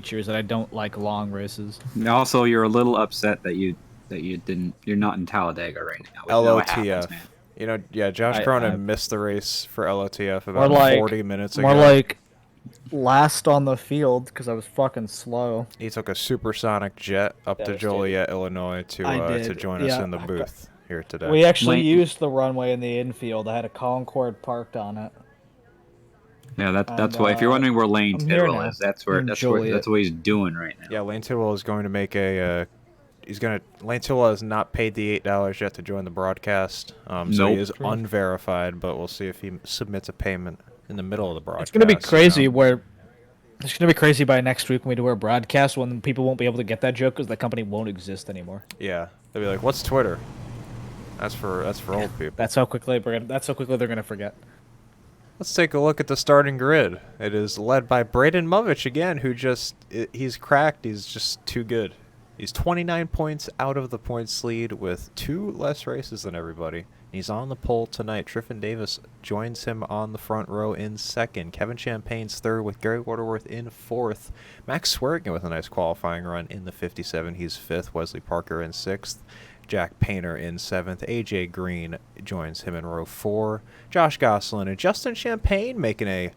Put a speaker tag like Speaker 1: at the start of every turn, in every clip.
Speaker 1: features, and I don't like long races.
Speaker 2: Also, you're a little upset that you didn't. You're not in Talladega right now, which now it happens, man.
Speaker 3: LOTF. Yeah, Josh
Speaker 1: I
Speaker 3: Cronin missed the race for LOTF
Speaker 1: more
Speaker 3: about
Speaker 1: like
Speaker 3: 40 minutes
Speaker 1: more
Speaker 3: ago.
Speaker 1: like last on the field because I was fucking slow.
Speaker 3: He took a supersonic jet up to Joliet, Illinois
Speaker 1: I
Speaker 3: to
Speaker 1: did.
Speaker 3: join us
Speaker 1: Yeah.
Speaker 3: in the booth here today.
Speaker 1: We actually
Speaker 2: Lane,
Speaker 1: used the runway in the infield. I had a Concorde parked on it.
Speaker 2: yeah,
Speaker 1: And
Speaker 2: that's why. If you're wondering where Lane
Speaker 1: I'm here
Speaker 2: Tidwell
Speaker 1: now.
Speaker 2: is, that's
Speaker 1: I'm
Speaker 2: where
Speaker 1: in
Speaker 2: that's where
Speaker 1: Joliet.
Speaker 2: that's what he's doing right now.
Speaker 3: Yeah, Lane Tidwell is going to make a. Lane Tidwell has not paid the $8 yet to join the broadcast. So
Speaker 2: Nope.
Speaker 3: he is unverified, but we'll see if he submits a payment in the middle of the broadcast.
Speaker 1: It's gonna be crazy where it's gonna be crazy by next week when we do our broadcast when people won't be able to get that joke because the company won't exist anymore.
Speaker 3: Yeah, they'll be like, "What's Twitter?" That's for old people.
Speaker 1: That's how quickly they're gonna forget.
Speaker 3: Let's take a look at the starting grid. It is led by Braden Movich again, who he's cracked. He's just too good. He's 29 points out of the points lead with 2 less races than everybody. He's on the pole tonight. Triffin Davis joins him on the front row in second. Kevin Champagne's third with Gary Waterworth in fourth. Max Swearigan with a nice qualifying run in the 57. He's fifth. Wesley Parker in sixth. Jack Painter in seventh. AJ Green joins him in row 4. Josh Gosselin and Justin Champagne making a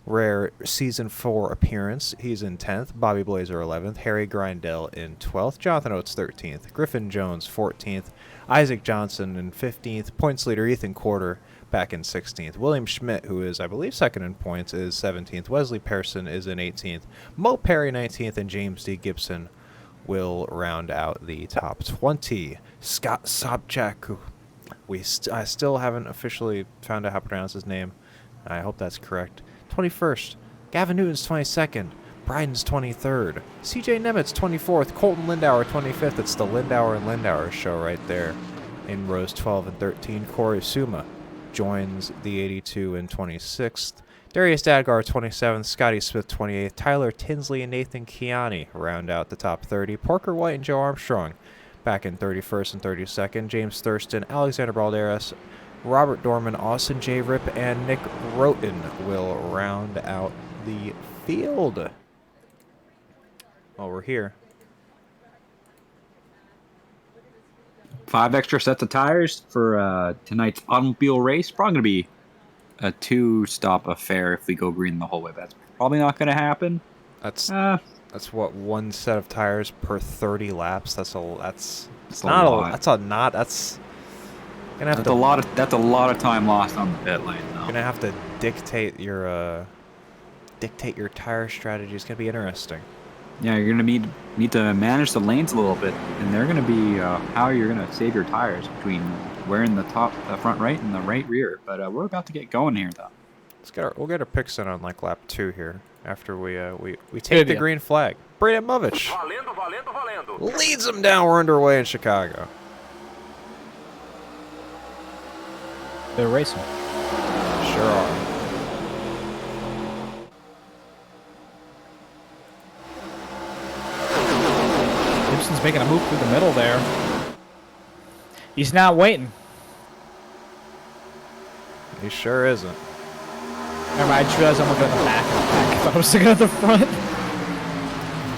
Speaker 3: rare season 4 appearance. He's in 10th. Bobby Blazer 11th. Harry Grindell in 12th. Jonathan Oates 13th. Griffin Jones 14th. Isaac Johnson in 15th. Points leader Ethan Quarter back in 16th. William Schmidt, who is, I believe, second in points, is 17th. Wesley Pearson is in 18th. Mo Perry 19th. And James D. Gibson will round out the top 20. Scott Sobchak, who I still haven't officially found out how to pronounce his name. I hope that's correct. 21st. Gavin Newton's 22nd. Bryden's 23rd. CJ Nemitz 24th. Colton Lindauer 25th. It's the Lindauer and Lindauer show right there. In rows 12 and 13, Corey Suma joins the 82 in 26th. Darius Dadgar 27th. Scotty Smith 28th. Tyler Tinsley and Nathan Kiani round out the top 30. Parker White and Joe Armstrong back in 31st and 32nd. James Thurston, Alexander Balderas, Robert Dorman, Austin J. Rip, and Nick Roten will round out the field. Well, we're here.
Speaker 2: 5 extra sets of tires for tonight's automobile race. Probably going to be a 2-stop affair if we go green the whole way. But that's probably not going to happen.
Speaker 3: That's what, 1 set of tires per 30 laps. That's a lot. That's a lot of time lost on the pit lane. Though. You're gonna have to dictate your tire strategy. It's gonna be interesting.
Speaker 2: Yeah, you're gonna need to manage the lanes a little bit, and they're gonna be how you're gonna save your tires between wearing the front right and the right rear. But we're about to get going here, though.
Speaker 3: We'll get our picks in on like lap 2 here after we take the green flag. Braden Movich leads them down. We're underway in Chicago.
Speaker 1: They're racing.
Speaker 3: Sure are.
Speaker 1: Gibson's making a move through the middle there. He's not waiting.
Speaker 3: He sure isn't.
Speaker 1: Never mind, I just realized I'm looking at the back. I thought I was looking at the front.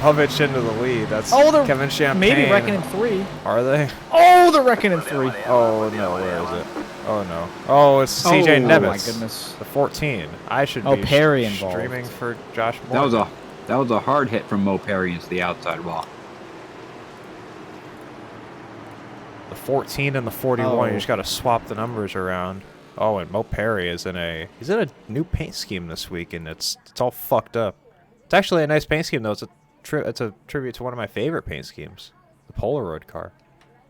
Speaker 3: Hovich into the lead. That's Kevin Champagne.
Speaker 1: Maybe wrecking in 3.
Speaker 3: Are they?
Speaker 1: Oh, they're wrecking in 3.
Speaker 3: Oh, no. Where is it? Oh, no. Oh, it's CJ Nemitz.
Speaker 1: Oh, my goodness.
Speaker 3: The 14. I should be
Speaker 1: Perry involved.
Speaker 3: streaming for Josh Moore.
Speaker 2: That was a hard hit from Mo Perry into the outside wall.
Speaker 3: The 14 and the 41. You just got to swap the numbers around. Oh, and Mo Perry is in a new paint scheme this week, and it's all fucked up. It's actually a nice paint scheme though. It's a tribute to one of my favorite paint schemes, the Polaroid car.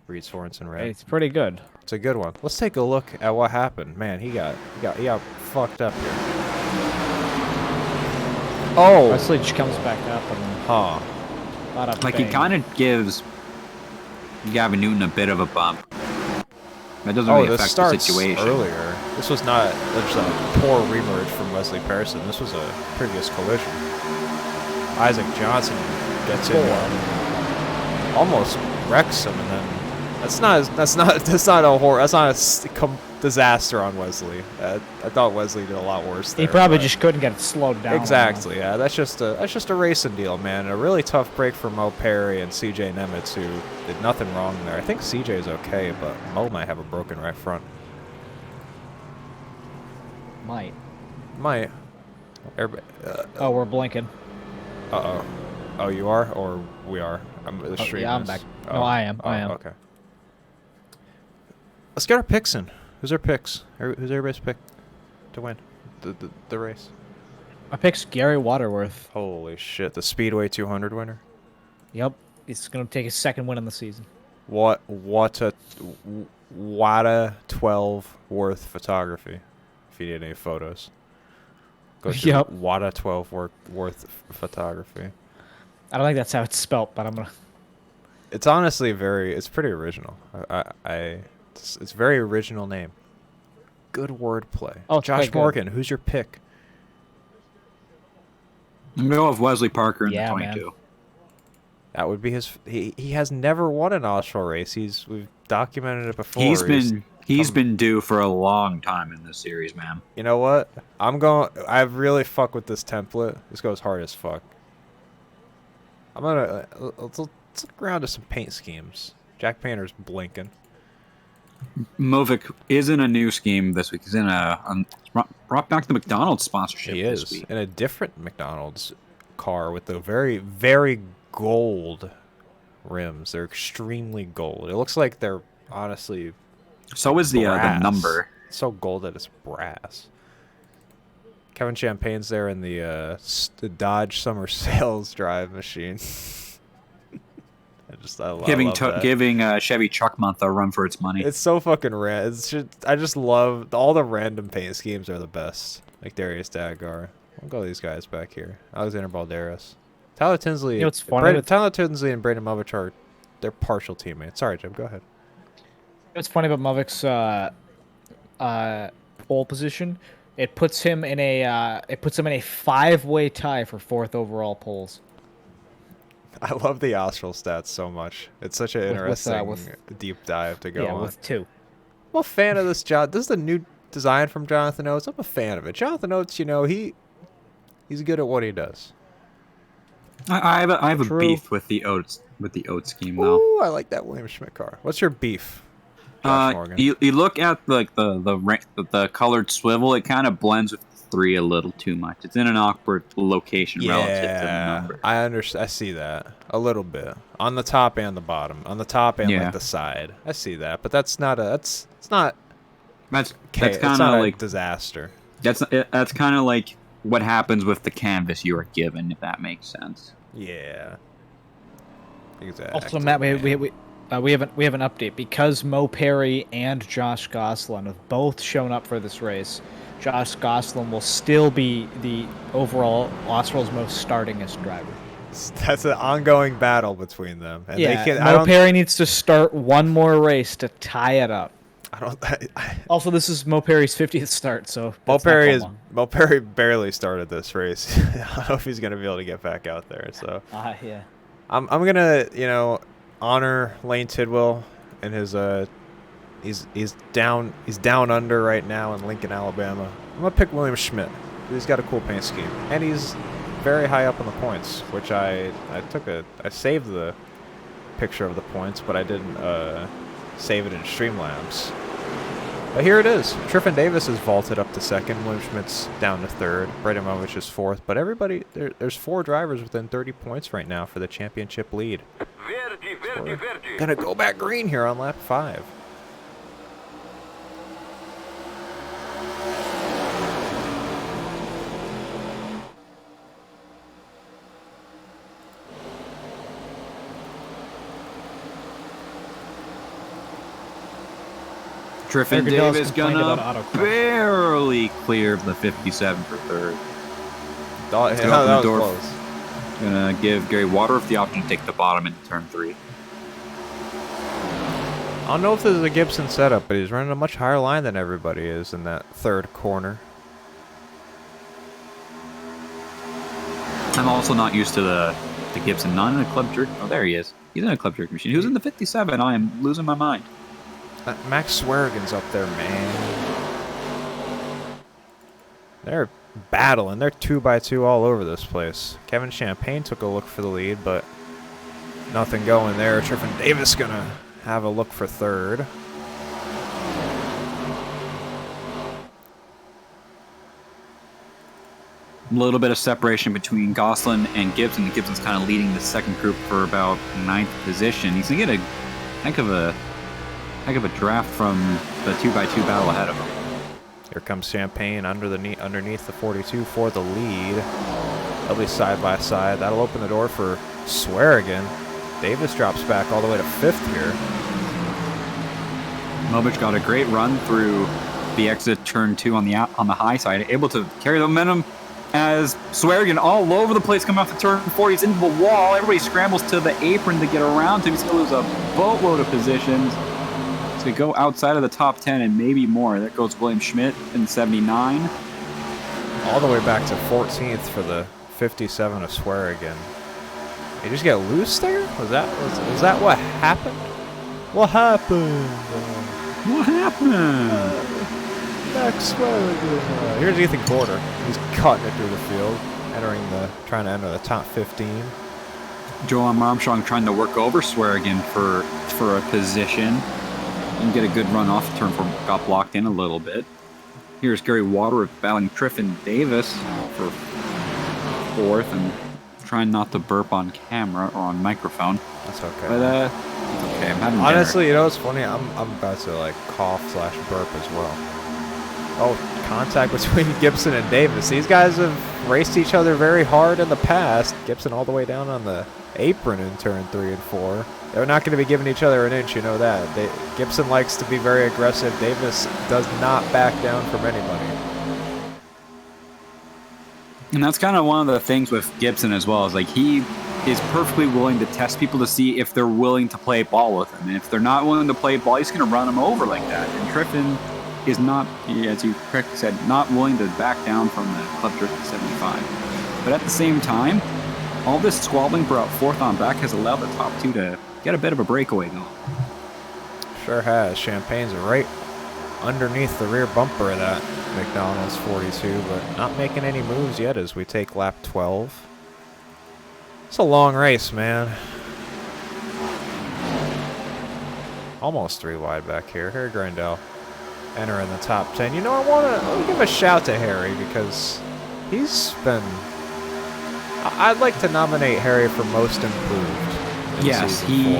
Speaker 3: Reed Sorensen red.
Speaker 1: It's pretty good.
Speaker 3: It's a good one. Let's take a look at what happened. Man, he got fucked up here. Oh,
Speaker 1: Wesley just comes back up and
Speaker 2: Like he kind of gives Gavin Newton a bit of a bump. That doesn't really affect the situation.
Speaker 3: Earlier, this was not just a poor remerge from Wesley Pearson. This was a previous collision. Isaac Johnson gets in, almost wrecks him, and then that's not a disaster on Wesley. I thought Wesley did a lot worse there.
Speaker 1: He probably
Speaker 3: but-
Speaker 1: just couldn't get it slowed down.
Speaker 3: Exactly. Yeah, that's just a racing deal, man. A really tough break for Mo Perry and CJ Nemitz, who did nothing wrong there. I think CJ's okay, but Mo might have a broken right front.
Speaker 1: Might.
Speaker 3: Might. Everybody,
Speaker 1: Oh, we're blinking.
Speaker 3: uh-oh. Oh, you are? Or we are? The stream
Speaker 1: yeah, I'm
Speaker 3: is-
Speaker 1: back.
Speaker 3: Oh.
Speaker 1: No, I am.
Speaker 3: Oh,
Speaker 1: I am.
Speaker 3: Okay. Let's get our picks in. Who's our picks? Who's everybody's pick to win the race?
Speaker 1: My pick's Gary Waterworth.
Speaker 3: Holy shit. The Speedway 200 winner?
Speaker 1: Yep. He's going to take his second win in the season.
Speaker 3: What a 12 worth photography. If you need any photos, go to
Speaker 1: Yep.
Speaker 3: Wada 12 worth photography.
Speaker 1: I don't think that's how it's spelt, but I'm going to...
Speaker 3: It's honestly it's pretty original. It's very original name. Good wordplay.
Speaker 1: Oh,
Speaker 3: Josh
Speaker 1: quite good.
Speaker 3: Morgan, who's your pick?
Speaker 2: I'm going to go with Wesley Parker in
Speaker 1: Yeah,
Speaker 2: the
Speaker 1: man.
Speaker 2: 22.
Speaker 3: That would be his. He has never won an Austral race. We've documented it before.
Speaker 2: He's been due for a long time in this series, man.
Speaker 3: You know what? I really fuck with this template. This goes hard as fuck. Let's look around to some paint schemes. Jack Painter's blinking.
Speaker 2: Movic is in a new scheme this week. He's in brought back the McDonald's sponsorship
Speaker 3: He
Speaker 2: this
Speaker 3: is
Speaker 2: week.
Speaker 3: in a different McDonald's car with the very, very gold rims. They're extremely gold. It looks like they're honestly
Speaker 2: So is the
Speaker 3: brass.
Speaker 2: number.
Speaker 3: So gold that it's brass. Kevin Champagne's there in the Dodge Summer Sales drive machine. I love that.
Speaker 2: Giving Chevy Truck Month a run for its money.
Speaker 3: It's so fucking rad. I just love all the random paint schemes are the best. Like Darius Dagar. We'll go these guys back here. Alexander Balderas. Tyler Tinsley.
Speaker 1: You know what's funny?
Speaker 3: Tyler Tinsley and Braden Movich they're partial teammates. Sorry, Jim. Go ahead.
Speaker 1: What's funny about Movic's pole position? It puts him in a 5-way tie for 4th overall poles.
Speaker 3: I love the Austral stats so much. It's such an interesting deep dive to go on.
Speaker 1: With 2.
Speaker 3: I'm a fan of this job. This is the new design from Jonathan Oates. I'm a fan of it. Jonathan Oates, he's good at what he does.
Speaker 2: I have a
Speaker 1: True.
Speaker 2: beef with the Oates scheme though.
Speaker 3: Ooh, I like that William Schmidt car. What's your beef, Josh Morgan?
Speaker 2: You look at the colored swivel. It kind of blends with 3 a little too much. It's in an awkward location relative to the number.
Speaker 3: I understand. I see that a little bit on the top and the bottom, on the top and like the side. I see that, but that's not
Speaker 2: That's
Speaker 3: it's
Speaker 2: kind
Speaker 3: not
Speaker 2: of
Speaker 3: a
Speaker 2: like
Speaker 3: disaster.
Speaker 2: that's kind of like what happens with the canvas you are given, if that makes sense.
Speaker 3: Yeah. Exactly.
Speaker 1: Also, Matt, we have an update because Mo Perry and Josh Goslin have both shown up for this race. Josh Goslin will still be the overall Austral's most startingest driver.
Speaker 3: That's an ongoing battle between them. And
Speaker 1: Yeah, Mo Perry needs to start one more race to tie it up. Also, this is Mo Perry's 50th start, so
Speaker 3: Mo Perry barely started this race. I don't know if he's gonna be able to get back out there. So
Speaker 1: yeah.
Speaker 3: I'm gonna honor Lane Tidwell and his he's down under right now in Lincoln, Alabama. I'm gonna pick William Schmidt. He's got a cool paint scheme and he's very high up on the points, which I saved the picture of the points, but I didn't save it in Streamlabs. But here it is. Triffin Davis is vaulted up to 2nd. William Schmidt's down to 3rd. Braden Movich is 4th. But everybody, there's 4 drivers within 30 points right now for the championship lead. We're gonna go back green here on lap 5.
Speaker 2: Triffin
Speaker 1: Eric Adele's
Speaker 2: Davis
Speaker 1: complained about
Speaker 2: gonna
Speaker 1: autocross.
Speaker 2: barely clear the 57 for 3rd.
Speaker 3: That
Speaker 2: open
Speaker 3: was
Speaker 2: the door.
Speaker 3: close.
Speaker 2: Gonna give Gary Waterworth the option to take the bottom into turn 3.
Speaker 3: I don't know if this is a Gibson setup, but he's running a much higher line than everybody is in that 3rd corner.
Speaker 2: I'm also not used to the Gibson, not in a club jerk. Oh, there he is. He's in a club jerk machine. Who's in the 57? I am losing my mind.
Speaker 3: Max Swearigan's up there, man. They're battling. They're 2x2 all over this place. Kevin Champagne took a look for the lead, but nothing going there. Triffin Davis gonna have a look for third.
Speaker 2: A little bit of separation between Gosselin and Gibson. Gibson's kind of leading the second group for about 9th position. He's gonna get a heck of a draft from the 2x2 battle ahead of him.
Speaker 3: Here comes Champagne underneath the 42 for the lead. They'll be side by side. That'll open the door for Swearigan. Davis drops back all the way to 5th here.
Speaker 2: Movic got a great run through the exit turn 2 on the high side, able to carry the momentum as Swearigan all over the place coming off the turn 40. He's into the wall. Everybody scrambles to the apron to get around him. He's going to lose a boatload of positions. To go outside of the top 10 and maybe more. There goes William Schmidt in 79.
Speaker 3: All the way back to 14th for the 57 of Swearigan. He just get loose there? Was that what happened? What happened?
Speaker 2: What happened?
Speaker 3: Max Swearigan. Here's Ethan Porter. He's cutting it through the field, trying to enter the top 15.
Speaker 2: Joel Armstrong trying to work over Swearigan for a position. And get a good run off the turn 4, got blocked in a little bit. Here's Gary Waterworth battling Triffin Davis for 4th and trying not to burp on camera or on microphone.
Speaker 3: That's okay.
Speaker 2: But it's okay. I'm having
Speaker 3: honestly,
Speaker 2: dinner.
Speaker 3: you know what's funny? I'm about to like cough/burp as well. Oh, contact between Gibson and Davis. These guys have raced each other very hard in the past. Gibson all the way down on the apron in turn 3 and 4. They're not going to be giving each other an inch, you know that. Gibson likes to be very aggressive. Davis does not back down from anybody.
Speaker 2: And that's kind of one of the things with Gibson as well, is like he is perfectly willing to test people to see if they're willing to play ball with him. And if they're not willing to play ball, he's going to run them over like that. And Triffin is not, as you correctly said, not willing to back down from the Club Drift 75. But at the same time, all this squabbling for out 4th on back has allowed the top 2 to get a bit of a breakaway going.
Speaker 3: Sure has. Champagne's right underneath the rear bumper of that McDonald's 42, but not making any moves yet as we take lap 12. It's a long race, man. Almost 3 wide back here. Harry Grindell entering the top 10. You know, I want to give a shout to Harry because he's been... I'd like to nominate Harry for most improved.
Speaker 2: Yes, he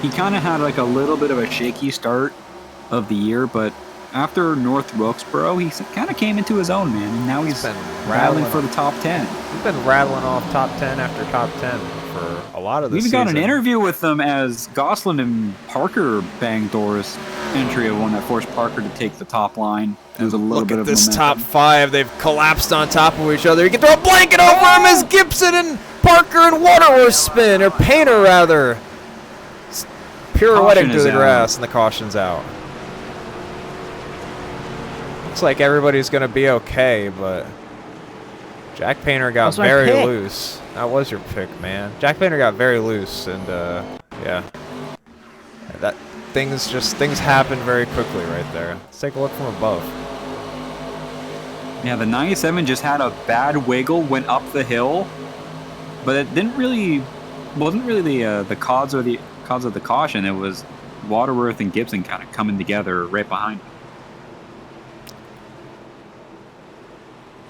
Speaker 2: kind of had like a little bit of a shaky start of the year, but after North Wilkesboro, he kind of came into his own, man. And now he's been rattling for the top 10.
Speaker 3: He's been rattling off top 10 after top 10 for a lot of the season.
Speaker 2: We even got an interview with them as Gosselin and Parker banged Doris' entry of one that forced Parker to take the top line. There's a little bit of
Speaker 3: this
Speaker 2: momentum.
Speaker 3: top 5. They've collapsed on top of each other. You can throw a blanket over him as Gibson and Parker and Waterworth spin, or Painter rather. Pirouetting through the grass, and the caution's out. Looks like everybody's going to be okay, but Jack Painter got very loose. That was your pick, man. Jack Painter got very loose, and yeah. Things happen very quickly right there. Let's take a look from above.
Speaker 2: Yeah, the 97 just had a bad wiggle, went up the hill, but it wasn't really the cause of the caution. It was Waterworth and Gibson kind of coming together right behind him.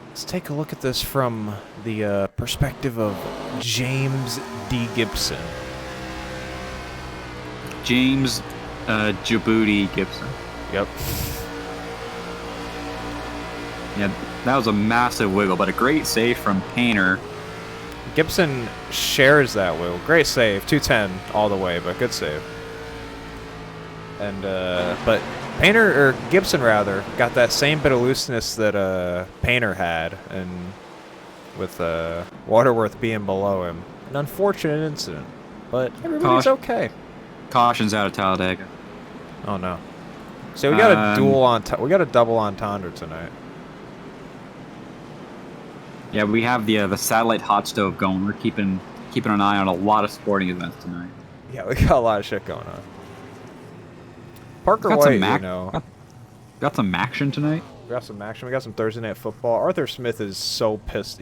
Speaker 3: Let's take a look at this from the perspective of James D. Gibson.
Speaker 2: James Djibouti Gibson.
Speaker 3: Yep.
Speaker 2: Yeah, that was a massive wiggle, but a great save from Painter.
Speaker 3: Gibson shares that wiggle. Great save, 210 all the way, but good save. And but Gibson rather got that same bit of looseness that Painter had, and with Waterworth being below him. An unfortunate incident, but everybody's okay.
Speaker 2: Caution's out of Talladega.
Speaker 3: Oh no! So we got a we got a double entendre tonight.
Speaker 2: Yeah, we have the satellite hot stove going. We're keeping an eye on a lot of sporting events tonight.
Speaker 3: Yeah, we got a lot of shit going on. Parker
Speaker 2: Got
Speaker 3: White,
Speaker 2: some
Speaker 3: you know.
Speaker 2: got some action tonight.
Speaker 3: We got some action. We got some Thursday Night Football. Arthur Smith is so pissed.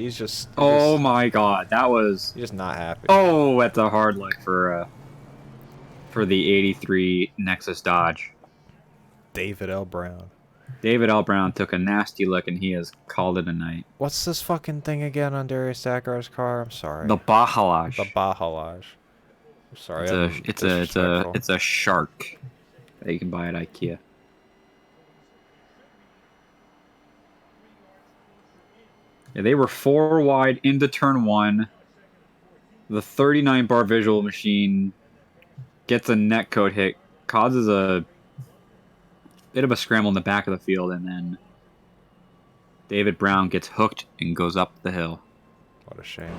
Speaker 2: Oh my God, that was.
Speaker 3: He's just not happy.
Speaker 2: Oh, that's a hard look for the '83 Nexus Dodge.
Speaker 3: David L. Brown.
Speaker 2: David L. Brown took a nasty look, and he has called it a night.
Speaker 3: What's this fucking thing again on Darius Dakar's car? I'm sorry.
Speaker 2: The Bahalaj.
Speaker 3: The Bahalaj. I'm sorry.
Speaker 2: It's a shark that you can buy at IKEA. Yeah, they were 4 wide into turn 1. The 39 bar visual machine gets a netcode hit, causes a bit of a scramble in the back of the field, and then David Brown gets hooked and goes up the hill.
Speaker 3: What a shame.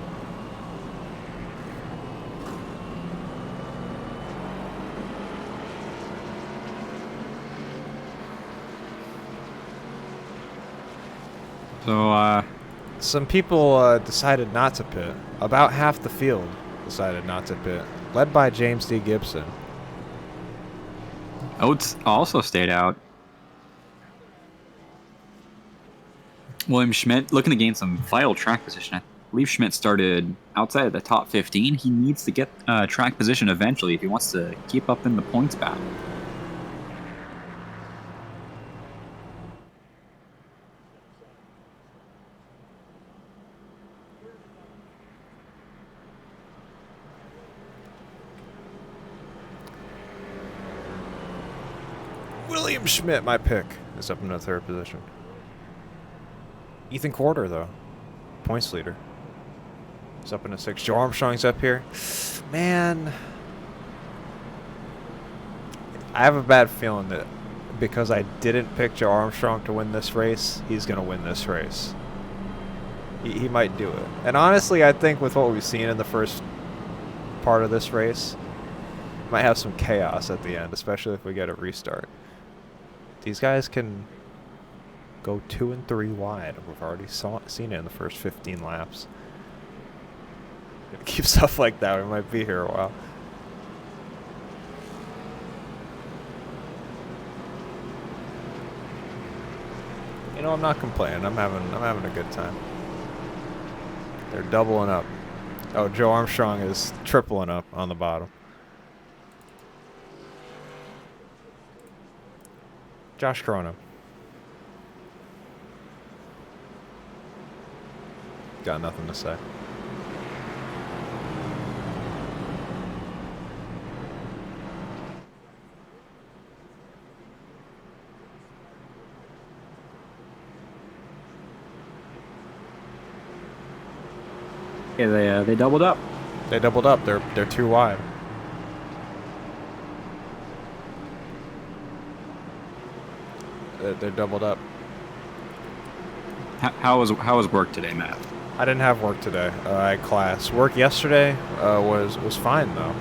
Speaker 2: So,
Speaker 3: some people decided not to pit. About half the field decided not to pit, led by James D. Gibson.
Speaker 2: Oates also stayed out. William Schmidt looking to gain some vital track position. I believe Schmidt started outside of the top 15. He needs to get track position eventually if he wants to keep up in the points battle.
Speaker 3: William Schmidt, my pick, is up in the 3rd position. Ethan Quarter, though, points leader, is up in the 6th. Joe Armstrong's up here. Man, I have a bad feeling that because I didn't pick Joe Armstrong to win this race, he's going to win this race. He might do it. And honestly, I think with what we've seen in the first part of this race, might have some chaos at the end, especially if we get a restart. These guys can go 2 and 3 wide. We've already seen it in the first 15 laps. Keep stuff like that. We might be here a while. You know, I'm not complaining. I'm having a good time. They're doubling up. Oh, Joe Armstrong is tripling up on the bottom. Josh Cronin. Got nothing to say.
Speaker 2: Yeah, they doubled up.
Speaker 3: They doubled up. They're 2 wide. They're doubled up.
Speaker 2: How was work today, Matt?
Speaker 3: I didn't have work today. I had class. Work yesterday was fine though.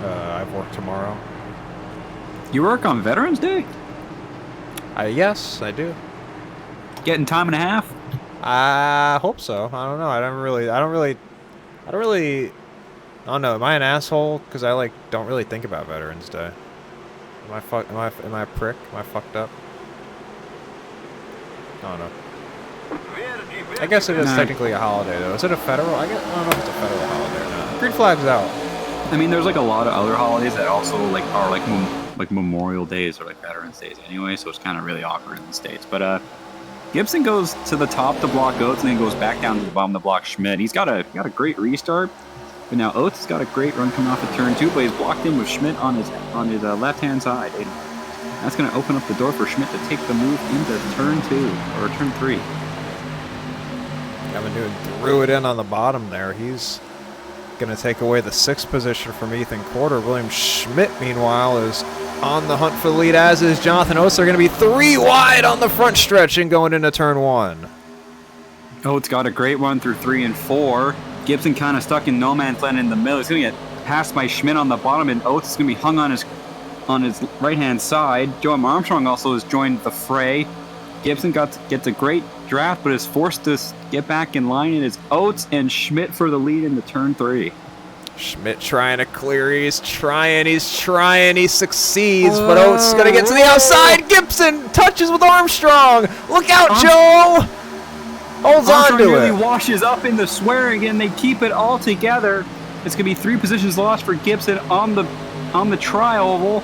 Speaker 3: I have work tomorrow.
Speaker 2: You work on Veterans Day?
Speaker 3: Yes, I do.
Speaker 2: Getting time and a half?
Speaker 3: I hope so. I don't know. I don't know. Am I an asshole? Because I don't really think about Veterans Day. Am I a prick? Am I fucked up? I don't know. I guess it is technically a holiday though. Is it a federal? I don't know if it's a federal holiday or not. Green flag's out.
Speaker 2: I mean, there's a lot of other holidays that also are Memorial Days or Veterans Days anyway, so it's kind of really awkward in the States. But Gibson goes to the top to block Oates and then goes back down to the bottom to block Schmidt. He's got a great restart, but now Oates has got a great run coming off of turn 2, but he's blocked in with Schmidt on his left-hand side. And that's going to open up the door for Schmidt to take the move into turn 2 or turn 3.
Speaker 3: Gavin Newton threw it in on the bottom there. He's going to take away the 6th position from Ethan Quarter. William Schmidt, meanwhile, is on the hunt for the lead, as is Jonathan Oates. They're going to be 3 wide on the front stretch and going into turn 1.
Speaker 2: Oates got a great run through 3 and 4. Gibson kind of stuck in no man's land in the middle. He's going to get passed by Schmidt on the bottom, and Oates is going to be hung on his right-hand side. Joe Armstrong also has joined the fray. Gibson gets a great draft, but is forced to get back in line, and it's Oates and Schmidt for the lead into turn 3.
Speaker 3: Schmidt trying to clear. He's trying. He succeeds. But Oates going to get to the outside. Gibson touches with Armstrong. Look out, Joe. Holds on
Speaker 2: Armstrong
Speaker 3: to
Speaker 2: nearly
Speaker 3: it.
Speaker 2: washes up in the Swearingen. They keep it all together. It's going to be 3 positions lost for Gibson on the tri-oval.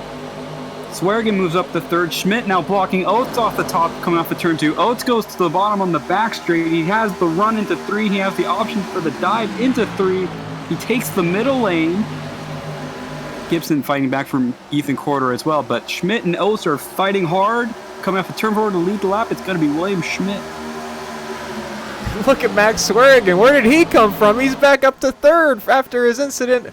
Speaker 2: Swearingen moves up to 3rd. Schmidt now blocking Oates off the top, coming off the turn 2. Oates goes to the bottom on the back straight. He has the run into 3. He has the option for the dive into 3. He takes the middle lane. Gibson fighting back from Ethan Corder as well, but Schmidt and Oates are fighting hard. Coming off the turn 4 to lead the lap, it's going to be William Schmidt.
Speaker 3: Look at Max Swearingen. Where did he come from? He's back up to 3rd after his incident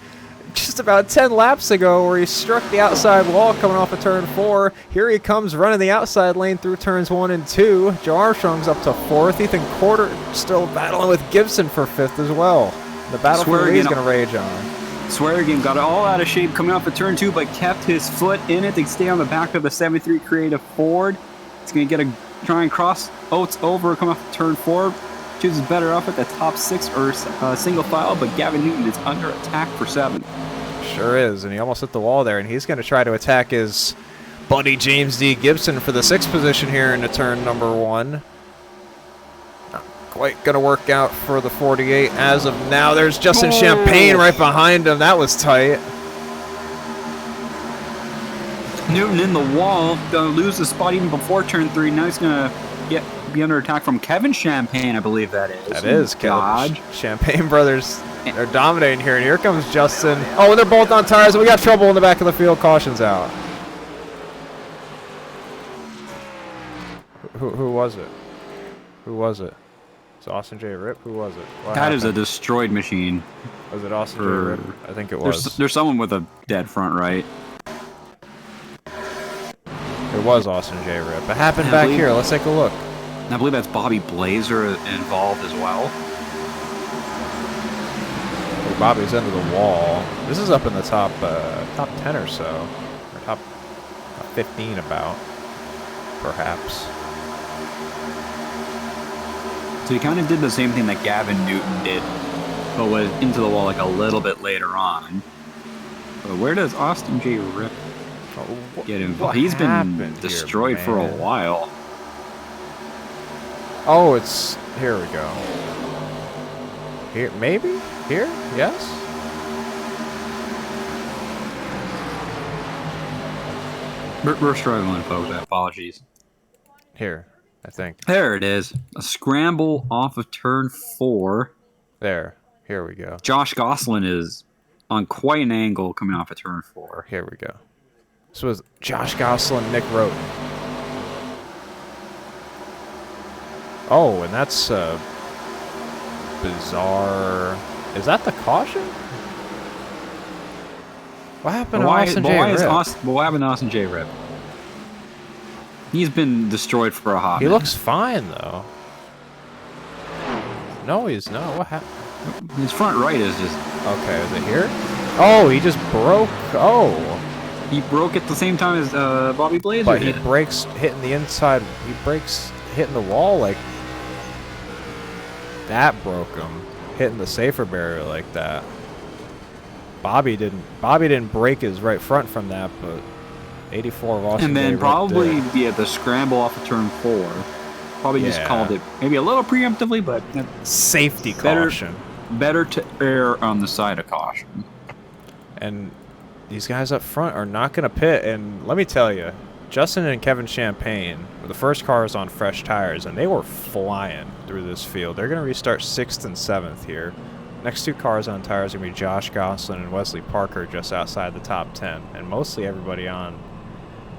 Speaker 3: just about 10 laps ago where he struck the outside wall coming off of turn 4. Here he comes running the outside lane through turns 1 and 2. Joe Armstrong's up to 4th. Ethan Corder still battling with Gibson for 5th as well. The battle for the lead is going to rage on.
Speaker 2: Swearingen got it all out of shape coming off of turn 2, but kept his foot in it. They stay on the back of the 73 Creative Ford. It's going to try and cross Oates over, come off of turn 4. Chooses better off at the top 6 or single file, but Gavin Newton is under attack for 7.
Speaker 3: Sure is, and he almost hit the wall there, and he's going to try to attack his buddy James D. Gibson for the 6th position here into turn number 1. Not quite going to work out for the 48 as of now. There's Justin Champagne right behind him. That was tight.
Speaker 2: Newton in the wall, going to lose the spot even before turn 3. Now he's going to be under attack from Kevin Champagne, I believe that is.
Speaker 3: That is Kevin Champagne brothers. They're dominating here, and here comes Justin. Oh, and they're both on tires, and we got trouble in the back of the field. Caution's out. Who was it? Who was it? It's Austin J. Rip? Who was it?
Speaker 2: That is a destroyed machine.
Speaker 3: Was it Austin J. Rip? I think it was.
Speaker 2: There's someone with a dead front right.
Speaker 3: It was Austin J. Rip. It happened back here. Let's take a look.
Speaker 2: I believe that's Bobby Blazer involved as well.
Speaker 3: Oh, Bobby's into the wall. This is up in the top 10 or so. Or top 15 about, perhaps.
Speaker 2: So he kind of did the same thing that Gavin Newton did, but was into the wall like a little bit later on. But where does Austin J. Rip get involved? He's been destroyed for a while.
Speaker 3: Oh, it's... Here we go. Here, maybe? Here? Yes?
Speaker 2: We're struggling, folks. Apologies.
Speaker 3: Here, I think.
Speaker 2: There it is. A scramble off of turn 4.
Speaker 3: There. Here we go.
Speaker 2: Josh Gosselin is on quite an angle coming off of turn 4.
Speaker 3: Here we go. This was Josh Gosselin, Nick Roten. Oh, and that's bizarre. Is that the caution? What happened to Austin J. Rip?
Speaker 2: What happened to Austin J. Rip? He's been destroyed for a hot minute.
Speaker 3: He looks fine, though. No, he's not. What happened?
Speaker 2: His front right is just...
Speaker 3: Okay, is it here? Oh, he just broke. Oh.
Speaker 2: He broke at the same time as Bobby Blazer
Speaker 3: But
Speaker 2: did.
Speaker 3: he breaks hitting the inside. He breaks hitting the wall like... That broke him. Hitting the safer barrier like that. Bobby didn't break his right front from that, but 84 of Austin.
Speaker 2: And then probably the scramble off of turn 4. Probably just called it maybe a little preemptively, but
Speaker 3: safety caution.
Speaker 2: Better to err on the side of caution.
Speaker 3: And these guys up front are not going to pit. And let me tell you, Justin and Kevin Champagne were the first cars on fresh tires, and they were flying through this field. They're going to restart 6th and 7th here. Next 2 cars on tires are going to be Josh Gosselin and Wesley Parker just outside the top 10. And mostly everybody on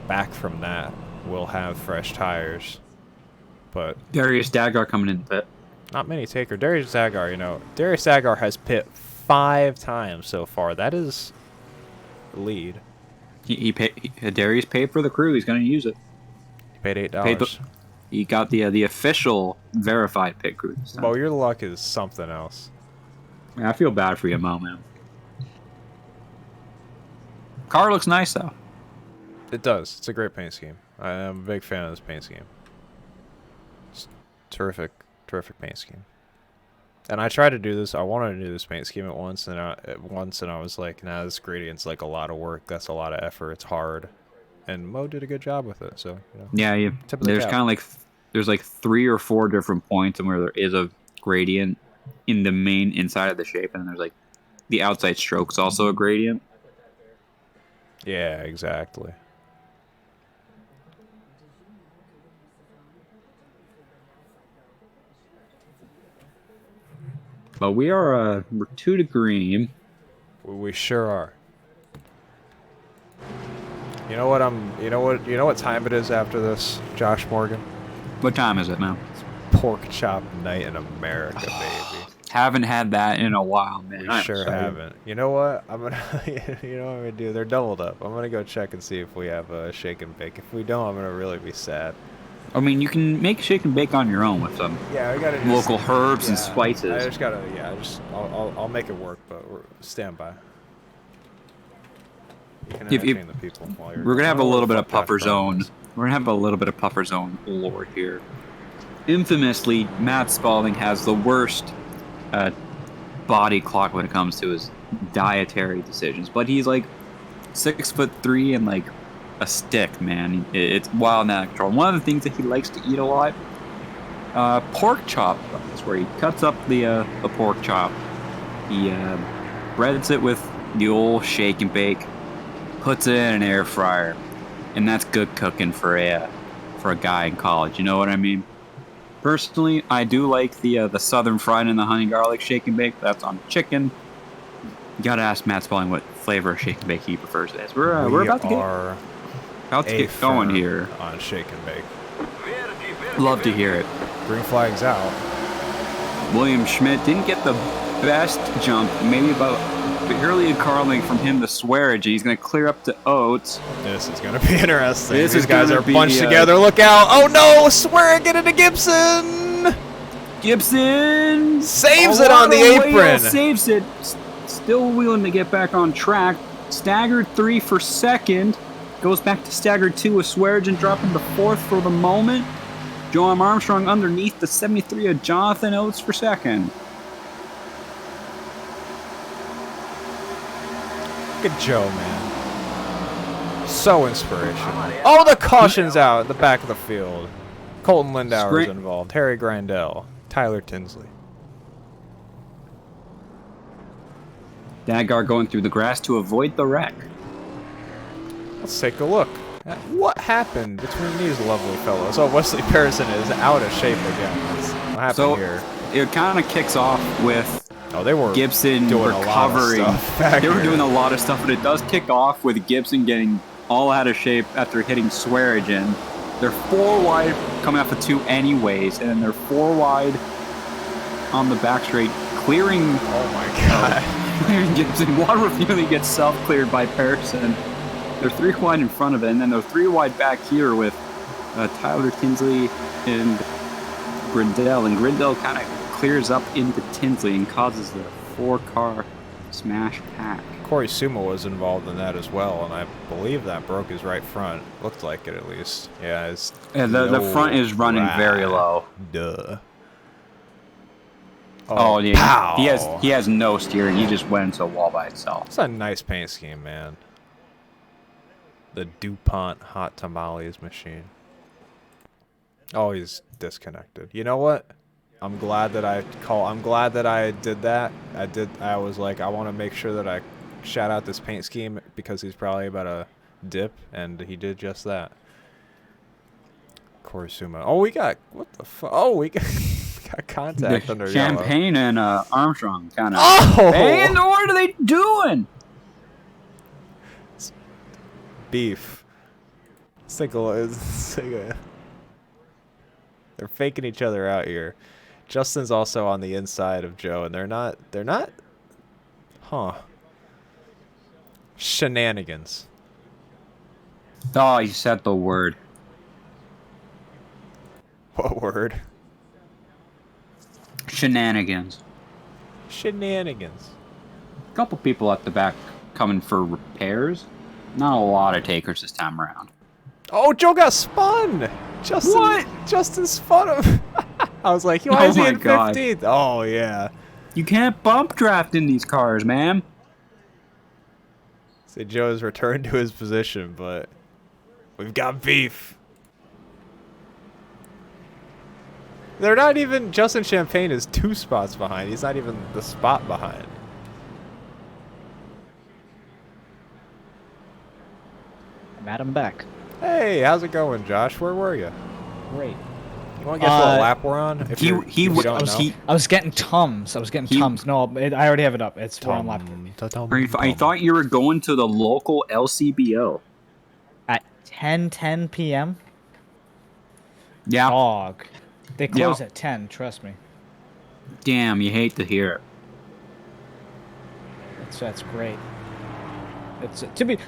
Speaker 3: back from that will have fresh tires. But
Speaker 2: Darius Dagar coming in the pit.
Speaker 3: Not many taker. Darius Dagar, you know, Darius Dagar has pit 5 times so far. That is the lead.
Speaker 2: Darius paid for the crew. He's going to use it.
Speaker 3: He paid $8.
Speaker 2: He got the official verified pit crew this time.
Speaker 3: Well, your luck is something else.
Speaker 2: Yeah, I feel bad for you, Mo, man. Car looks nice, though.
Speaker 3: It does. It's a great paint scheme. I am a big fan of this paint scheme. It's terrific paint scheme. And I tried to do this. I wanted to do this paint scheme at once, and I was like, nah, this gradient's like a lot of work. That's a lot of effort. It's hard. And Mo did a good job with it. So
Speaker 2: Yeah, there's kind of like there's like 3 or 4 different points and where there is a gradient in the main inside of the shape, and there's like the outside stroke's also a gradient.
Speaker 3: Yeah, exactly.
Speaker 2: But we're 2 to green.
Speaker 3: We sure are. You know what time it is after this, Josh Morgan?
Speaker 2: What time is it now?
Speaker 3: Pork chop night in America, baby.
Speaker 2: Haven't had that in a while, man.
Speaker 3: We sure haven't. You know what? You know what I'm gonna do? They're doubled up. I'm gonna go check and see if we have a shake and bake. If we don't, I'm gonna really be sad.
Speaker 2: I mean, you can make shake and bake on your own with some
Speaker 3: we gotta
Speaker 2: local herbs and spices.
Speaker 3: I just gotta, I'll make it work, but stand by. You can entertain the people while you're.
Speaker 2: We're gonna have a little bit of Puffer Zone. We're gonna have a little bit of Puffer Zone lore here. Infamously, Matt Spalding has the worst body clock when it comes to his dietary decisions, but he's like 6'3" and like a stick, man. It's wild and out of control. One of the things that he likes to eat a lot, pork chop. That's where he cuts up the pork chop. He breads it with the old shake and bake, puts it in an air fryer, and that's good cooking for a guy in college. You know what I mean? Personally, I do like the southern fried and the honey garlic shake and bake. That's on chicken. You gotta ask Matt Spalding what flavor of shake and bake he prefers. This we're about to get going here
Speaker 3: on shake and bake.
Speaker 2: Love to hear it.
Speaker 3: Green flag's out.
Speaker 2: William Schmidt didn't get the best jump. Maybe about barely a car length from him to Swearage. He's gonna clear up to Oates.
Speaker 3: This is gonna be interesting.
Speaker 2: These
Speaker 3: guys are bunched together. Look out! Oh no! Swearage get into Gibson.
Speaker 2: Gibson
Speaker 3: saves it on the apron.
Speaker 2: Saves it. Still willing to get back on track. Staggered 3 for second. Goes back to staggered 2 with Swearage and dropping the 4th for the moment. Joe Armstrong underneath the 73 of Jonathan Oates for second.
Speaker 3: Look at Joe, man. So inspirational. Oh, the caution's out at the back of the field. Colton Lindauer's involved. Harry Grindell. Tyler Tinsley.
Speaker 2: Daggar going through the grass to avoid the wreck.
Speaker 3: Let's take a look at what happened between these lovely fellows. Oh, Wesley Pearson is out of shape again. What happened here?
Speaker 2: It kind of kicks off with
Speaker 3: they were
Speaker 2: Gibson
Speaker 3: doing
Speaker 2: recovering.
Speaker 3: A lot of stuff
Speaker 2: they were doing a lot of stuff, but it does kick off with Gibson getting all out of shape after hitting Swearage in. They're 4 wide coming off the 2 anyways, and then they're 4 wide on the back straight, clearing.
Speaker 3: Oh my God.
Speaker 2: Clearing Gibson. Water nearly gets self-cleared by Pearson. They're 3 wide in front of it, and then they're 3 wide back here with Tyler Tinsley and Grindell. And Grindell kind of clears up into Tinsley and causes the 4-car smash pack.
Speaker 3: Corey Suma was involved in that as well, and I believe that broke his right front. Looked like it at least. Yeah,
Speaker 2: the front is running very low.
Speaker 3: Duh.
Speaker 2: Oh yeah, pow. He has no steering. He just went into a wall by itself.
Speaker 3: It's a nice paint scheme, man. The DuPont hot tamales machine. Oh, he's disconnected. You know what? I'm glad that I did that. I was like, I want to make sure that I shout out this paint scheme because he's probably about to dip, and he did just that. Corey Suma. Oh, we got what the fuck? Oh, we got contact under
Speaker 2: Champagne
Speaker 3: yellow.
Speaker 2: And Armstrong kind of.
Speaker 3: Oh!
Speaker 2: And what are they doing?
Speaker 3: Beef. Let's take a look. They're faking each other out here. Justin's also on the inside of Joe, and they're not, shenanigans.
Speaker 2: Oh, you said the word.
Speaker 3: What word?
Speaker 2: Shenanigans.
Speaker 3: Shenanigans.
Speaker 2: A couple people at the back coming for repairs. Not a lot of takers this time around.
Speaker 3: Oh, Joe got spun! Justin spun him. I was like, why is he in 15th? Oh, yeah.
Speaker 2: You can't bump draft in these cars, man.
Speaker 3: See, Joe has returned to his position, but we've got beef. They're not even... Justin Champagne is 2 spots behind. He's not even the spot behind.
Speaker 1: I'm Adam Beck.
Speaker 3: Hey, how's it going, Josh? Where were you?
Speaker 1: Great.
Speaker 3: You want to guess what lap we're on? If you don't know.
Speaker 1: I was getting Tums. Tums. No, I already have it up. It's we're on lap
Speaker 2: I thought you were going to the local LCBO.
Speaker 1: at 10 p.m.
Speaker 2: Yeah.
Speaker 1: Dog. They close
Speaker 2: Yeah.
Speaker 1: at 10. Trust me.
Speaker 2: Damn, you hate to hear it.
Speaker 1: That's great. It's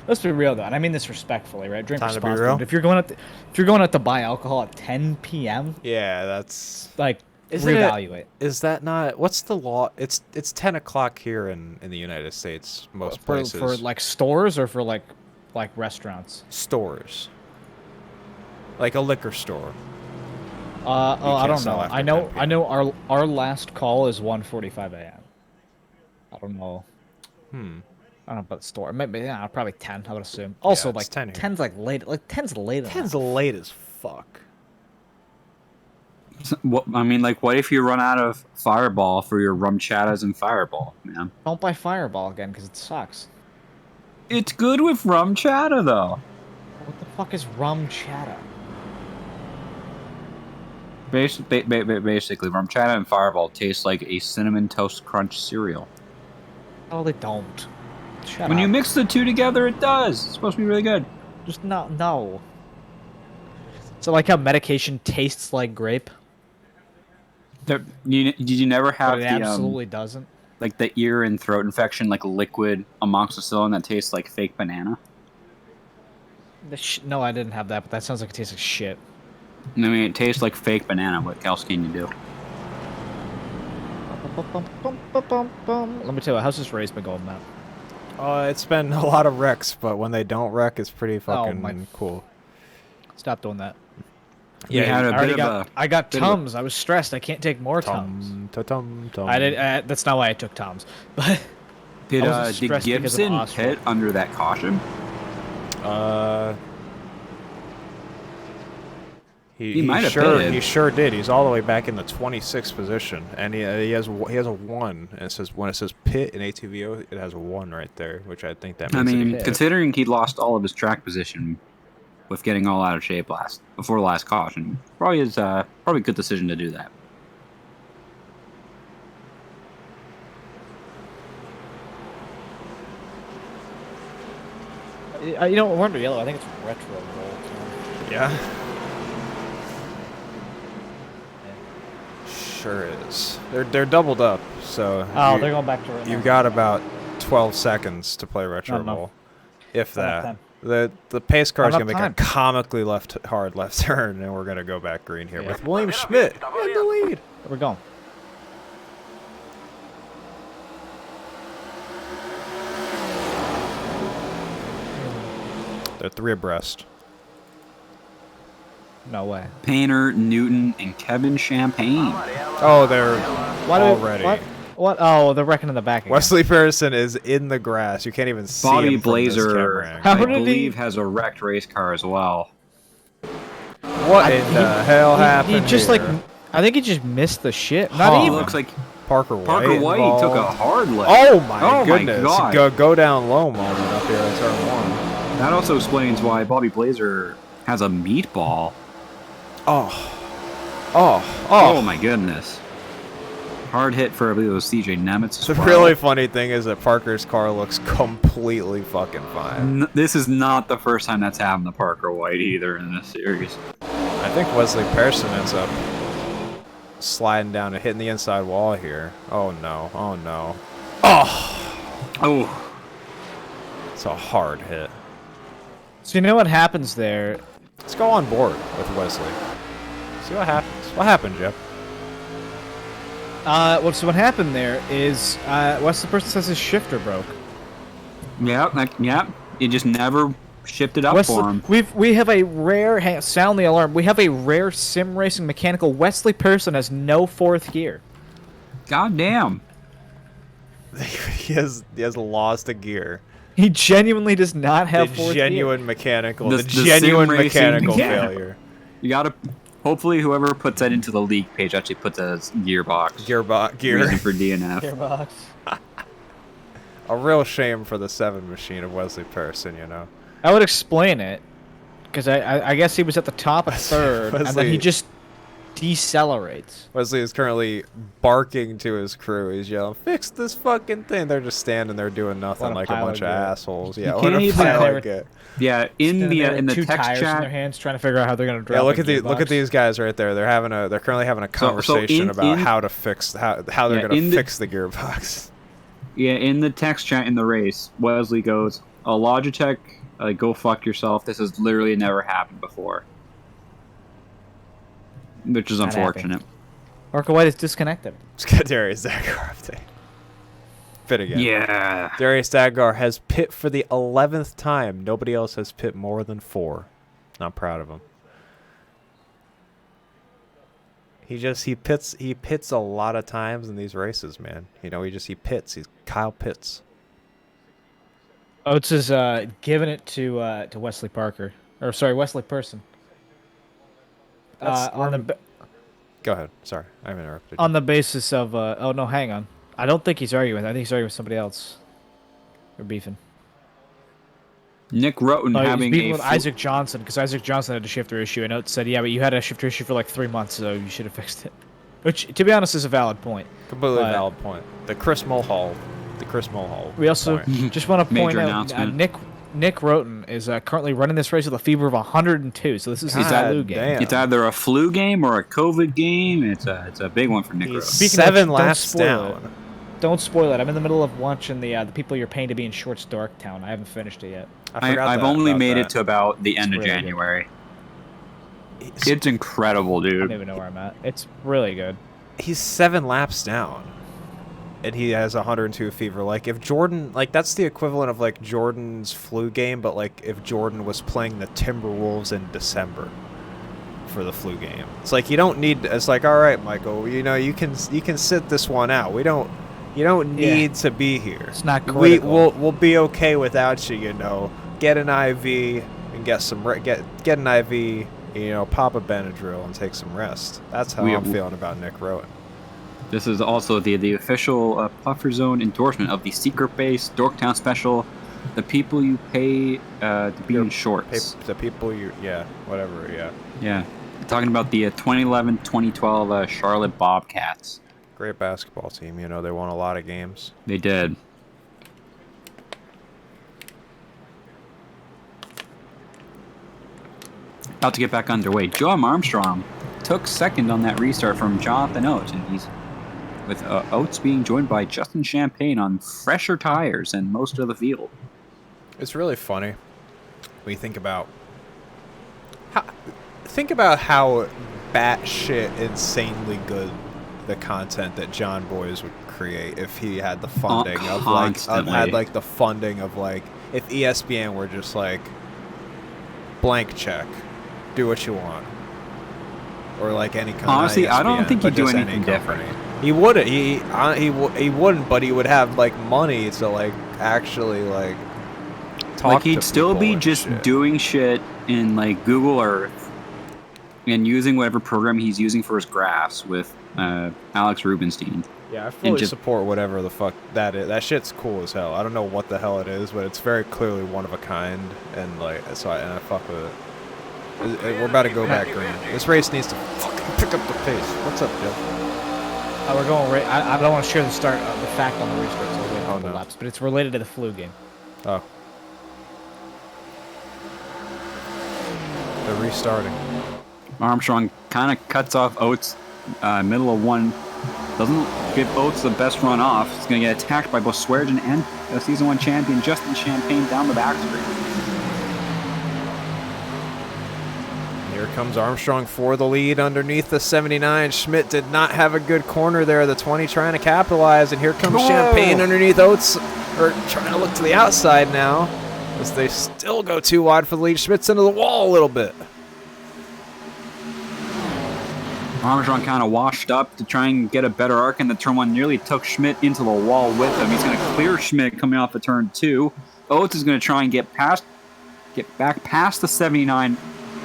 Speaker 1: let's be real though, and I mean this respectfully, right? Drink
Speaker 3: Time to be
Speaker 1: responsibly.
Speaker 3: real.
Speaker 1: But if you're going out to buy alcohol at 10 p.m.,
Speaker 3: Yeah, that's...
Speaker 1: like
Speaker 3: Isn't
Speaker 1: reevaluate.
Speaker 3: Is that not... What's the law? It's 10 o'clock here in the United States, most places.
Speaker 1: For like stores or for like restaurants.
Speaker 3: Stores. Like a liquor store.
Speaker 1: I
Speaker 3: can't
Speaker 1: don't
Speaker 3: sell
Speaker 1: know.
Speaker 3: after
Speaker 1: I know
Speaker 3: 10 p.m.
Speaker 1: I know our last call is 1:45 a.m. I don't know. I don't know about the store. Maybe yeah, probably 10. I would assume. Also,
Speaker 3: it's
Speaker 1: like
Speaker 3: 10 here.
Speaker 1: 10's like late. Like 10's late.
Speaker 3: 10's
Speaker 1: enough.
Speaker 3: late as fuck.
Speaker 2: What, I mean, like, what if you run out of Fireball for your rum chattas and Fireball, man?
Speaker 1: Don't buy Fireball again because it sucks.
Speaker 2: It's good with rum chatta, though.
Speaker 1: What the fuck is rum chatta?
Speaker 2: Basically, rum chatta and Fireball taste like a cinnamon toast crunch cereal.
Speaker 1: Oh, they don't. Shut
Speaker 2: When
Speaker 1: up.
Speaker 2: you mix the two together, it does. It's supposed to be really good.
Speaker 1: Just no. So like how medication tastes like grape,
Speaker 2: Did you never
Speaker 1: but
Speaker 2: have
Speaker 1: it
Speaker 2: the
Speaker 1: absolutely doesn't.
Speaker 2: like the ear and throat infection, like liquid amoxicillin that tastes like fake banana?
Speaker 1: No, I didn't have that, but that sounds like it tastes like shit.
Speaker 2: I mean, it tastes like fake banana. What else can you do?
Speaker 1: Let me tell you, how's this race been going, Matt?
Speaker 3: It's been a lot of wrecks, but when they don't wreck, it's pretty fucking
Speaker 1: my-
Speaker 3: cool.
Speaker 1: Stop doing that.
Speaker 2: We had a bit of
Speaker 1: I got
Speaker 2: bit of a-
Speaker 1: Tums. I was stressed. I can't take more Tums.
Speaker 3: Tum.
Speaker 1: I did. That's not why I took Tums. But
Speaker 2: Did
Speaker 1: I was
Speaker 2: did
Speaker 1: stressed because of
Speaker 2: Gibson
Speaker 1: Oswald.
Speaker 2: hit under that caution? He might have pitted.
Speaker 3: He sure did. He's all the way back in the 26th position, and he has a 1. And it says when it says pit in ATVO, it has a 1 right there, which I think that
Speaker 2: I
Speaker 3: means.
Speaker 2: mean,
Speaker 1: hit.
Speaker 2: considering he lost all of his track position with getting all out of shape before the last caution, probably is probably a good decision to do that.
Speaker 1: you know, we're under yellow. I think it's retro roll.
Speaker 3: Yeah. Sure is. They're doubled up, so.
Speaker 1: Oh, they're going back to right now.
Speaker 3: You've got about 12 seconds to play retro
Speaker 1: Not enough.
Speaker 3: roll, if
Speaker 1: Not enough
Speaker 3: that.
Speaker 1: time.
Speaker 3: The pace car is
Speaker 1: Not
Speaker 3: gonna make
Speaker 1: enough
Speaker 3: a comically hard left turn, and we're gonna go back green here
Speaker 1: Yeah.
Speaker 3: with William Schmidt in the lead.
Speaker 1: Where we going?
Speaker 3: They're 3 abreast.
Speaker 1: No way.
Speaker 2: Painter, Newton, and Kevin Champagne.
Speaker 3: Oh, they're
Speaker 1: Why do we-
Speaker 3: already.
Speaker 1: What? Oh, they're wrecking in the back again.
Speaker 3: Wesley Pearson is in the grass. You can't even see
Speaker 2: Bobby
Speaker 3: him from this
Speaker 2: Blazer,
Speaker 3: camera angle.
Speaker 1: How
Speaker 2: I
Speaker 1: did he-
Speaker 2: believe, has a wrecked race car as well.
Speaker 3: What in the hell happened
Speaker 1: He just
Speaker 3: here?
Speaker 1: I think he just missed the shit.
Speaker 3: Huh.
Speaker 1: Not
Speaker 2: He
Speaker 1: even.
Speaker 2: looks like
Speaker 3: Parker White.
Speaker 2: Parker White took a
Speaker 3: involved.
Speaker 2: hard left.
Speaker 3: Oh my
Speaker 2: Oh my
Speaker 3: goodness!
Speaker 2: God.
Speaker 3: Go down low moment up here in turn 1.
Speaker 2: That also explains why Bobby Blazer has a meatball. Oh my goodness. Hard hit for, I believe it was CJ Nemitz as
Speaker 3: The
Speaker 2: well.
Speaker 3: really funny thing is that Parker's car looks completely fucking fine.
Speaker 2: This is not the first time that's happened to Parker White either in this series.
Speaker 3: I think Wesley Pearson ends up sliding down and hitting the inside wall here. Oh no! Oh no!
Speaker 2: Oh,
Speaker 3: It's a hard hit.
Speaker 1: So you know what happens there?
Speaker 3: Let's go on board with Wesley. See what happens. What happened, Jeff?
Speaker 1: So what happened there is Wesley Person says his shifter broke.
Speaker 2: yeah. It just never shifted up for him.
Speaker 1: We have a rare sound the alarm. We have a rare sim racing mechanical. Wesley Person has no 4th gear.
Speaker 2: God damn.
Speaker 3: he has lost a gear.
Speaker 1: He genuinely does not have
Speaker 3: The
Speaker 1: fourth
Speaker 3: genuine
Speaker 1: gear.
Speaker 3: mechanical,
Speaker 2: The
Speaker 3: the
Speaker 2: sim
Speaker 3: genuine
Speaker 2: racing
Speaker 3: mechanical
Speaker 2: mechanical.
Speaker 3: failure.
Speaker 2: You gotta. Hopefully, whoever puts that into the league page actually puts a gearbox.
Speaker 3: Gear.
Speaker 2: Reason for DNF.
Speaker 1: Gearbox.
Speaker 3: A real shame for the 7 machine of Wesley Person, you know.
Speaker 1: I would explain it, because I guess he was at the top of third, and then he
Speaker 3: Wesley-
Speaker 1: just decelerates.
Speaker 3: Wesley is currently barking to his crew. He's yelling, "Fix this fucking thing!" They're just standing there doing nothing,
Speaker 1: What a
Speaker 3: like a
Speaker 1: pile
Speaker 3: bunch
Speaker 1: of
Speaker 3: of
Speaker 1: gear.
Speaker 3: assholes. Yeah,
Speaker 2: can't
Speaker 3: what a
Speaker 2: even-
Speaker 3: pile of gear.
Speaker 2: Yeah, in
Speaker 1: Standing there
Speaker 2: the
Speaker 1: with two
Speaker 2: text
Speaker 1: tires in their
Speaker 2: chat.
Speaker 1: hands, trying to figure out how they're gonna drop.
Speaker 3: Yeah, look
Speaker 1: a
Speaker 3: at
Speaker 1: gearbox.
Speaker 3: these guys right there. They're currently having a conversation about how to fix how they're
Speaker 2: Yeah,
Speaker 3: gonna fix the gearbox.
Speaker 2: Yeah, in the text chat in the race, Wesley goes, "A Logitech, go fuck yourself. This has literally never happened before," which is
Speaker 1: Not
Speaker 2: unfortunate.
Speaker 1: Marco White is disconnected.
Speaker 3: Let's get Darius Daggar update. Fit again.
Speaker 2: Yeah.
Speaker 3: Darius Daggar has pit for the 11th time. Nobody else has pit more than 4. Not proud of him. He pits a lot of times in these races, man. You know, he pits. He's Kyle Pitts.
Speaker 1: Oates is giving it to Wesley Parker, or sorry, Wesley Person.
Speaker 3: Go ahead. Sorry, I'm interrupted.
Speaker 1: On the basis of oh no, hang on. I don't think he's arguing. I think he's arguing with somebody else. They're beefing.
Speaker 2: Nick Roten
Speaker 1: He's
Speaker 2: having
Speaker 1: beefing
Speaker 2: a
Speaker 1: with Isaac Johnson because Isaac Johnson had a shifter issue, and Oates said, "Yeah, but you had a shifter issue for like 3 months, so you should have fixed it." Which, to be honest, is a valid point.
Speaker 3: Completely valid point. The Chris Mulhall.
Speaker 1: We also
Speaker 3: point.
Speaker 1: just want to point
Speaker 2: Major
Speaker 1: out
Speaker 2: announcement.
Speaker 1: Nick Roten is currently running this race with a fever of 102. So this is his
Speaker 3: God
Speaker 1: flu game.
Speaker 3: damn.
Speaker 2: It's either a flu game or a COVID game. It's a big one for Nick
Speaker 3: He's
Speaker 2: Roten.
Speaker 1: Speaking of
Speaker 3: 7
Speaker 1: which,
Speaker 3: laps
Speaker 1: spoil
Speaker 3: down.
Speaker 1: it. Don't spoil it. I'm in the middle of watching the people you're paying to be in Shorts Darktown. I haven't finished it yet.
Speaker 2: I've only made it to about the end of
Speaker 1: really good.
Speaker 2: January. It's incredible,
Speaker 1: I don't
Speaker 2: dude.
Speaker 1: even know where I'm at. It's really good.
Speaker 3: He's 7 laps down, and he has 102 fever. Like, if Jordan, like, that's the equivalent of like Jordan's flu game, but like if Jordan was playing the Timberwolves in December for the flu game. It's like you don't need. It's like, all right, Michael, you know, you can sit this one out. You don't need to be here.
Speaker 1: It's not critical.
Speaker 3: We'll be okay without you. You know, get an IV and get an IV. You know, pop a Benadryl and take some rest. That's how I'm feeling about Nick Roten.
Speaker 2: This is also the official Puffer Zone endorsement of the secret-based Dorktown special. The people you pay to be in shorts.
Speaker 3: The people whatever, yeah.
Speaker 2: Yeah. Talking about the 2011-2012 Charlotte Bobcats.
Speaker 3: Great basketball team. You know, they won a lot of games.
Speaker 2: They did. About to get back underway. Joe Armstrong took second on that restart from Jonathan Oates, and he's with Oates being joined by Justin Champagne on fresher tires than most of the field.
Speaker 3: It's really funny when you think about how batshit insanely good the content that John Boys would create if he had the funding
Speaker 2: Constantly.
Speaker 3: the funding of like if ESPN were just like blank check, do what you want, or like any kind.
Speaker 2: Honestly,
Speaker 3: not ESPN,
Speaker 2: I don't think he'd
Speaker 3: but
Speaker 2: do
Speaker 3: just
Speaker 2: anything
Speaker 3: any company.
Speaker 2: different.
Speaker 3: He wouldn't. He wouldn't, but he would have like money to like actually like talk.
Speaker 2: Like he'd
Speaker 3: to
Speaker 2: still
Speaker 3: people
Speaker 2: be
Speaker 3: and
Speaker 2: just
Speaker 3: shit.
Speaker 2: doing shit in like Google Earth and using whatever program he's using for his graphs with Alex Rubenstein.
Speaker 3: Yeah, I fully
Speaker 2: just-
Speaker 3: support whatever the fuck that is. That shit's cool as hell. I don't know what the hell it is, but it's very clearly one of a kind, and like I fuck with it. We're about to go back green. This race needs to fucking pick up the pace. What's up, Joe?
Speaker 1: We're going right. I don't want to share the fact on the restart, so we'll wait a couple
Speaker 3: no.
Speaker 1: laps, but it's related to the flu game.
Speaker 3: Oh, they're restarting.
Speaker 2: Armstrong kind of cuts off Oates middle of one. Doesn't give Oates the best run off. He's going to get attacked by both Swearengin and Season 1 champion Justin Champagne down the back straight.
Speaker 3: Here comes Armstrong for the lead underneath the 79. Schmidt did not have a good corner there. The 20 trying to capitalize, and here comes Champagne underneath Oates, or trying to look to the outside now, as they still go too wide for the lead. Schmidt's into the wall a little bit.
Speaker 2: Armstrong kind of washed up to try and get a better arc in the turn 1. Nearly took Schmidt into the wall with him. He's going to clear Schmidt coming off of turn 2. Oates is going to try and get back past the 79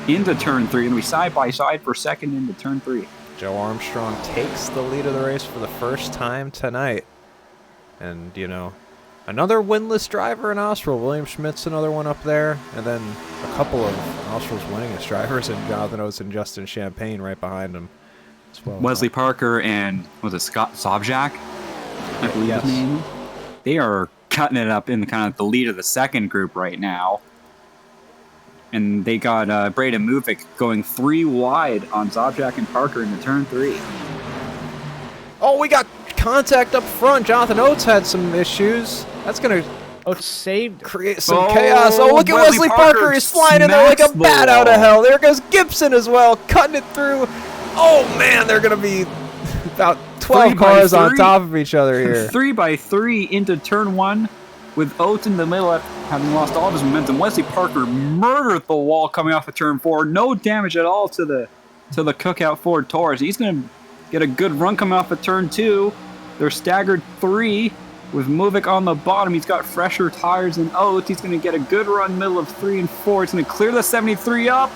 Speaker 2: into turn 3. And we side by side for second into turn 3.
Speaker 3: Joe Armstrong takes the lead of the race for the first time tonight. And, you know, another winless driver in Austral. William Schmidt's another one up there. And then a couple of Austral's winningest drivers in Jonathan Oates and Justin Champagne right behind him as well.
Speaker 2: Wesley Parker and, was it Scott Sobjak? I believe his name. They are cutting it up in kind of the lead of the second group right now. And they got Braden Muvik going 3 wide on Sobjak and Parker in the turn 3.
Speaker 3: Oh, we got contact up front. Jonathan Oates had some issues. That's going to
Speaker 1: Oates saved.
Speaker 3: create some chaos. Oh, look at Wesley Parker. He's flying in there like a bat out of hell. There goes Gibson as well, cutting it through. Oh, man, they're going to be about 12 cars on top of each other here.
Speaker 2: 3 by 3 into turn 1 with Oates in the middle having lost all of his momentum. Wesley Parker murdered the wall coming off of turn 4. No damage at all to the Cookout Ford Taurus. He's going to get a good run coming off of turn 2. They're staggered 3 with Muvik on the bottom. He's got fresher tires than Oates. He's going to get a good run middle of 3 and 4. He's going to clear the 73 up.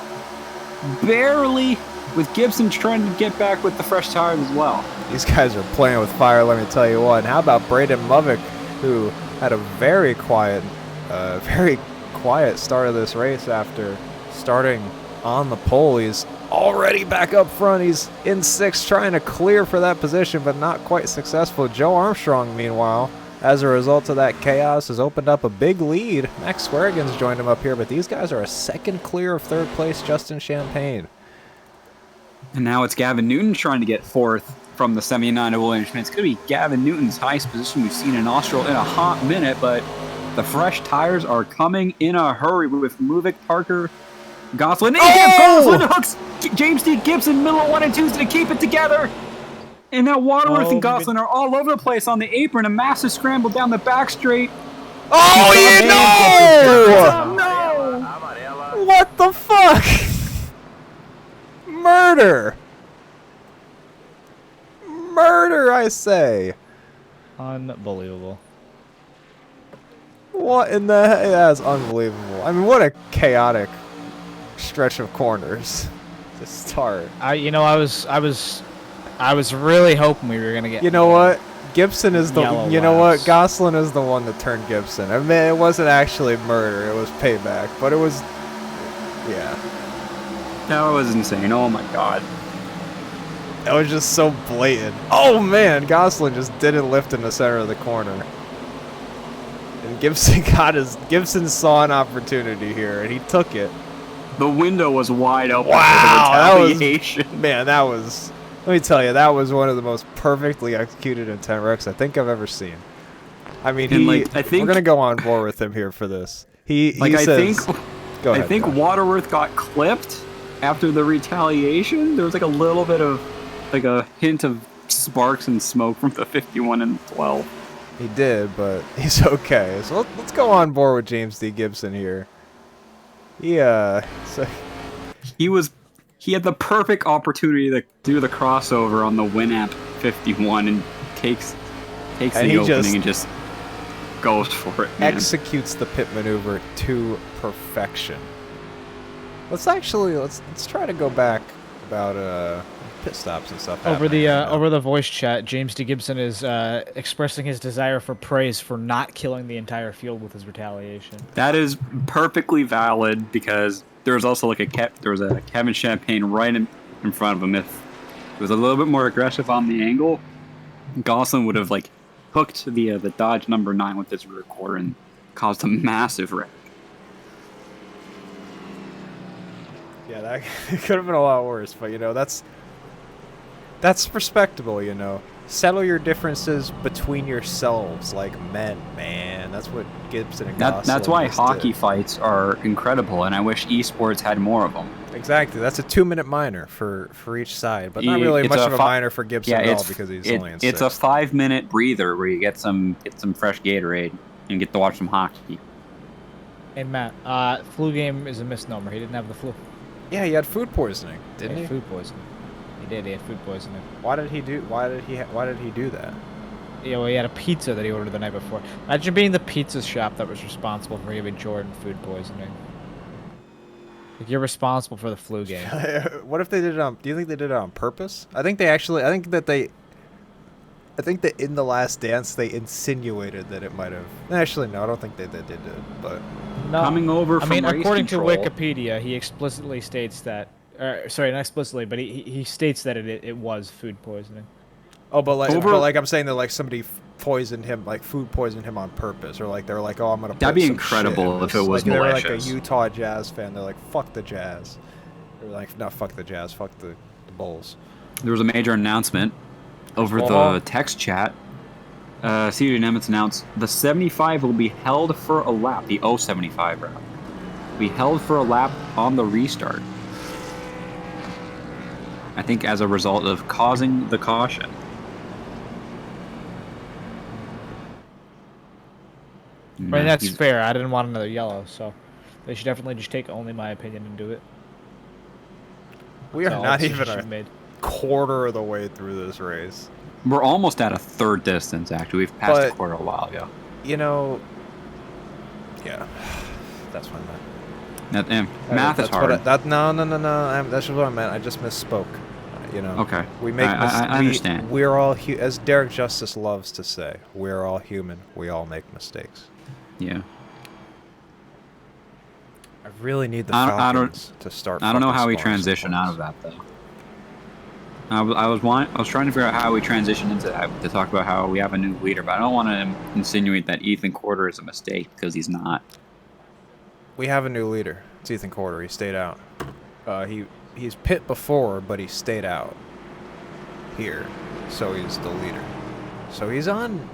Speaker 2: Barely, with Gibson trying to get back with the fresh tires as well.
Speaker 3: These guys are playing with fire, let me tell you what. And how about Braden Muvik, who had a very quiet start of this race after starting on the pole. He's already back up front. He's in 6th, trying to clear for that position, but not quite successful. Joe Armstrong, meanwhile, as a result of that chaos, has opened up a big lead. Max Swearigan's joined him up here, but these guys are a second clear of 3rd place Justin Champagne.
Speaker 2: And now it's Gavin Newton trying to get 4th from the 79 of William Schmidt. It's going to be Gavin Newton's highest position we've seen in Austral in a hot minute, but the fresh tires are coming in a hurry with Muvik, Parker, Gosselin. Gosselin hooks James D. Gibson, middle of 1 and 2's to keep it together. And now Waterworth and Gosselin are all over the place on the apron. A massive scramble down the back straight.
Speaker 3: Oh,
Speaker 2: you know!
Speaker 3: No! What the fuck? Murder! Murder, I say!
Speaker 1: Unbelievable.
Speaker 3: What in the heck? That's unbelievable. I mean, what a chaotic stretch of corners to start.
Speaker 1: I was really hoping we were gonna get.
Speaker 3: You know what? Gibson is the.
Speaker 1: Yellow
Speaker 3: You know what?
Speaker 1: laps.
Speaker 3: Gosselin is the one that turned Gibson. I mean, it wasn't actually murder. It was payback. But it was. Yeah.
Speaker 2: That was insane. Oh my god.
Speaker 3: That was just so blatant. Oh man, Gosselin just didn't lift in the center of the corner. And Gibson saw an opportunity here, and he took it.
Speaker 2: The window was wide open.
Speaker 3: Wow,
Speaker 2: for the retaliation.
Speaker 3: That was, let me tell you, that was one of the most perfectly executed intent wrecks I think I've ever seen. I mean,
Speaker 2: I think
Speaker 3: we're gonna go on board with him here for this. He says, go ahead,
Speaker 2: I think
Speaker 3: Josh.
Speaker 2: Waterworth got clipped after the retaliation. There was like a little bit of, like a hint of sparks and smoke from the 51 and 12.
Speaker 3: He did, but he's okay. So let's go on board with James D. Gibson here. He
Speaker 2: had the perfect opportunity to do the crossover on the Winamp 51 and takes the opening and just goes for it, man.
Speaker 3: Executes the pit maneuver to perfection. Let's try to go back about pit stops and stuff.
Speaker 1: Over the voice chat, James D. Gibson is expressing his desire for praise for not killing the entire field with his retaliation.
Speaker 2: That is perfectly valid because there was also a Kevin Champagne right in front of him. If it was a little bit more aggressive on the angle, Gosselin would have hooked the Dodge number 9 with his rear quarter and caused a massive wreck.
Speaker 3: Yeah, that could have been a lot worse, but that's respectable, Settle your differences between yourselves like men, man. That's what Gibson and Gosselin
Speaker 2: That's why
Speaker 3: just
Speaker 2: hockey
Speaker 3: did.
Speaker 2: fights are incredible, and I wish esports had more of them.
Speaker 3: Exactly. That's a 2-minute minor for each side, but not really much of a minor for Gibson at all because he's only in 6.
Speaker 2: It's a 5-minute breather where you get some fresh Gatorade and get to watch some hockey.
Speaker 1: And Matt, flu game is a misnomer. He didn't have the flu.
Speaker 3: Yeah, he had food poisoning, didn't he?
Speaker 1: Food poisoning. He did. He had food poisoning.
Speaker 3: Why did he do that?
Speaker 1: Yeah, well, he had a pizza that he ordered the night before. Imagine being the pizza shop that was responsible for giving Jordan food poisoning. Like, you're responsible for the flu game.
Speaker 3: What if they did it on? Do you think they did it on purpose? I think that in the Last Dance they insinuated that it might have. Actually, no, I don't think they did it. But
Speaker 1: No,
Speaker 2: Coming over
Speaker 1: I
Speaker 2: from
Speaker 1: mean,
Speaker 2: race
Speaker 1: according
Speaker 2: control.
Speaker 1: to Wikipedia, he explicitly states that. Sorry, not explicitly, but he states that it was food poisoning.
Speaker 3: but I'm saying that like somebody poisoned him, like food poisoned him on purpose, or like they were like, oh, I'm gonna.
Speaker 2: That'd
Speaker 3: put
Speaker 2: be
Speaker 3: some
Speaker 2: incredible
Speaker 3: shit in
Speaker 2: if
Speaker 3: this.
Speaker 2: it was
Speaker 3: like, they were like a
Speaker 2: malicious.
Speaker 3: Utah Jazz fan. They're like, fuck the Jazz. They were like, not fuck the Jazz, fuck the Bulls.
Speaker 2: There was a major announcement over
Speaker 3: Uh-huh.
Speaker 2: the text chat. CJ Nemitz announced the 75 will be held for a lap. The 075 round will be held for a lap on the restart. I think as a result of causing the caution.
Speaker 1: I mean, that's
Speaker 2: He's-
Speaker 1: fair. I didn't want another yellow, so they should definitely just take only my opinion and do it.
Speaker 3: We are
Speaker 1: That's all
Speaker 3: not
Speaker 1: decisions
Speaker 3: even
Speaker 1: you've
Speaker 3: a
Speaker 1: made.
Speaker 3: quarter of the way through this race.
Speaker 2: We're almost at a third distance, actually. We've passed a
Speaker 3: But-
Speaker 2: quarter a while ago.
Speaker 3: You know, yeah, that's what I meant.
Speaker 2: Math is
Speaker 3: That's what
Speaker 2: hard.
Speaker 3: no. That's just what I meant. I just misspoke. You know.
Speaker 2: Okay.
Speaker 3: We make.
Speaker 2: I understand.
Speaker 3: We're all as Derek Justice loves to say. We're all human. We all make mistakes.
Speaker 2: Yeah.
Speaker 3: I really need the
Speaker 2: I don't-
Speaker 3: Falcons to start.
Speaker 2: I don't know
Speaker 3: fucking
Speaker 2: how we
Speaker 3: scoring some
Speaker 2: transition out
Speaker 3: points.
Speaker 2: of that, though. I was trying to figure out how we transition into that to talk about how we have a new leader, but I don't want to insinuate that Ethan Corder is a mistake because he's not.
Speaker 3: We have a new leader. It's Ethan Corder. He stayed out. He's pit before, but he stayed out here, so he's the leader. So he's on.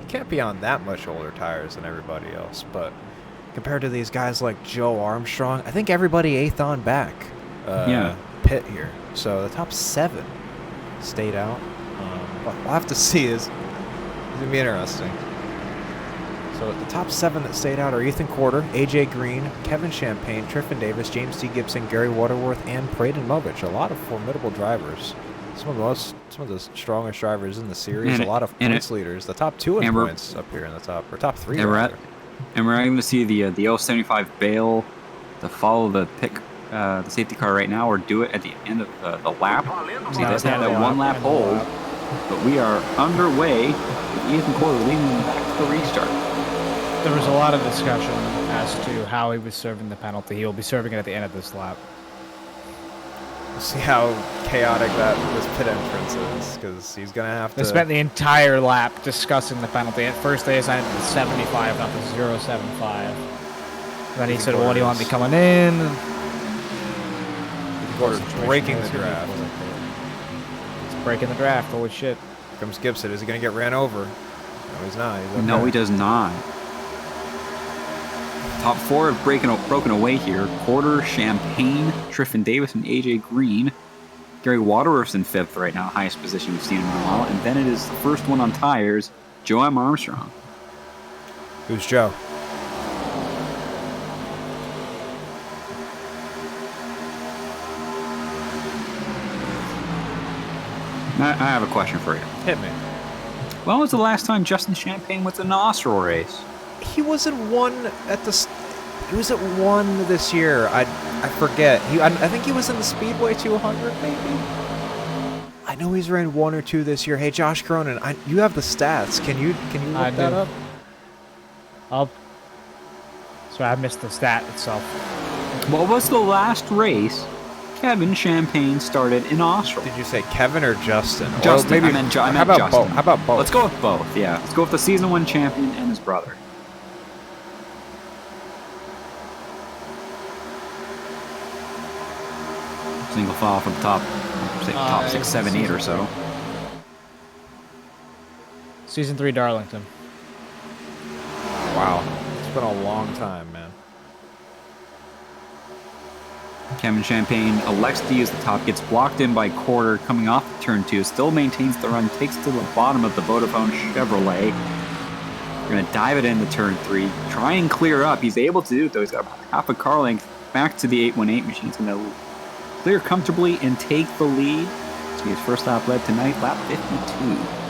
Speaker 3: He can't be on that much older tires than everybody else, but compared to these guys like Joe Armstrong, I think everybody eighth on back.
Speaker 2: Yeah.
Speaker 3: Pit here. So the top 7 stayed out. What we'll have to see is it's gonna be interesting. So the top 7 that stayed out are Ethan Corder, AJ Green, Kevin Champagne, Triffin Davis, James T. Gibson, Gary Waterworth, and Braden Movich. A lot of formidable drivers. Some of the strongest drivers in the series.
Speaker 2: And
Speaker 3: a lot of
Speaker 2: and
Speaker 3: points leaders. The top 2 in
Speaker 2: and we're-
Speaker 3: points up here in the top, or top 3.
Speaker 2: And we're
Speaker 3: rather.
Speaker 2: going to see the 075 bail to follow the the safety car right now, or do it at the end of the lap. See,
Speaker 1: No,
Speaker 2: they
Speaker 1: it's
Speaker 2: have
Speaker 1: not
Speaker 2: that
Speaker 1: a
Speaker 2: one
Speaker 1: lap,
Speaker 2: lap
Speaker 1: end of the
Speaker 2: hold,
Speaker 1: lap.
Speaker 2: but we are underway with Ethan Corder leading them back to the restart.
Speaker 1: There was a lot of discussion as to how he was serving the penalty. He will be serving it at the end of this lap.
Speaker 3: We'll see how chaotic this pit entrance is, because he's gonna have
Speaker 1: They
Speaker 3: to.
Speaker 1: spent the entire lap discussing the penalty. At first, they assigned it to 75, not the 075. Then he said, well, what do you want me coming in?
Speaker 3: Corder's breaking the draft.
Speaker 1: It's breaking the draft. Holy shit.
Speaker 3: Here comes Gibson. Is he gonna get ran over? No, he's not. He's okay.
Speaker 2: No, he does not. Top 4 have broken away here. Corder, Champagne, Triffin Davis, and AJ Green. Gary Waterworth's in 5th right now, highest position we've seen him in a while. And then it is the first one on tires, Joe M. Armstrong.
Speaker 3: Who's Joe?
Speaker 2: I have a question for you.
Speaker 3: Hit me.
Speaker 2: When was the last time Justin Champagne was in an OSRL race?
Speaker 3: He was at one at the. He was at one this year. I forget. I think he was in the Speedway 200 maybe. I know he's ran 1 or 2 this year. Hey, Josh Cronin, you have the stats. Can you
Speaker 1: I
Speaker 3: look that
Speaker 1: do.
Speaker 3: up?
Speaker 1: So I missed the stat itself.
Speaker 2: What was the last race Kevin Champagne started in OSRL?
Speaker 3: Did you say Kevin or Justin?
Speaker 2: Justin.
Speaker 3: Or maybe,
Speaker 2: I meant
Speaker 3: how about
Speaker 2: Justin.
Speaker 3: both? How about both?
Speaker 2: Let's go with both, yeah. Let's go with the season 1 champion and his brother. Single file from the top, say top 6, 7, 8 or so.
Speaker 1: Season 3 Darlington.
Speaker 3: Wow, it's been a long time, man.
Speaker 2: Kevin Champagne elects to use the top, gets blocked in by Corder coming off the turn 2, still maintains the run, takes to the bottom of the Vodafone Chevrolet. We're going to dive it into turn 3, try and clear up. He's able to do it, though. He's got about half a car length back to the 818 machine. He's going to clear comfortably and take the lead. See his first lap led tonight, lap 52.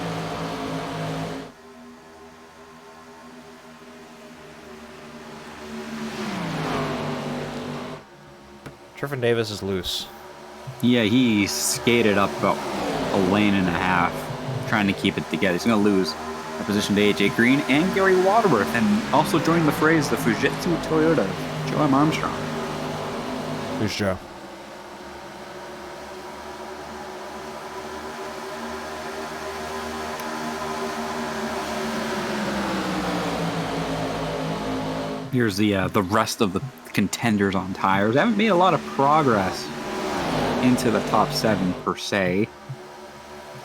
Speaker 3: Triffin Davis is loose.
Speaker 2: Yeah, he skated up about a lane and a half, trying to keep it together. He's going to lose a position to AJ Green and Gary Waterworth, and also joining the phrase, the Fujitsu Toyota, Joe M. Armstrong.
Speaker 3: Who's Joe?
Speaker 2: Here's the rest of the contenders on tires. They haven't made a lot of progress into the top 7 per se.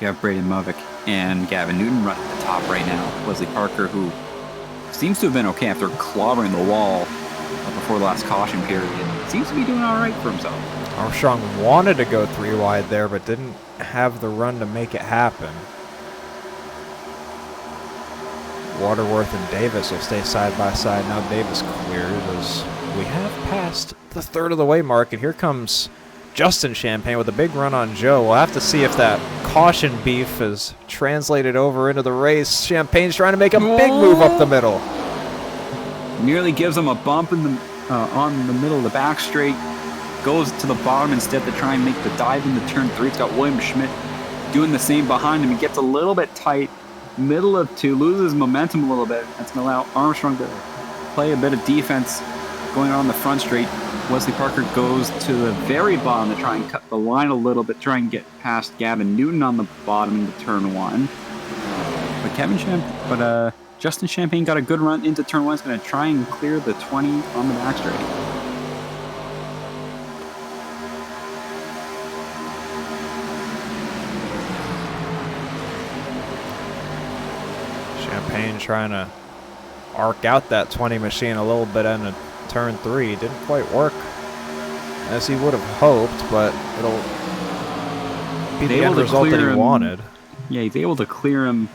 Speaker 2: You have Braden Movick and Gavin Newton running the top right now. Wesley Parker, who seems to have been okay after clobbering the wall before the last caution period, seems to be doing all right for himself.
Speaker 3: Armstrong wanted to go 3 wide there, but didn't have the run to make it happen. Waterworth and Davis will stay side by side. Now Davis cleared as we have passed the third of the way mark, and here comes Justin Champagne with a big run on Joe. We'll have to see if that caution beef is translated over into the race. Champagne's trying to make a big move up the middle.
Speaker 2: Nearly gives him a bump in the on the middle of the back straight. Goes to the bottom instead to try and make the dive into turn 3. It's got William Schmidt doing the same behind him. He gets a little bit tight. Middle of 2, loses momentum a little bit. That's going to allow Armstrong to play a bit of defense going on the front straight. Wesley Parker goes to the very bottom to try and cut the line a little bit, try and get past Gavin Newton on the bottom into turn 1. But Justin Champagne got a good run into turn 1. He's going to try and clear the 20 on the back straight.
Speaker 3: Champagne trying to arc out that 20 machine a little bit into turn 3. Didn't quite work as he would have hoped, but it'll be the end result that he wanted.
Speaker 2: Yeah, he's able to clear him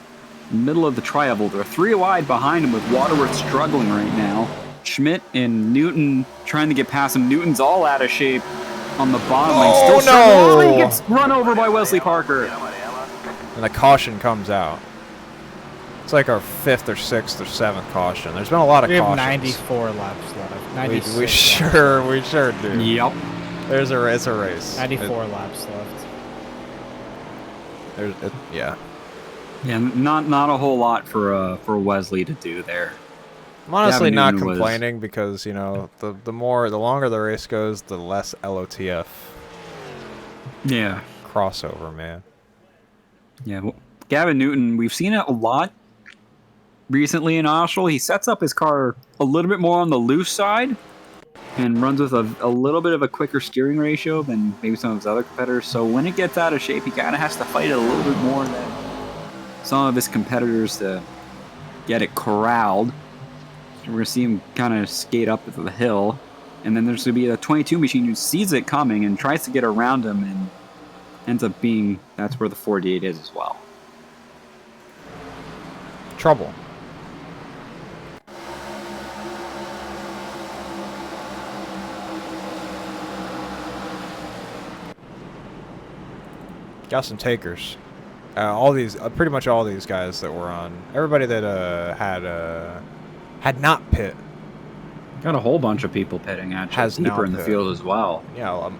Speaker 2: middle of the tri-oval. They're 3 wide behind him with Waterworth struggling right now. Schmidt and Newton trying to get past him. Newton's all out of shape on the bottom lane. Still
Speaker 3: no!
Speaker 2: He gets run over by Wesley Parker.
Speaker 3: And the caution comes out. It's like our 5th or 6th or 7th caution. There's been a lot of cautions.
Speaker 1: We have 94 laps left. 96
Speaker 3: we sure do.
Speaker 2: Yep.
Speaker 3: It's a race.
Speaker 1: 94 laps left.
Speaker 3: Yeah.
Speaker 2: Yeah, not a whole lot for Wesley to do there.
Speaker 3: I'm honestly
Speaker 2: Gavin
Speaker 3: not
Speaker 2: Newton
Speaker 3: complaining because, you know, the longer the race goes, the less LOTF
Speaker 2: Yeah.
Speaker 3: crossover, man.
Speaker 2: Yeah. Well, Gavin Newton, we've seen it a lot recently in Austral. He sets up his car a little bit more on the loose side and runs with a little bit of a quicker steering ratio than maybe some of his other competitors. So when it gets out of shape, he kind of has to fight it a little bit more than some of his competitors to get it corralled. So we're going to see him kind of skate up the hill. And then there's going to be a 22 machine who sees it coming and tries to get around him and ends up being, that's where the 48 is as well.
Speaker 3: Trouble. Got some takers. All these, pretty much all these guys that were on. Everybody that had not pit.
Speaker 2: Got a whole bunch of people pitting actually
Speaker 3: Has
Speaker 2: deeper
Speaker 3: now
Speaker 2: in the
Speaker 3: pit.
Speaker 2: field as well.
Speaker 3: Yeah,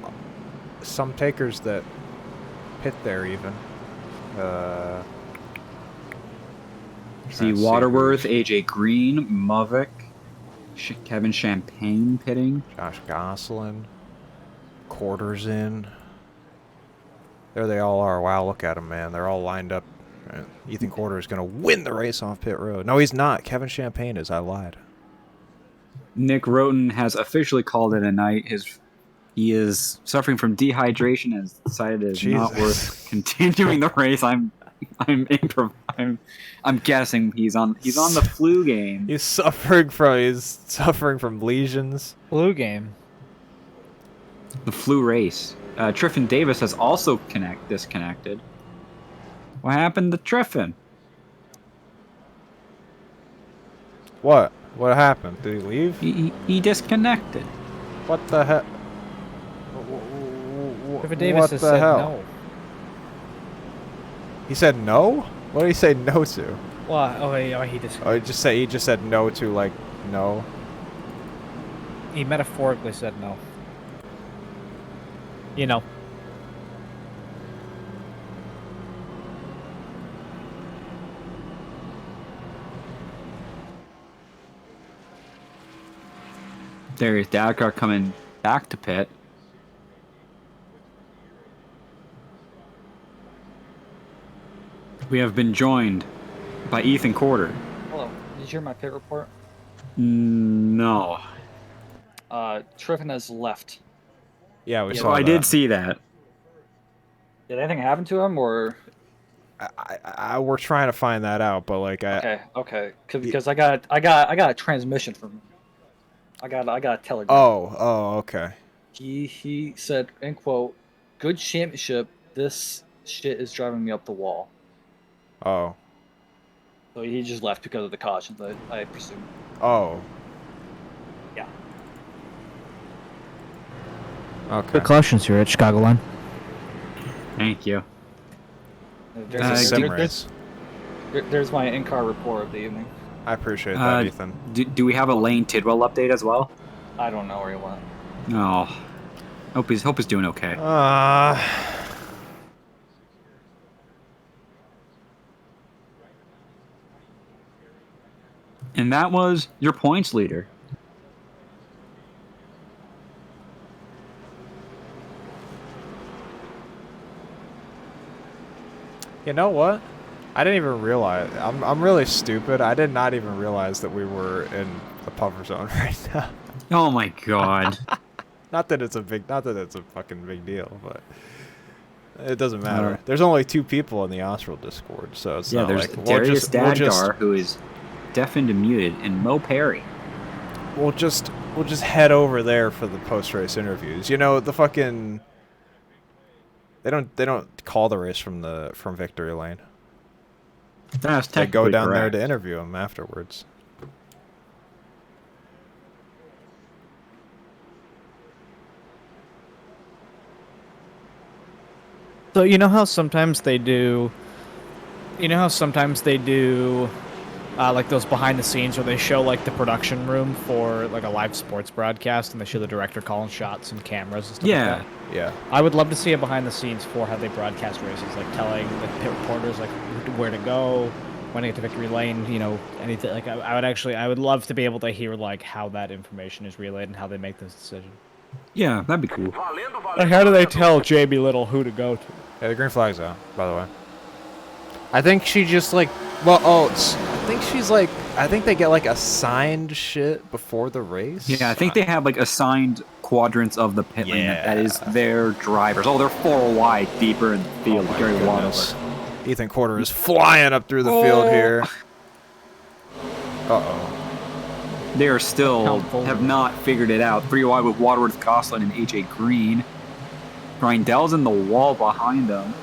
Speaker 3: some takers that pit there even.
Speaker 2: See Waterworth, AJ Green, Movick, Kevin Champagne pitting.
Speaker 3: Josh Gosselin. Quarters in. There they all are. Wow, look at them, man. They're all lined up. Ethan Quarter is going to win the race off pit road. No, he's not. Kevin Champagne is. I lied.
Speaker 2: Nick Roten has officially called it a night. He is suffering from dehydration and has decided it's not worth continuing the race. I'm guessing he's on the flu game.
Speaker 3: He's suffering from lesions.
Speaker 1: Flu game.
Speaker 2: The flu race. Triffin Davis has also disconnected. What happened to Triffin?
Speaker 3: What? What happened? Did he leave?
Speaker 2: He disconnected.
Speaker 3: What the heck?
Speaker 1: Triffin Davis
Speaker 3: What
Speaker 1: has
Speaker 3: the
Speaker 1: said
Speaker 3: hell?
Speaker 1: no.
Speaker 3: He said no? What did he say no to?
Speaker 1: Well, he just
Speaker 3: Oh, he just said no to, like, no.
Speaker 1: he metaphorically said no. You know.
Speaker 2: There's Dakar coming back to pit. We have been joined by Ethan Corder.
Speaker 4: Hello. Did you hear my pit report?
Speaker 2: No.
Speaker 4: Triffin has left.
Speaker 3: Yeah, we
Speaker 4: Yeah,
Speaker 3: saw
Speaker 2: I
Speaker 3: that.
Speaker 2: did see that.
Speaker 4: Did anything happen to him, or?
Speaker 3: We're trying to find that out, but like
Speaker 4: Okay. Because I got a transmission from him. I got a telegram.
Speaker 3: Oh, okay.
Speaker 4: He said, end quote, "Good championship. This shit is driving me up the wall."
Speaker 3: Oh.
Speaker 4: So he just left because of the cautions, I presume.
Speaker 3: Oh.
Speaker 4: Yeah.
Speaker 3: Okay.
Speaker 1: Good cautions here at Chicagoland.
Speaker 2: Thank you.
Speaker 4: There's my in-car report of the evening.
Speaker 3: I appreciate that, Ethan.
Speaker 2: Do we have a Lane Tidwell update as well?
Speaker 4: I don't know where he went.
Speaker 2: No. Hope he's doing okay. And that was your points leader.
Speaker 3: You know what? I didn't even realize. I'm really stupid. I did not even realize that we were in the puffer zone right now.
Speaker 2: Oh my god.
Speaker 3: Not that it's a fucking big deal, but it doesn't matter. There's only 2 people in the OSRL Discord, so it's not
Speaker 2: there's
Speaker 3: like
Speaker 2: Darius Dadgar, who is deafened and muted, and Mo Perry.
Speaker 3: We'll just head over there for the post-race interviews. You know, the fucking they don't call the race from Victory Lane.
Speaker 2: That's
Speaker 3: They go
Speaker 2: technically
Speaker 3: down there
Speaker 2: correct.
Speaker 3: to interview him afterwards.
Speaker 1: So you know how sometimes they do, like those behind the scenes where they show like the production room for like a live sports broadcast, and they show the director calling shots and cameras and stuff like that.
Speaker 3: Yeah.
Speaker 1: I would love to see a behind the scenes for how they broadcast races, like telling the pit reporters like where to go, when to get to victory lane, you know, anything. Like I would love to be able to hear like how that information is relayed and how they make this decision.
Speaker 2: Yeah, that'd be cool.
Speaker 1: Like how do they tell JB Little who to go to?
Speaker 3: Yeah, the green flag's out, by the way. I think she just like, I think they get like assigned shit before the race.
Speaker 2: Yeah, I think they have like assigned quadrants of the pit lane. That is their drivers. Oh, they're 4 wide deeper in the field. Gary Waddle.
Speaker 3: Ethan Corder is flying up through the field here. Uh-oh.
Speaker 2: They are still have not figured it out. 3 wide with Waterworth, Gosselin, and AJ Green. Grindell's in the wall behind them.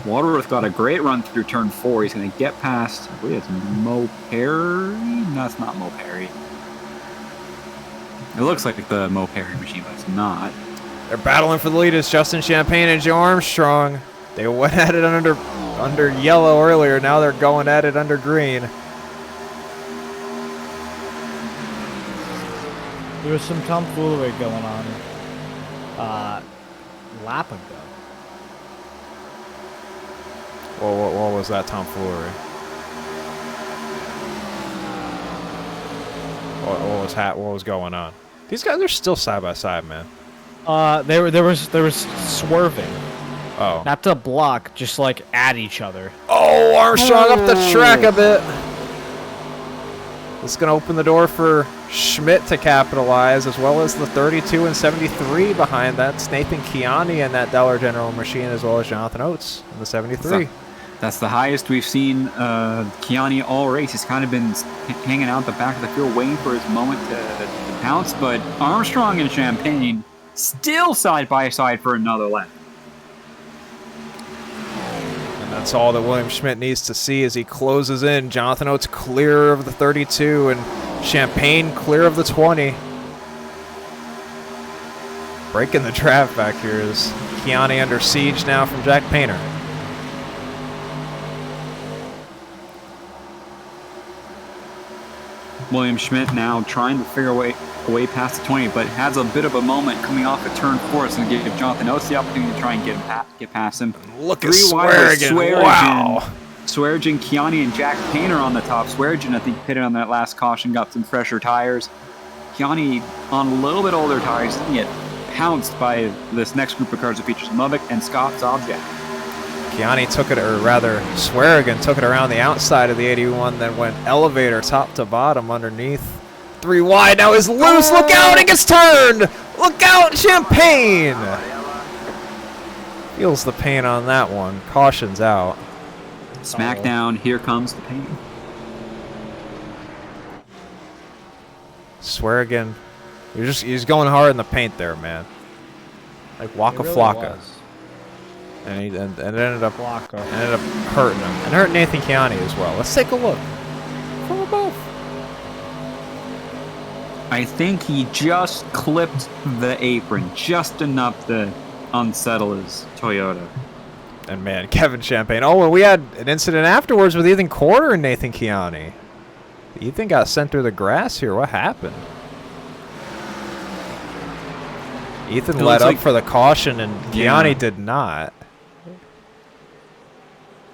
Speaker 2: Waterworth got a great run through turn 4. He's going to get past, I believe it's Mo Perry? No, it's not Mo Perry. It looks like the Mo Perry machine, but it's not.
Speaker 3: They're battling for the lead. It's Justin Champagne and Joe Armstrong. They went at it under yellow earlier. Now they're going at it under green.
Speaker 1: There was some tomfoolery going on lap ago.
Speaker 3: Well, what was that tomfoolery? What was going on? These guys are still side by side, man.
Speaker 1: There was swerving.
Speaker 3: Oh.
Speaker 1: Not to block, just like at each other.
Speaker 3: Oh, Armstrong up the track a bit. This is going to open the door for Schmidt to capitalize, as well as the 32 and 73 behind that. It's Nathan Kiani and that Dollar General machine, as well as Jonathan Oates in the 73.
Speaker 2: That's the highest we've seen Kiani all race. He's kind of been hanging out the back of the field, waiting for his moment to pounce. But Armstrong and Champagne still side by side for another lap.
Speaker 3: And that's all that William Schmidt needs to see as he closes in. Jonathan Oates clear of the 32 and Champagne clear of the 20. Breaking the draft back here is Kiani under siege now from Jack Painter.
Speaker 2: William Schmidt now trying to figure a way past the 20, but has a bit of a moment coming off a turn 4. It's going to give Jonathan Oates the opportunity to try and get past him.
Speaker 3: Look at Swearigan. Wow.
Speaker 2: Swearigan, Kiani, and Jack Painter on the top. Swearigan, I think, pitted on that last caution, got some fresher tires. Kiani on a little bit older tires, didn't get pounced by this next group of cars that features Mubik and Scott's Object.
Speaker 3: Kiani took it, or rather, Swearigan took it around the outside of the 81, then went elevator top to bottom underneath. 3 wide, now is loose. Look out, it gets turned. Look out, Champagne. Feels the pain on that one. Caution's out.
Speaker 2: Smackdown, here comes the pain.
Speaker 3: Swearigan, he's going hard in the paint there, man. Like Waka Flocka. And it ended up hurting him. And hurt Nathan Kiani as well. Let's take a look. From above.
Speaker 2: I think he just clipped the apron just enough to unsettle his Toyota.
Speaker 3: And man, Kevin Champagne. Oh, and we had an incident afterwards with Ethan Corder and Nathan Kiani. Ethan got sent through the grass here. What happened? Ethan let up for the caution, and Kiani did not.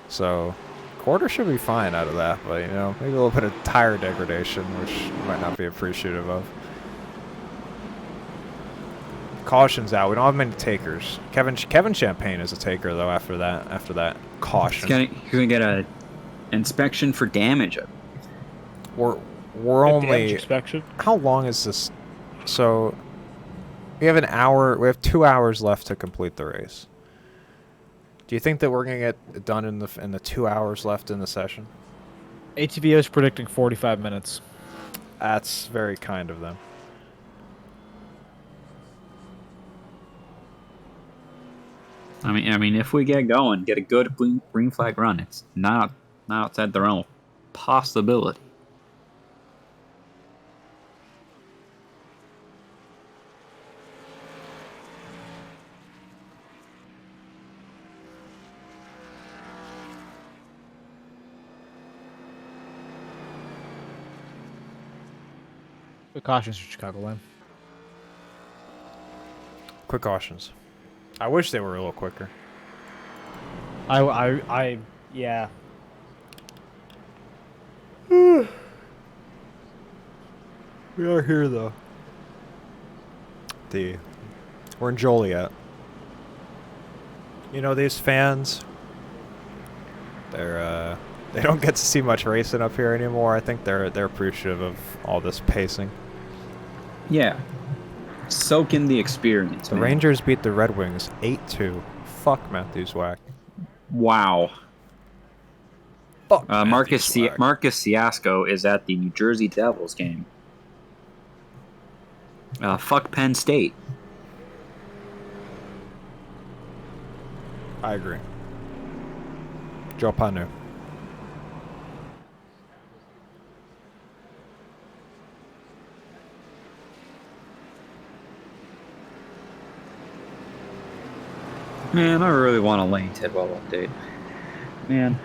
Speaker 3: So, Corder should be fine out of that, but, you know, maybe a little bit of tire degradation, which you might not be appreciative of. Caution's out. We don't have many takers. Kevin Champagne is a taker, though, after that caution.
Speaker 2: He's gonna get a inspection for damage.
Speaker 3: We're only
Speaker 1: inspection.
Speaker 3: How long is this? So we have an hour. We have 2 hours left to complete the race. Do you think that we're gonna get it done in the 2 hours left in the session?
Speaker 1: ATVO is predicting 45 minutes.
Speaker 3: That's very kind of them.
Speaker 2: I mean, if we get going, get a good green flag run, it's not outside the realm of possibility.
Speaker 1: Quick cautions for Chicagoland.
Speaker 3: Quick cautions. I wish they were a little quicker.
Speaker 1: Yeah.
Speaker 3: We are here though. We're in Joliet. You know, these fans, they don't get to see much racing up here anymore. I think they're appreciative of all this pacing.
Speaker 2: Yeah. Soak in the experience.
Speaker 3: The Rangers beat the Red Wings 8-2. Fuck Matthews Whack.
Speaker 2: Wow.
Speaker 3: Fuck
Speaker 2: Marcus Siasco is at the New Jersey Devils game. Fuck Penn State.
Speaker 3: I agree. Joe Panu.
Speaker 2: Man, I really want a Lane Tidwell update. Man.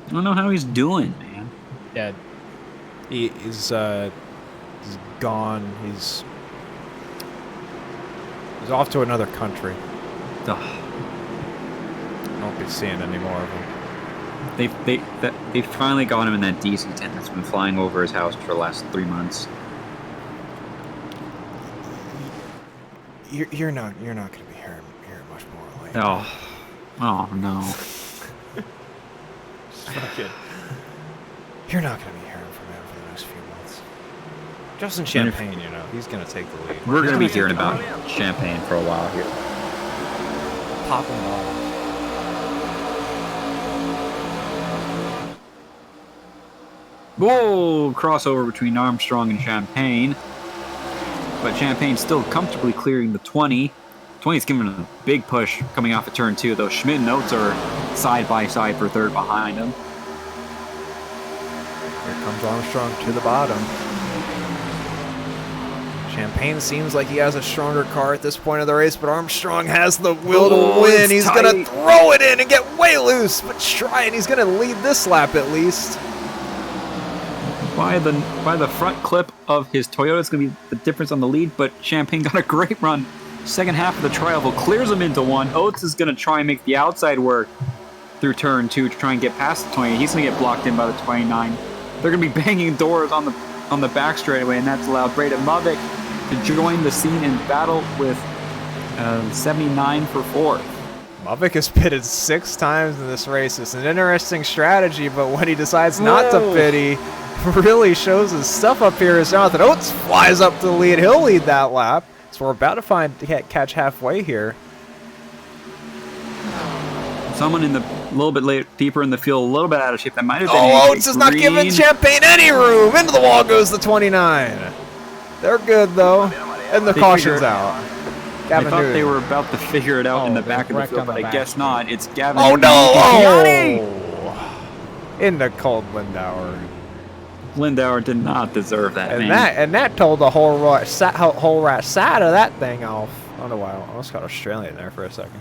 Speaker 2: I don't know how he's doing, man.
Speaker 3: Yeah. He's gone. He's off to another country.
Speaker 2: Ugh.
Speaker 3: I won't be seeing any more of him.
Speaker 2: They finally got him in that DC-10 that's been flying over his house for the last 3 months.
Speaker 3: You're not going to be hearing much more later.
Speaker 2: Oh no.
Speaker 3: Fucking. You're not going to be hearing from him for the next few months. Justin Champagne, you know, he's going to take the lead.
Speaker 2: We're going to be hearing about Champagne for a while here.
Speaker 3: Popping bottles.
Speaker 2: Whoa! Crossover between Armstrong and Champagne. But Champagne's still comfortably clearing the 20. 20's giving him a big push coming off of turn 2, though Schmidt and Oates are side by side for third behind him.
Speaker 3: Here comes Armstrong to the bottom. Champagne seems like he has a stronger car at this point of the race, but Armstrong has the will to win.
Speaker 2: It's
Speaker 3: He's
Speaker 2: tight.
Speaker 3: going to throw it in and get way loose, but try it. He's going to lead this lap at least.
Speaker 2: By the front clip of his Toyota, it's going to be the difference on the lead, but Champagne got a great run. Second half of the tri-oval clears him into one. Oates is going to try and make the outside work through turn 2 to try and get past the 20. He's going to get blocked in by the 29. They're going to be banging doors on the back straightaway, and that's allowed Braden Movic to join the scene in battle with 79 for 4th.
Speaker 3: Movic has pitted 6 times in this race. It's an interesting strategy, but when he decides not to pit, he really shows his stuff up here. As Jonathan Oates flies up to the lead. He'll lead that lap. So we're about to catch halfway here.
Speaker 2: Someone in the little bit deeper in the field, a little bit out of shape. That might have been
Speaker 3: Oates is not giving Champagne any room. Into the wall goes the 29. They're good, though. And the caution's out.
Speaker 2: I thought they were about to figure it out in the back of the field, but I guess not. It's Gavin.
Speaker 3: Oh, no!
Speaker 2: Oh!
Speaker 3: Into cold Lindauer.
Speaker 2: Lindauer did not deserve that,
Speaker 3: And that told the whole right side of that thing off. I don't know why I almost got Australian there for a second.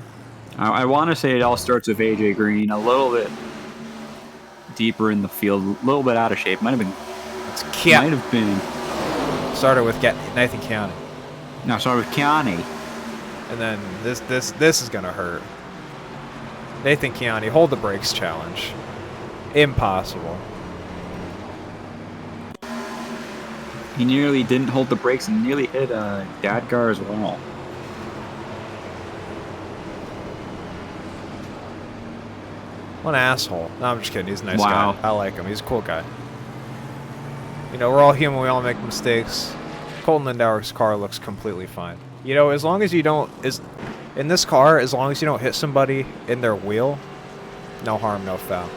Speaker 2: I want to say it all starts with AJ Green, a little bit deeper in the field, a little bit out of shape. Might have been.
Speaker 3: It's Keanu.
Speaker 2: Might have been.
Speaker 3: Started with Nathan Keanu.
Speaker 2: No, started with Keanu.
Speaker 3: And then this is gonna hurt. Nathan Keanu, hold the brakes challenge. Impossible.
Speaker 2: He nearly didn't hold the brakes and nearly hit Dadgar as well.
Speaker 3: What an asshole. No, I'm just kidding. He's a nice
Speaker 2: Wow.
Speaker 3: guy. I like him. He's a cool guy. You know, we're all human. We all make mistakes. Colton Lindauer's car looks completely fine. You know, as long as you don't... in this car, as long as you don't hit somebody in their wheel, no harm, no foul.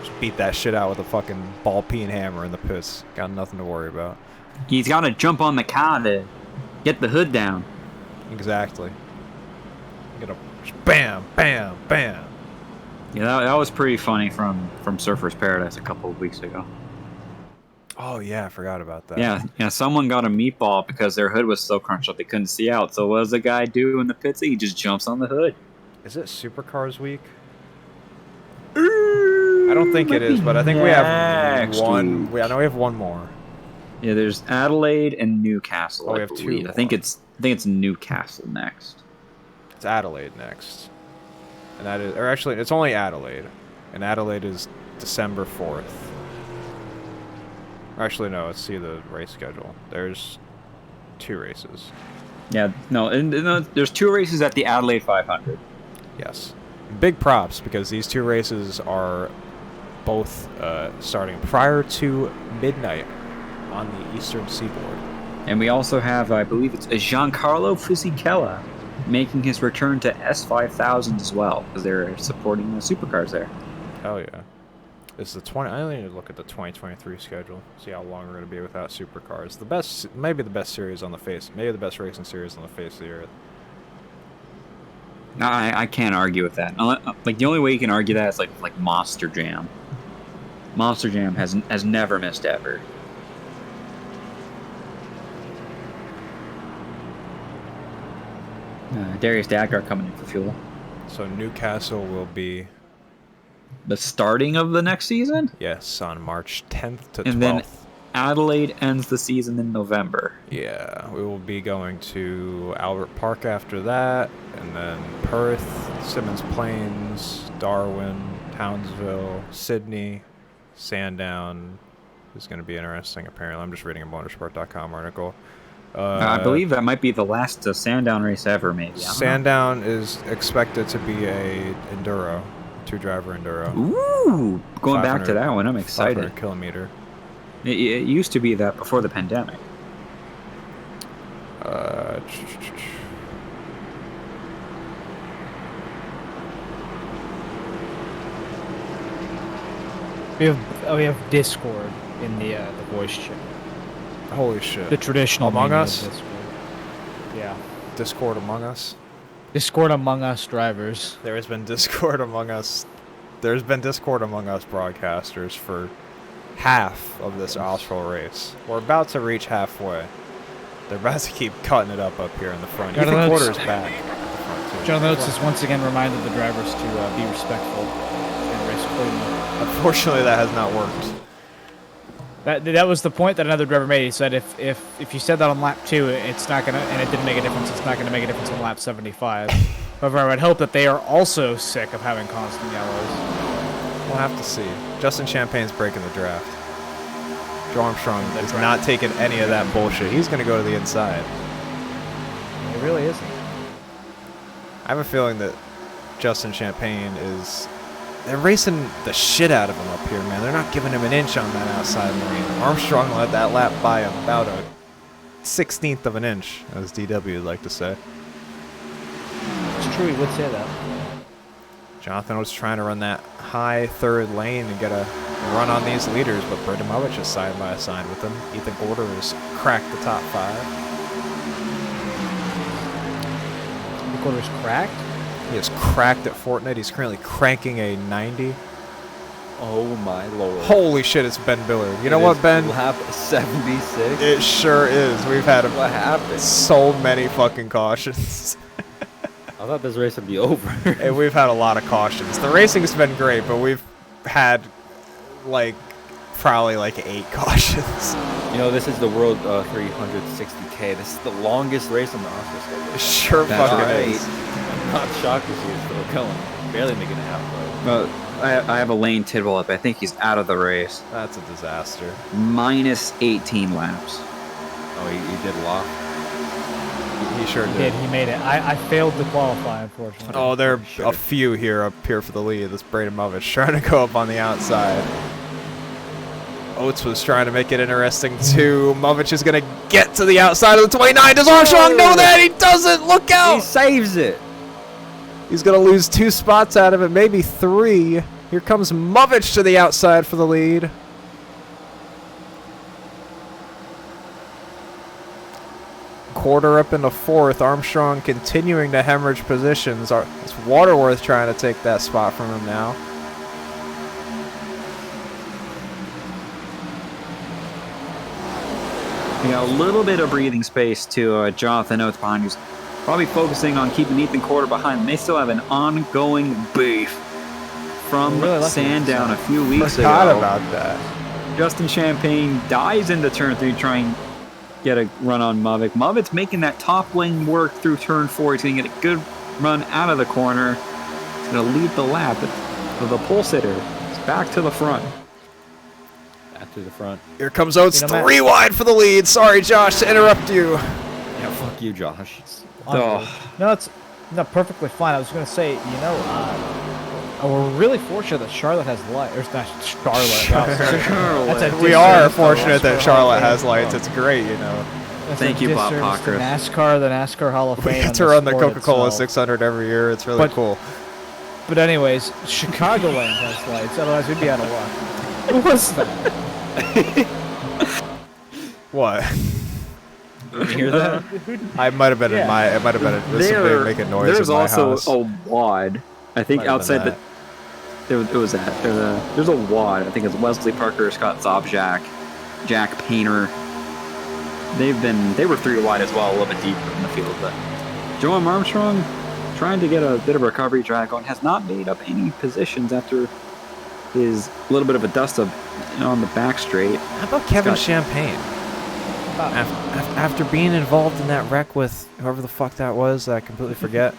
Speaker 3: Just beat that shit out with a fucking ball-peen hammer in the pits. Got nothing to worry about.
Speaker 2: He's got to jump on the car to get the hood down.
Speaker 3: Exactly. Get a... Bam, bam, bam.
Speaker 2: Yeah, that was pretty funny from Surfer's Paradise a couple of weeks ago.
Speaker 3: Oh, yeah, I forgot about that.
Speaker 2: Yeah, someone got a meatball because their hood was so crunched up they couldn't see out. So what does the guy do in the pits? He just jumps on the hood.
Speaker 3: Is it Supercars week? I don't think it is, but I think we have one. I know we have one more.
Speaker 2: Yeah, there's Adelaide and Newcastle.
Speaker 3: Oh, we
Speaker 2: I
Speaker 3: have
Speaker 2: believe.
Speaker 3: two
Speaker 2: I think it's Newcastle next.
Speaker 3: It's Adelaide next. And that is, or actually, it's only Adelaide. And Adelaide is December 4th. Actually, no, let's see the race schedule. There's 2 races.
Speaker 2: Yeah, no, there's 2 races at the Adelaide 500.
Speaker 3: Yes. Big props, because these 2 races are both starting prior to midnight on the eastern seaboard.
Speaker 2: And we also have, I believe it's Giancarlo Fisichella making his return to S5000 as well, because they're supporting the supercars there.
Speaker 3: Hell yeah. It's the 20. I need to look at the 2023 schedule. See how long we're going to be without supercars. The best, maybe the best series on the face. Maybe the best racing series on the face of the earth.
Speaker 2: No, I can't argue with that. Like the only way you can argue that is like Monster Jam. Monster Jam has never missed ever. Darius Dadgar coming in for fuel.
Speaker 3: So Newcastle will be...
Speaker 2: The starting of the next season?
Speaker 3: Yes, on March 10th to 12th.
Speaker 2: And then Adelaide ends the season in November.
Speaker 3: Yeah, we will be going to Albert Park after that, and then Perth, Simmons Plains, Darwin, Townsville, Sydney, Sandown. Is going to be interesting, apparently. I'm just reading a motorsport.com article.
Speaker 2: I believe that might be the last Sandown race ever, maybe.
Speaker 3: Sandown is expected to be a enduro, 2-driver enduro.
Speaker 2: Ooh, going back to that one, I'm excited.
Speaker 3: 500 kilometer.
Speaker 2: It used to be that before the pandemic.
Speaker 1: We have Discord in the voice chat.
Speaker 3: Holy shit.
Speaker 1: The traditional
Speaker 3: Among
Speaker 1: meaning of
Speaker 3: Us?
Speaker 1: Discord. Yeah.
Speaker 3: Discord Among Us?
Speaker 1: Discord Among Us drivers.
Speaker 3: There has been Discord Among Us. There's been Discord Among Us broadcasters for half of this OSRL race. We're about to reach halfway. They're about to keep cutting it up here in the front.
Speaker 1: Jonathan
Speaker 3: Ethan
Speaker 1: Oates-
Speaker 3: Quarter's back. At the front, too.
Speaker 1: Jonathan Oates has once again reminded the drivers to be respectful and race cleanly.
Speaker 3: Unfortunately, that has not worked.
Speaker 1: That was the point that another driver made. He said if you said that on lap 2, it's not gonna, and it didn't make a difference. It's not gonna make a difference on lap 75. However, I would hope that they are also sick of having constant yellows.
Speaker 3: We'll have to see. Justin Champagne's breaking the draft. Joe Armstrong is not taking any of that bullshit. He's going to go to the inside.
Speaker 1: It really isn't.
Speaker 3: I have a feeling that Justin Champagne is... They're racing the shit out of him up here, man. They're not giving him an inch on that outside lane. Armstrong led that lap by about a 16th of an inch, as DW would like to say.
Speaker 1: It's true, he would say that.
Speaker 3: Jonathan was trying to run that high third lane and get a run on these leaders, but Braden Movich is side by side with him. Ethan Gorder has cracked the top 5.
Speaker 1: The quarter's cracked?
Speaker 3: He is cracked at Fortnite. He's currently cranking a 90.
Speaker 5: Oh my lord.
Speaker 3: Holy shit, it's Ben Billard. You know what, Ben?
Speaker 5: Lap 76?
Speaker 3: It sure is. We've had
Speaker 5: What happened?
Speaker 3: so many fucking cautions.
Speaker 5: I thought this race would be over.
Speaker 3: And we've had a lot of cautions. The racing's been great, but we've had like probably like 8 cautions.
Speaker 5: You know, this is the World 360K. This is the longest race on the Oscar schedule.
Speaker 3: It sure
Speaker 5: That's
Speaker 3: fucking
Speaker 5: right.
Speaker 3: is.
Speaker 5: I'm not shocked to see it still going. Barely making it halfway.
Speaker 2: I have a Lane Tidwell up. I think he's out of the race.
Speaker 3: That's a disaster.
Speaker 2: Minus 18 laps.
Speaker 5: Oh, he did lock.
Speaker 3: He sure
Speaker 1: He
Speaker 3: did.
Speaker 1: did, he made it. I failed to qualify, unfortunately.
Speaker 3: Oh, there are a few here up here for the lead. This Braden Movich trying to go up on the outside. Oates was trying to make it interesting too. Movich is going to get to the outside of the 29. Does Armstrong know that? He doesn't. Look
Speaker 5: He
Speaker 3: out.
Speaker 5: saves it.
Speaker 3: He's going to lose 2 spots out of it, maybe 3. Here comes Movich to the outside for the lead. Quarter up into 4th. Armstrong continuing to hemorrhage positions. It's Waterworth trying to take that spot from him now.
Speaker 2: A little bit of breathing space to Jonathan Oates behind, who's probably focusing on keeping Ethan Quarter behind. They still have an ongoing beef from
Speaker 1: Really lucky
Speaker 2: Sandown a few weeks
Speaker 3: Forgot
Speaker 2: ago.
Speaker 3: about that.
Speaker 2: Justin Champagne dives into turn 3 trying to get a run on Mavic. Mavic's making that top lane work through turn 4. He's going to get a good run out of the corner. He's going to lead the lap. The pole sitter is back to the front.
Speaker 5: Back to the front.
Speaker 3: Here comes Oates,
Speaker 1: You know, Matt-
Speaker 3: 3 wide for the lead. Sorry, Josh, to interrupt you.
Speaker 5: Yeah, fuck you, Josh.
Speaker 1: No, it's not perfectly fine. I was going to say, we're really fortunate that Charlotte has light. Or not Charlotte. That's a
Speaker 3: We are
Speaker 1: disservice to
Speaker 3: fortunate that
Speaker 1: NASCAR
Speaker 3: Charlotte
Speaker 1: Hall
Speaker 3: has
Speaker 1: of
Speaker 3: lights.
Speaker 1: Fame.
Speaker 3: It's great, you know.
Speaker 1: That's
Speaker 2: Thank
Speaker 1: a
Speaker 2: you, Bob
Speaker 1: disservice to
Speaker 2: Pockris.
Speaker 1: the NASCAR Hall of Fame.
Speaker 3: We get
Speaker 1: and
Speaker 3: to run the
Speaker 1: sport
Speaker 3: Coca-Cola
Speaker 1: itself.
Speaker 3: 600 every year. It's really
Speaker 1: But-
Speaker 3: cool.
Speaker 1: But anyways, Chicagoland has lights. Otherwise, we'd be out of luck. What was that?
Speaker 3: What?
Speaker 5: You hear that?
Speaker 3: I might have been in my. It might have been. There's somebody making noise
Speaker 2: There's
Speaker 3: in my
Speaker 2: also
Speaker 3: house.
Speaker 2: a wad. I think
Speaker 3: Might have
Speaker 2: outside
Speaker 3: been
Speaker 2: there's a wad. I think it's Wesley Parker, Scott Zobjack, Jack Painter. They were 3 wide as well, a little bit deeper in the field. But Joe Armstrong, trying to get a bit of recovery drag on, has not made up any positions after his little bit of a dust up on the back straight.
Speaker 3: How about Kevin
Speaker 2: Scott-
Speaker 3: Champagne? After being involved in that wreck with whoever the fuck that was, I completely forget.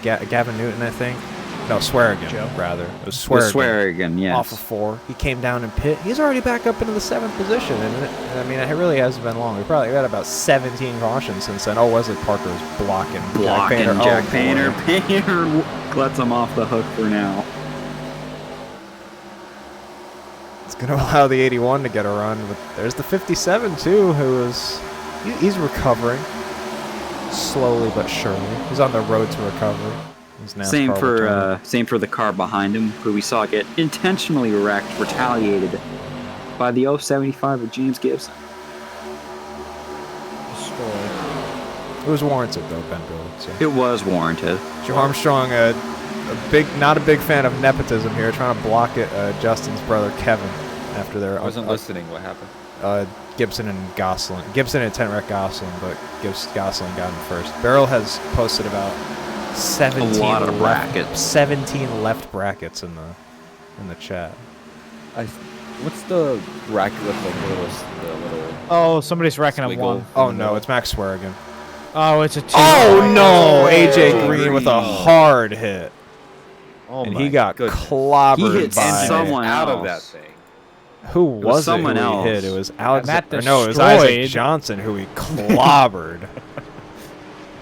Speaker 3: Gavin Newton, I think. No, Swearigan,
Speaker 1: Joe?
Speaker 3: rather. It was
Speaker 2: The
Speaker 3: Swearigan.
Speaker 2: Swearigan, yes.
Speaker 3: Off of 4. He came down in pit. He's already back up into the 7th position. And I mean, it really hasn't been long. We probably got about 17 cautions since then. Oh, Wesley Parker is blocking.
Speaker 2: Blocking
Speaker 3: Jack
Speaker 2: Jack
Speaker 3: Painter.
Speaker 2: Painter. Painter lets him off the hook for now.
Speaker 3: It's going to allow the 81 to get a run. But there's the 57, too, who is... He's recovering. Slowly but surely. He's on the road to recovery. He's
Speaker 2: Same
Speaker 3: NASCAR
Speaker 2: for
Speaker 3: returning.
Speaker 2: same for the car behind him, who we saw get intentionally wrecked, retaliated by the 075 of James Gibson.
Speaker 3: It was warranted, though, Ben Bill. So.
Speaker 2: It was warranted.
Speaker 3: Joe Armstrong, not a big fan of nepotism here, trying to block it. Justin's brother Kevin. after their.
Speaker 5: I wasn't listening. What happened?
Speaker 3: Gibson and Gosselin. Gibson and tent wreck Gosselin, but Gosselin got him first. Barrel has posted about 17
Speaker 2: lot of
Speaker 3: left,
Speaker 2: brackets.
Speaker 3: 17 left brackets in the chat.
Speaker 5: What's the bracket with like the little?
Speaker 1: Oh, somebody's reckoning him
Speaker 5: Squiggle.
Speaker 1: one.
Speaker 3: Oh no, it's Max Swearigan.
Speaker 1: Oh, it's a 2.
Speaker 3: Oh no, AJ
Speaker 5: Oh,
Speaker 3: Green with a
Speaker 5: Green.
Speaker 3: hard hit,
Speaker 5: Oh
Speaker 3: and
Speaker 5: my
Speaker 3: he got
Speaker 5: goodness.
Speaker 3: clobbered
Speaker 2: He hit
Speaker 3: by
Speaker 2: someone
Speaker 5: out of
Speaker 2: else.
Speaker 5: that thing.
Speaker 3: who was it?
Speaker 2: someone
Speaker 3: Who he
Speaker 2: else.
Speaker 3: hit? It was Alex.
Speaker 1: that
Speaker 3: Or no, it was Isaac
Speaker 1: destroyed-
Speaker 3: Johnson who he clobbered.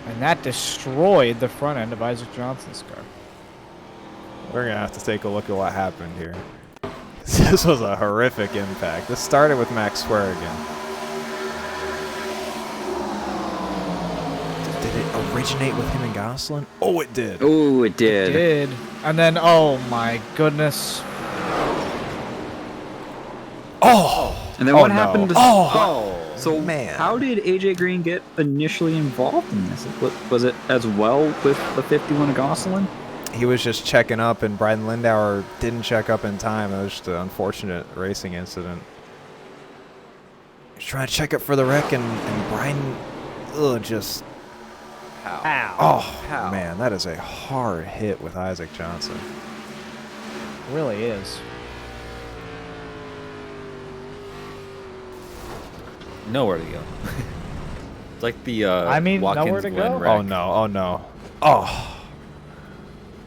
Speaker 1: And that destroyed the front end of Isaac Johnson's car.
Speaker 3: We're gonna have to take a look at what happened here. This was a horrific impact. This started with Max Swearigan. Did it originate with him and Gosselin? Oh, it did.
Speaker 2: Oh, it did.
Speaker 1: Did. And then, oh my goodness.
Speaker 3: Oh!
Speaker 2: And then
Speaker 3: Oh,
Speaker 2: what
Speaker 3: no.
Speaker 2: happened to...
Speaker 3: Oh!
Speaker 2: So
Speaker 3: Man.
Speaker 2: how did AJ Green get initially involved in this? Was it as well with the 51 of Gosselin?
Speaker 3: He was just checking up, and Brian Lindauer didn't check up in time. It was just an unfortunate racing incident. He's trying to check up for the wreck, and Brian, just...
Speaker 5: How?
Speaker 3: Oh,
Speaker 5: How?
Speaker 3: man, that is a hard hit with Isaac Johnson.
Speaker 1: It really is.
Speaker 5: Nowhere to go. It's like the
Speaker 1: I mean,
Speaker 5: Watkins
Speaker 1: nowhere to
Speaker 5: Glen
Speaker 1: go?
Speaker 5: wreck.
Speaker 3: Oh, no, oh, no. Oh!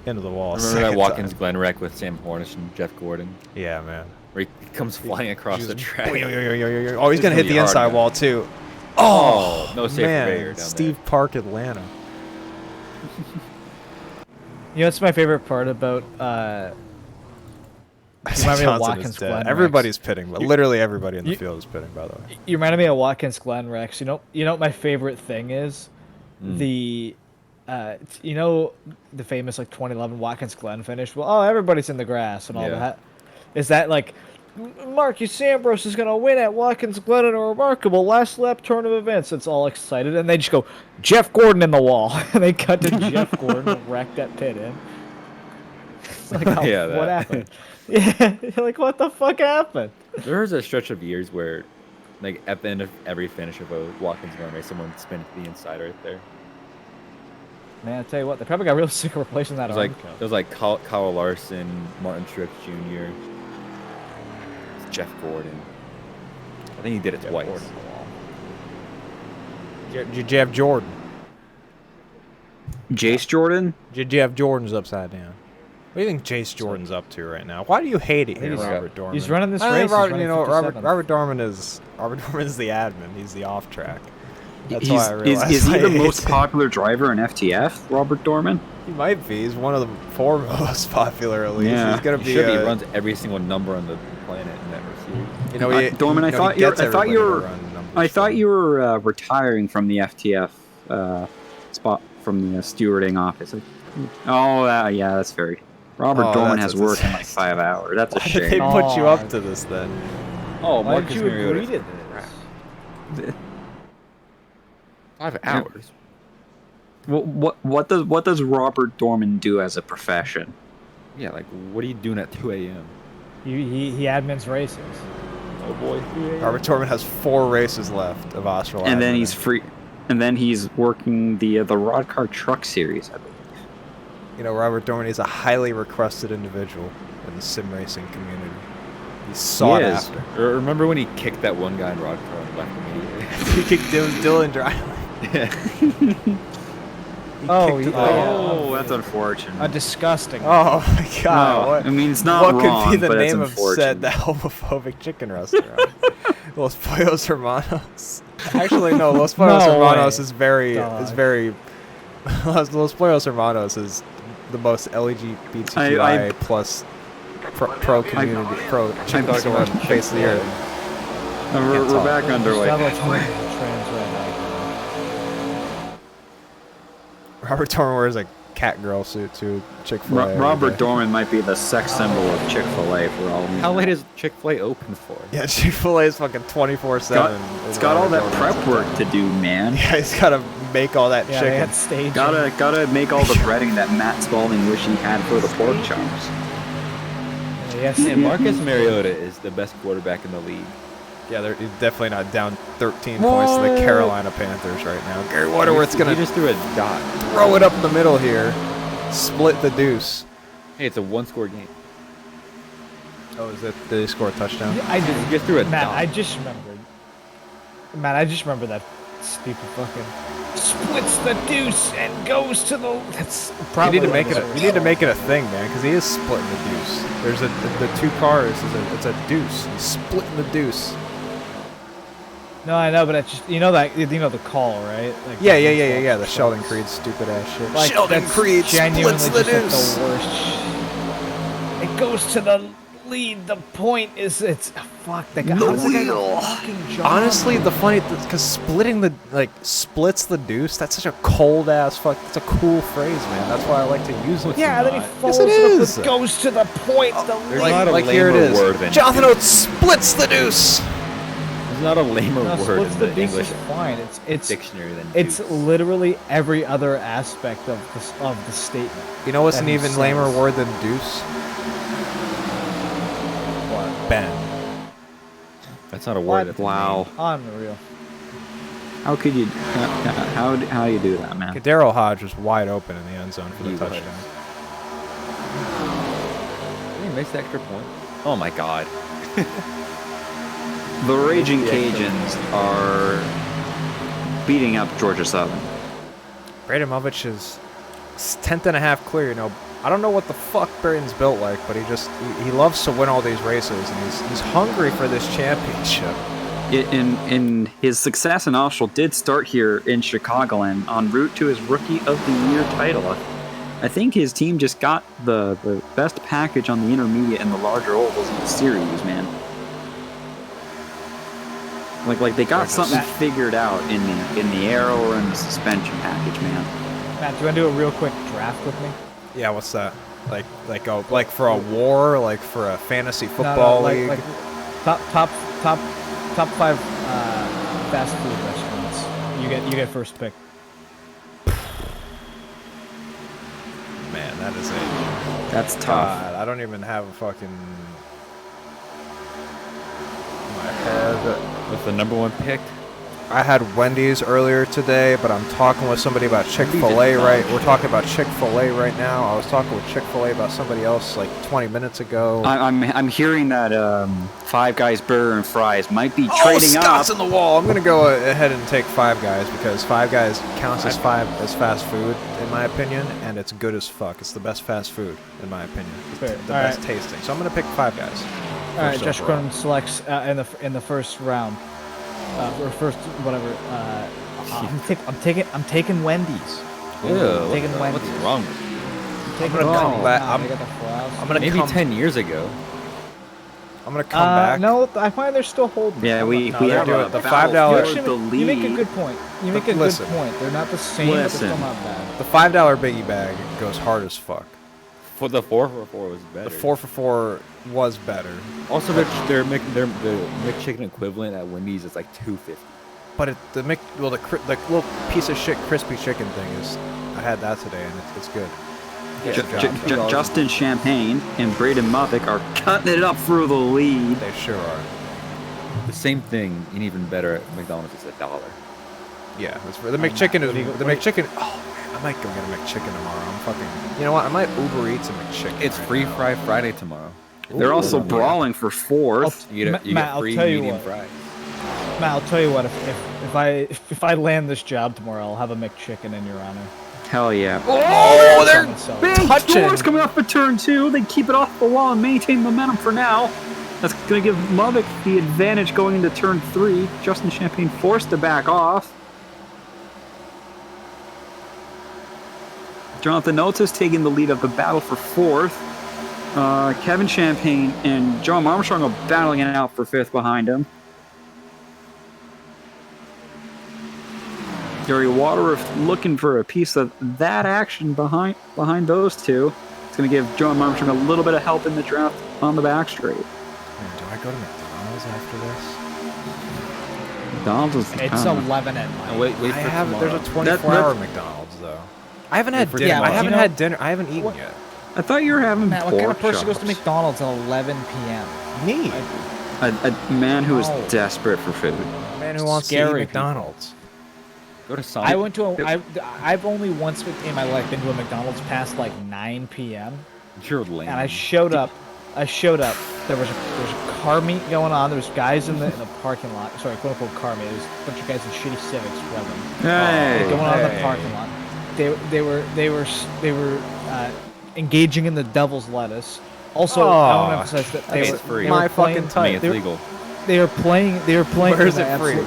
Speaker 3: Into the wall.
Speaker 5: Remember that
Speaker 3: second
Speaker 5: Watkins
Speaker 3: time.
Speaker 5: Glen wreck with Sam Hornish and Jeff Gordon?
Speaker 3: Yeah, man.
Speaker 5: Where he comes flying across the track.
Speaker 3: Oh, he's
Speaker 5: It's
Speaker 3: gonna
Speaker 5: gonna
Speaker 3: hit
Speaker 5: be
Speaker 3: the
Speaker 5: hard,
Speaker 3: inside
Speaker 5: man.
Speaker 3: wall too.
Speaker 5: Oh, no safe
Speaker 3: man,
Speaker 5: failure down
Speaker 3: Steve Park, Atlanta.
Speaker 1: You know what's my favorite part about Remind me of
Speaker 3: Johnson
Speaker 1: Watkins
Speaker 3: is dead.
Speaker 1: Glen
Speaker 3: Everybody's pitting, but literally everybody in the
Speaker 1: you-
Speaker 3: field is pitting. By the way,
Speaker 1: You reminded me of Watkins Glen Rex. You know what my favorite thing is?
Speaker 3: Hmm.
Speaker 1: The you know the famous like 2011 Watkins Glen finish. Well, oh, everybody's in the grass and all
Speaker 5: Yeah.
Speaker 1: that. Is that like Marcus Ambrose is gonna win at Watkins Glen in a remarkable last lap turn of events? It's all excited, and they just go Jeff Gordon in the wall, and they cut to Jeff Gordon wreck that pit in. It's like, oh,
Speaker 5: Yeah,
Speaker 1: what
Speaker 5: that.
Speaker 1: happened? Yeah, you're like, what the fuck happened?
Speaker 5: There was a stretch of years where, like, at the end of every finish of a Watkins Glen race, someone would spin to the inside right there.
Speaker 1: Man, I tell you what, they probably got real sick of replacing that
Speaker 5: It was
Speaker 1: arm
Speaker 5: like Kyle Larson, Martin Truex Jr., Jeff Gordon. I think he did it twice.
Speaker 3: did you have Jordan?
Speaker 2: Jace Jordan?
Speaker 3: Did you have Jordan's upside down? What do you think Jace Jordan's up to right now? Why do you hate it here,
Speaker 1: he's-
Speaker 3: Robert Dorman?
Speaker 1: He's running this
Speaker 3: I
Speaker 1: race.
Speaker 3: think
Speaker 1: he's
Speaker 3: Robert,
Speaker 1: running
Speaker 3: you know,
Speaker 1: 57th.
Speaker 3: Robert Dorman is the admin. He's the off track. That's
Speaker 2: He's,
Speaker 3: why I realized
Speaker 2: is he
Speaker 3: I
Speaker 2: the
Speaker 3: hate
Speaker 2: most
Speaker 3: him.
Speaker 2: popular driver in FTF, Robert Dorman?
Speaker 3: He might be. He's one of the four most popular at least.
Speaker 2: Yeah.
Speaker 3: He's gonna
Speaker 5: He
Speaker 3: be.
Speaker 5: should be. He runs every single number on the planet in that series.
Speaker 3: You know,
Speaker 2: Dorman, I thought you were retiring from the FTF spot from the stewarding office. Oh, yeah, that's very. Robert
Speaker 3: Oh,
Speaker 2: Dorman
Speaker 3: that's
Speaker 2: has worked in like 5 hours. That's a
Speaker 3: Why did they
Speaker 2: shame.
Speaker 3: put you
Speaker 1: Aw.
Speaker 3: up to this then?
Speaker 5: Oh,
Speaker 1: Why
Speaker 5: Marcus
Speaker 1: did you
Speaker 5: Mariota.
Speaker 1: agree to this?
Speaker 5: 5 hours.
Speaker 2: What does Robert Dorman do as a profession?
Speaker 5: Yeah, like, what are you doing at 2 a.m.?
Speaker 1: He admins races.
Speaker 5: Oh, boy.
Speaker 3: Robert Dorman has 4 races left of OSRL.
Speaker 2: And then
Speaker 3: admin.
Speaker 2: he's free. And then he's working the Rod Car Truck Series, I believe.
Speaker 3: You know, Robert Dorman is a highly requested individual in the sim racing community. He's sought
Speaker 2: is.
Speaker 3: after.
Speaker 5: Remember when he kicked that one guy in Rod Car and left immediately?
Speaker 3: He kicked Dylan Dryland.
Speaker 1: Oh,
Speaker 3: kicked
Speaker 1: yeah.
Speaker 2: Oh, that's unfortunate.
Speaker 1: A disgusting.
Speaker 3: Oh my God!
Speaker 2: No,
Speaker 3: what,
Speaker 2: I mean, it's not
Speaker 3: what
Speaker 2: wrong,
Speaker 3: could be the
Speaker 2: but it's
Speaker 3: name of said
Speaker 2: unfortunate.
Speaker 3: the homophobic chicken restaurant? Los Pollos Hermanos. Actually, no. Los Pollos
Speaker 1: No
Speaker 3: Hermanos
Speaker 1: way.
Speaker 3: is very
Speaker 1: Dog.
Speaker 3: Los Pollos Hermanos is the most LGBTQI plus pro community, pro chicken
Speaker 2: talking
Speaker 3: store
Speaker 2: about
Speaker 3: face of the earth.
Speaker 2: We're
Speaker 3: talk.
Speaker 2: back underway.
Speaker 3: Robert Dorman wears a cat girl suit to Chick-fil-A.
Speaker 2: Robert Dorman might be the sex symbol of Chick-fil-A for all we know.
Speaker 5: How late is Chick-fil-A open for?
Speaker 3: Yeah, Chick-fil-A is fucking 24/7.
Speaker 2: It's got all that prep work to do, man.
Speaker 3: Yeah, he's got to make all that
Speaker 1: Yeah, they
Speaker 3: chicken.
Speaker 1: had stage.
Speaker 2: Gotta make all the breading that Matt Spalding wish he had for the pork chops.
Speaker 1: Yes,
Speaker 5: And Marcus Mariota is the best quarterback in the league.
Speaker 3: Yeah, they're definitely not down 13 points to the Carolina Panthers right now. Gary Waterworth's
Speaker 5: He
Speaker 3: gonna
Speaker 5: just threw a dot.
Speaker 3: throw it up the middle here, split the deuce.
Speaker 5: Hey, it's a one-score game.
Speaker 3: Oh, is that did they score a touchdown?
Speaker 1: I
Speaker 5: He
Speaker 1: just
Speaker 5: just threw a
Speaker 1: Matt,
Speaker 5: dot.
Speaker 1: I just remembered. Matt, I just remember that stupid fucking splits the deuce and goes to the. That's
Speaker 3: You
Speaker 1: probably
Speaker 3: need to make
Speaker 1: what
Speaker 3: it. You need to make it a thing, man, because he is splitting the deuce. There's the two cars. It's a deuce. He's splitting the deuce.
Speaker 1: No, I know, but it's just the call, right? Like,
Speaker 3: Yeah.
Speaker 1: the
Speaker 3: The Sheldon Creed stupid ass shit.
Speaker 1: Like,
Speaker 3: Sheldon
Speaker 1: that's
Speaker 3: Creed
Speaker 1: genuinely
Speaker 3: splits the
Speaker 1: just
Speaker 3: deuce.
Speaker 1: like the worst. It goes to the lead. The point is, it's fuck. That guy. How does that guy get a fucking job?
Speaker 3: Honestly, the funny because splitting the splits the deuce. That's such a cold ass fuck. It's a cool phrase, man. That's why I like to use it.
Speaker 1: Yeah, then he
Speaker 5: not.
Speaker 1: follows
Speaker 3: Yes, it
Speaker 1: it up
Speaker 3: is.
Speaker 1: and goes to the point. The
Speaker 5: There's
Speaker 1: lead.
Speaker 5: not a
Speaker 3: here it
Speaker 5: lamer
Speaker 3: is.
Speaker 5: word than
Speaker 3: Jonathan
Speaker 5: deuce.
Speaker 3: Oates splits the deuce.
Speaker 5: There's not a lamer
Speaker 1: No,
Speaker 5: word
Speaker 1: splits
Speaker 5: in
Speaker 1: the
Speaker 5: the
Speaker 1: deuce
Speaker 5: English
Speaker 1: is fine. It's
Speaker 5: dictionary than
Speaker 1: It's
Speaker 5: deuce.
Speaker 1: literally every other aspect of the statement.
Speaker 3: You know what's
Speaker 1: that
Speaker 3: an
Speaker 1: he
Speaker 3: even
Speaker 1: says.
Speaker 3: lamer word than deuce?
Speaker 1: What?
Speaker 3: Ben.
Speaker 5: That's not a
Speaker 1: What?
Speaker 5: word. That's a
Speaker 2: Wow.
Speaker 5: name.
Speaker 1: Unreal.
Speaker 2: How could you? How do you do that, man?
Speaker 3: Daryl Hodge was wide open in the end zone for the
Speaker 5: He was.
Speaker 3: touchdown.
Speaker 5: Did he miss the extra point? Oh my god.
Speaker 2: The Raging
Speaker 5: Yeah,
Speaker 2: Cajuns are beating up Georgia Southern.
Speaker 3: Braden Movich is 10th and a half clear. You know, I don't know what the fuck Braden's built like, but he loves to win all these races, and he's hungry for this championship.
Speaker 2: In his success in Austral did start here in Chicagoland en route to his Rookie of the Year title. I think his team just got the best package on the intermediate and the larger ovals in the series, man. Like they got something figured out in the aero or in the suspension package, man.
Speaker 1: Matt, do you want to do a real quick draft with me?
Speaker 3: Yeah, what's that? Like for a war, like for a fantasy football league.
Speaker 1: Like top 5 fast food restaurants. You get first pick.
Speaker 3: Man, that is a
Speaker 2: That's tough.
Speaker 3: God. I don't even have a fucking my head.
Speaker 5: What's the number one pick?
Speaker 3: I had Wendy's earlier today, but I'm talking with somebody about Chick-fil-A We're talking about Chick-fil-A right now. I was talking with Chick-fil-A about somebody else like 20 minutes ago.
Speaker 2: I'm hearing that Five Guys Burger and Fries might be trading
Speaker 3: Scott's
Speaker 2: up.
Speaker 3: in the wall. I'm gonna go ahead and take Five Guys because Five Guys counts as fast food in my opinion, and it's good as fuck. It's the best fast food in my opinion. It's
Speaker 1: Fair.
Speaker 3: the
Speaker 1: All
Speaker 3: best
Speaker 1: right.
Speaker 3: tasting. So I'm gonna pick Five Guys.
Speaker 1: All right,
Speaker 3: First
Speaker 1: Josh
Speaker 3: overall.
Speaker 1: Cronin selects in the first round, or first whatever. I'm taking Wendy's.
Speaker 5: Ew,
Speaker 1: taking
Speaker 5: what's
Speaker 1: Wendy's.
Speaker 5: wrong with you?
Speaker 1: I'm
Speaker 3: gonna come back- I'm gonna
Speaker 5: Maybe
Speaker 3: come,
Speaker 5: 10 years ago.
Speaker 3: I'm gonna come back.
Speaker 1: No, I find they're still holding.
Speaker 2: Yeah, we
Speaker 3: they're
Speaker 2: have
Speaker 3: doing
Speaker 2: a
Speaker 3: the
Speaker 2: battle
Speaker 3: $5
Speaker 2: for the lead.
Speaker 1: You make a good point. You make a
Speaker 3: Listen.
Speaker 1: good point. They're not the same, but they're still
Speaker 2: Listen.
Speaker 1: not bad.
Speaker 3: The $5 biggie bag goes hard as fuck.
Speaker 5: For the 4 for 4 was better.
Speaker 3: The 4 for $4 was better,
Speaker 5: Also, their McChicken equivalent at Wendy's is like $2.50.
Speaker 3: but the little piece of shit crispy chicken thing is. I had that today and it's good. Good job.
Speaker 2: Justin Champagne and Braden Muffick are cutting it up for the lead.
Speaker 3: They sure are.
Speaker 5: The same thing, and even better at McDonald's is $1.
Speaker 3: Yeah, that's the McChicken is
Speaker 1: what do you-
Speaker 3: the McChicken. Oh man, I might go get a McChicken tomorrow. I'm fucking. You know what? I might Uber Eats a McChicken.
Speaker 5: It's
Speaker 3: right
Speaker 5: Free
Speaker 3: now.
Speaker 5: Fry Friday tomorrow.
Speaker 2: They're also
Speaker 3: Ooh.
Speaker 2: brawling for fourth.
Speaker 5: You get,
Speaker 1: Matt, I'll
Speaker 5: free
Speaker 1: tell you
Speaker 5: medium
Speaker 1: what.
Speaker 5: fries.
Speaker 1: Matt, I'll tell you what. If I land this job tomorrow, I'll have a McChicken in your honor.
Speaker 2: Hell yeah.
Speaker 3: Oh,
Speaker 1: That's
Speaker 3: they're
Speaker 1: on myself.
Speaker 2: Big
Speaker 3: touching.
Speaker 2: doors coming off for turn 2. They keep it off the wall and maintain momentum for now. That's going to give Muffick the advantage going into turn 3. Justin Champagne forced to back off. Jonathan Oates is taking the lead of the battle for 4th. Kevin Champagne and John Armstrong are battling it out for 5th behind him. Gary Waterworth looking for a piece of that action behind those two. It's going to give John Armstrong a little bit of help in the draft on the back straight.
Speaker 3: Man, do I go to McDonald's after this?
Speaker 2: McDonald's is
Speaker 1: It's 11 at night.
Speaker 5: Oh, wait for
Speaker 3: I have.
Speaker 5: tomorrow.
Speaker 3: There's a 24-hour McDonald's though. I haven't had
Speaker 5: for
Speaker 3: dinner.
Speaker 5: tomorrow.
Speaker 3: I haven't
Speaker 1: You know-
Speaker 3: had dinner. I haven't eaten
Speaker 1: What-
Speaker 3: yet.
Speaker 2: I thought you were having
Speaker 1: Matt,
Speaker 2: pork
Speaker 1: what kind of person goes
Speaker 2: chops.
Speaker 1: to McDonald's at 11 p.m.?
Speaker 3: Me,
Speaker 2: A man who is
Speaker 1: No.
Speaker 2: desperate for food.
Speaker 3: man who wants to eat
Speaker 1: Scary people.
Speaker 3: McDonald's.
Speaker 5: Go to Sonic.
Speaker 1: I went to I've only once in my life been to a McDonald's past like 9 p.m.
Speaker 5: You're lame.
Speaker 1: and I showed up. There was a car meet going on. There was guys in the parking lot. Sorry, quote unquote car meet. There was a bunch of guys in shitty Civics running.
Speaker 2: Hey,
Speaker 1: Going on in the
Speaker 3: hey.
Speaker 1: parking lot. They were engaging in the devil's lettuce. Also, I want to emphasize that
Speaker 5: Okay, it's free.
Speaker 3: My
Speaker 1: playing,
Speaker 3: fucking
Speaker 5: I mean,
Speaker 3: type.
Speaker 5: it's
Speaker 1: they were-
Speaker 5: legal.
Speaker 1: They were playing.
Speaker 3: Where is it free?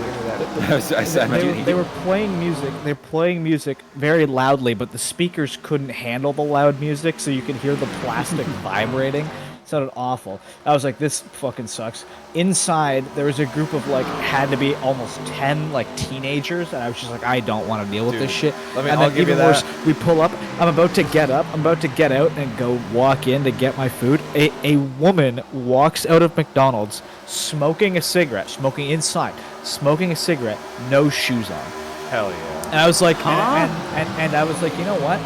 Speaker 1: Absolutely- They were playing music. They're playing music very loudly, but the speakers couldn't handle the loud music, so you could hear the plastic vibrating. It sounded awful. I was like, this fucking sucks. Inside, there was a group of had to be almost 10 teenagers, and I was just like, I don't want to deal with this shit.
Speaker 3: I'll
Speaker 1: And then
Speaker 3: give you
Speaker 1: even worse,
Speaker 3: that.
Speaker 1: we pull up. I'm about to get up. I'm about to get out and go walk in to get my food. A woman walks out of McDonald's smoking a cigarette, smoking inside, smoking a cigarette, no shoes on.
Speaker 3: Hell yeah.
Speaker 1: And I was like, and I was like, you know what?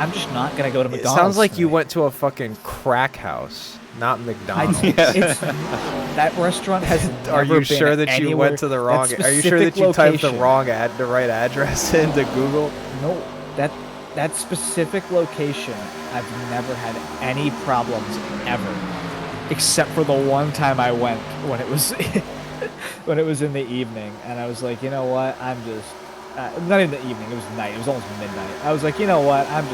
Speaker 1: I'm just not gonna go to
Speaker 3: It
Speaker 1: McDonald's.
Speaker 3: sounds like you
Speaker 1: tonight.
Speaker 3: went to a fucking crack house, not McDonald's.
Speaker 1: It's, that restaurant has.
Speaker 3: Are
Speaker 1: never
Speaker 3: you
Speaker 1: been
Speaker 3: sure that you
Speaker 1: anywhere-
Speaker 3: went to the
Speaker 1: that
Speaker 3: wrong? Are you sure that
Speaker 1: specific
Speaker 3: you typed the
Speaker 1: location-
Speaker 3: the right address into Google?
Speaker 1: No, that specific location, I've never had any problems ever, except for the one time I went when it was when it was in the evening, and I was like, you know what? I'm just not in the evening. It was night. It was almost midnight. I was like, you know what? I'm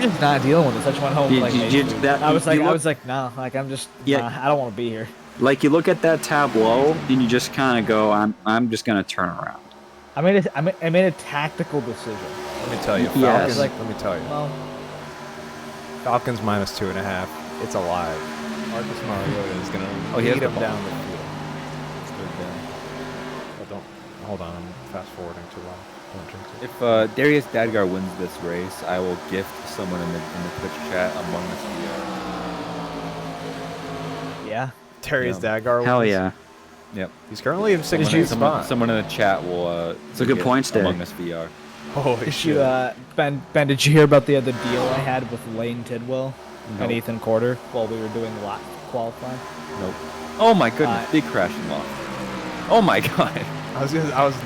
Speaker 1: just not dealing with this. I just went home.
Speaker 2: You-
Speaker 1: Like,
Speaker 2: you-
Speaker 1: made
Speaker 2: you-
Speaker 1: food.
Speaker 2: that-
Speaker 1: I was
Speaker 2: you look-
Speaker 1: like, no. Like, I'm just.
Speaker 2: Yeah.
Speaker 1: Nah, I don't want to be here.
Speaker 2: Like you look at that tableau and you just kind of go, I'm just gonna turn around.
Speaker 1: I made a tactical decision.
Speaker 3: Let me tell you,
Speaker 2: Yes.
Speaker 3: Falcons. Let me tell you,
Speaker 1: Well,
Speaker 3: Falcons minus 2.5. It's alive. Marcus Mariota is gonna
Speaker 5: he has
Speaker 3: lead
Speaker 5: the
Speaker 3: him
Speaker 5: ball.
Speaker 3: down the field. Oh, don't hold on. I'm fast forwarding too long. Don't jinx it.
Speaker 5: If Darius Dadgar wins this race, I will gift someone in the Twitch chat Among Us
Speaker 1: yeah.
Speaker 3: Darius
Speaker 5: Yeah.
Speaker 3: Dagar.
Speaker 2: Hell
Speaker 3: wins.
Speaker 2: yeah.
Speaker 5: VR. Yep.
Speaker 3: He's currently in
Speaker 5: Someone,
Speaker 3: 16th
Speaker 5: someone,
Speaker 3: spot.
Speaker 5: someone in the chat will.
Speaker 2: It's a good
Speaker 5: gift
Speaker 2: point, Derek.
Speaker 5: Among Us VR.
Speaker 3: Holy
Speaker 1: Did
Speaker 3: shit.
Speaker 1: you, Ben? Did you hear about the deal I had with Lane Tidwell and
Speaker 5: Nope.
Speaker 1: Ethan Corder while we were doing lap qualifying?
Speaker 5: Nope. Oh my goodness!
Speaker 1: Uh,
Speaker 5: Big crashing off. Oh my god.
Speaker 3: I was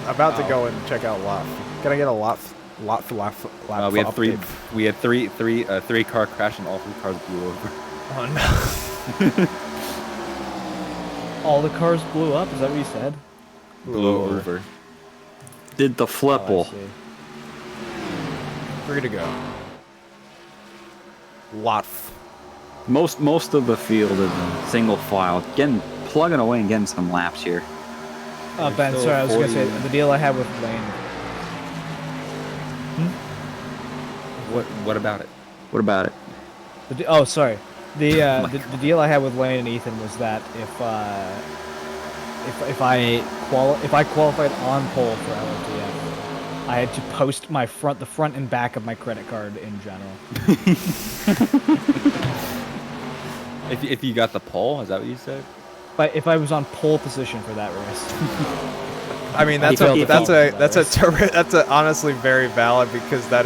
Speaker 3: about to
Speaker 5: Oh.
Speaker 3: go and check out Lot. Can I get a lot for lap?
Speaker 5: We had three car crash and all three cars blew over.
Speaker 3: Oh no.
Speaker 1: All the cars blew up. Is that what you said?
Speaker 5: Blew over.
Speaker 2: Did the
Speaker 1: Oh, I
Speaker 2: flipple.
Speaker 1: see.
Speaker 3: Free to go. Lot.
Speaker 2: Most of the field is in single file, plugging away and getting some laps here.
Speaker 1: Ben,
Speaker 5: still
Speaker 1: sorry, I was gonna say
Speaker 5: 40.
Speaker 1: the deal I had with Lane.
Speaker 5: What about it?
Speaker 2: What about it?
Speaker 1: Oh, sorry. The
Speaker 5: my
Speaker 1: the deal I had with Lane and Ethan was that if I qualified on pole for LMDF, I had to post the front and back of my credit card in general.
Speaker 5: If you got the pole, is that what you said?
Speaker 1: But if I was on pole position for that race,
Speaker 3: I mean,
Speaker 1: He failed to follow that
Speaker 3: that's a honestly very valid because that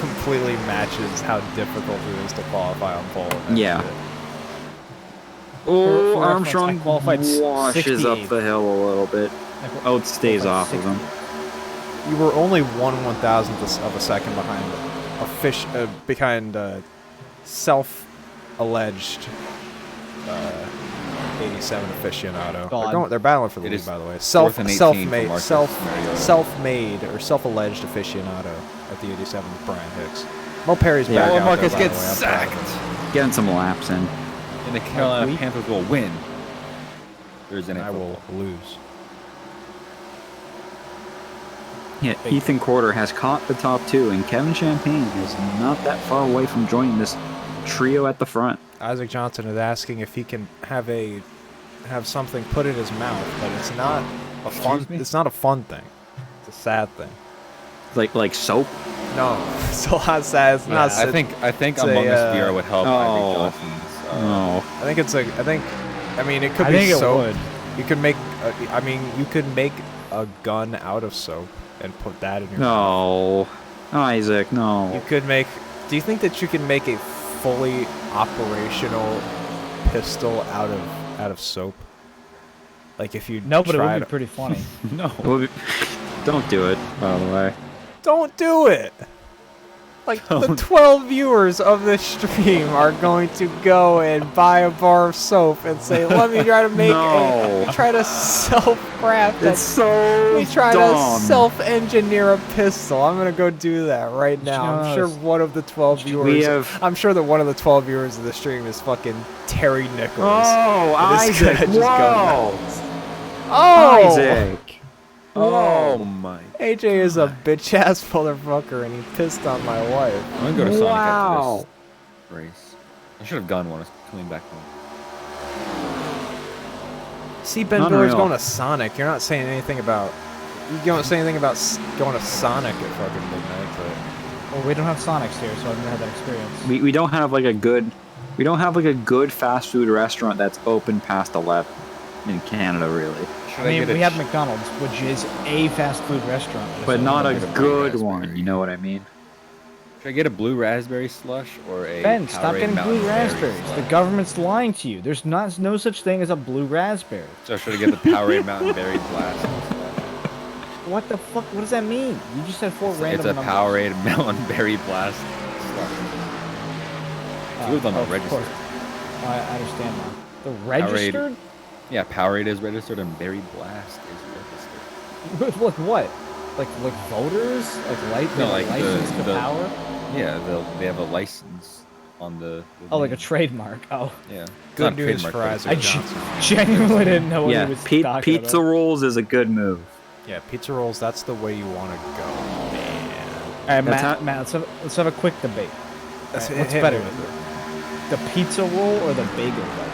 Speaker 3: completely matches how difficult it is to qualify on pole. in that
Speaker 2: Yeah.
Speaker 3: shit.
Speaker 2: Oh,
Speaker 1: for reference,
Speaker 2: Armstrong
Speaker 1: I qualified
Speaker 2: washes up
Speaker 1: 68th.
Speaker 2: the hill a little bit. Oh, it stays
Speaker 1: qualified
Speaker 2: off of him.
Speaker 3: You were only 1/1000th of a second behind self-alleged 87 aficionado.
Speaker 1: God.
Speaker 3: They're battling for the
Speaker 5: It
Speaker 3: lead,
Speaker 5: is
Speaker 3: by the way.
Speaker 5: 4th and 18 for Marcus Mariota.
Speaker 3: Self-made or self-alleged aficionado at the 87 with Brian Hicks. Mo Perry's
Speaker 2: Yeah.
Speaker 3: back
Speaker 5: Oh,
Speaker 3: out
Speaker 5: Marcus
Speaker 3: there, by the
Speaker 5: gets
Speaker 3: way. I'm proud of him.
Speaker 5: sacked.
Speaker 2: Getting some laps in.
Speaker 5: And the Carolina Panthers will win. Thursday
Speaker 3: And
Speaker 5: night
Speaker 3: I will
Speaker 5: football.
Speaker 3: lose.
Speaker 2: Yeah, Ethan Corder has caught the top two, and Kevin Champagne is not that far away from joining this trio at the front.
Speaker 3: Isaac Johnson is asking if he can have something put in his mouth, but it's not a fun.
Speaker 1: Excuse me?
Speaker 3: It's not a fun thing. It's a sad thing.
Speaker 2: Like soap.
Speaker 3: No, it's a lot sad. It's not.
Speaker 5: I think
Speaker 3: it's
Speaker 5: Among
Speaker 3: a,
Speaker 5: Us VR would help
Speaker 2: oh.
Speaker 5: Isaac Johnson's.
Speaker 2: No.
Speaker 3: I think it's a. I mean, it could
Speaker 1: I
Speaker 3: be
Speaker 1: think it
Speaker 3: soap.
Speaker 1: would.
Speaker 3: You could make. I mean, you could make a gun out of soap and put that in your mouth.
Speaker 2: No. Isaac,
Speaker 3: You
Speaker 2: no.
Speaker 3: could make Do you think that you can make a fully operational pistol out of soap? Like if you
Speaker 1: No, but it would
Speaker 3: tried
Speaker 1: be pretty funny.
Speaker 5: No.
Speaker 2: Don't do it, by the way.
Speaker 3: Don't do it. Like the 12 viewers of this stream are going to go and buy a bar of soap and say, "Let me try to make try to self-craft
Speaker 2: It's so
Speaker 3: we try
Speaker 2: dumb.
Speaker 3: to self-engineer a pistol." I'm gonna go do that right now. I'm sure one of the 12 viewers. I'm sure that one of the 12 viewers of the stream is fucking Terry Nichols.
Speaker 2: Oh,
Speaker 3: And it's gonna
Speaker 2: Isaac!
Speaker 3: just go
Speaker 2: Whoa!
Speaker 3: nuts. Oh,
Speaker 2: Isaac!
Speaker 5: Oh my.
Speaker 3: AJ is a bitch ass motherfucker, and he pissed on my wife.
Speaker 5: I'm gonna go to Sonic
Speaker 2: Wow.
Speaker 5: after this race. I should have gone when I was coming back home.
Speaker 3: See, Ben
Speaker 2: Unreal.
Speaker 3: Miller's going to Sonic. You're not saying anything about. You don't say anything about going to Sonic at fucking midnight, but.
Speaker 1: Well, we don't have Sonics here, so I've never had that experience.
Speaker 2: We don't have like a good fast food restaurant that's open past 11 in Canada, really.
Speaker 1: I mean, we have McDonald's, which is a fast food restaurant.
Speaker 2: But not a
Speaker 5: It's a
Speaker 2: good
Speaker 5: raspberry.
Speaker 2: one. You know what I mean?
Speaker 5: Should I get a blue raspberry slush or a
Speaker 1: Ben, stop
Speaker 5: Powerade
Speaker 1: getting
Speaker 5: Mountain
Speaker 1: blue
Speaker 5: Berry
Speaker 1: raspberries.
Speaker 5: slush?
Speaker 1: The government's lying to you. There's no such thing as a blue raspberry.
Speaker 5: So should I get the Powerade Mountain Berry Blast slush?
Speaker 1: What the fuck? What does that mean? You just said four
Speaker 5: It's
Speaker 1: random
Speaker 5: a
Speaker 1: numbers.
Speaker 5: Powerade Mountain Berry Blast slush. It's good on the
Speaker 1: of
Speaker 5: register.
Speaker 1: course. I understand now. The registered?
Speaker 5: Yeah, Powerade is registered and Berry Blast is registered.
Speaker 1: Look, what? Like voters? Like
Speaker 5: No, like
Speaker 1: license to
Speaker 5: the-
Speaker 1: power?
Speaker 5: Yeah, they have a license on the
Speaker 1: Oh, like a
Speaker 5: name.
Speaker 1: trademark. Oh,
Speaker 5: Yeah. It's
Speaker 3: Good
Speaker 5: not a
Speaker 3: news
Speaker 5: trademark,
Speaker 3: for
Speaker 5: but
Speaker 3: Isaac
Speaker 1: I
Speaker 5: it's-
Speaker 3: Johnson.
Speaker 1: genuinely didn't know what
Speaker 2: Yeah,
Speaker 1: he was talking
Speaker 2: pizza
Speaker 1: about.
Speaker 2: rolls is a good move.
Speaker 3: Yeah, pizza rolls, that's the way you want to go. Man.
Speaker 1: All right,
Speaker 2: That's
Speaker 1: Matt, let's have a quick debate.
Speaker 3: Let's
Speaker 1: All right, what's
Speaker 3: hit me
Speaker 1: better,
Speaker 3: with it.
Speaker 1: the pizza roll or the bagel bite?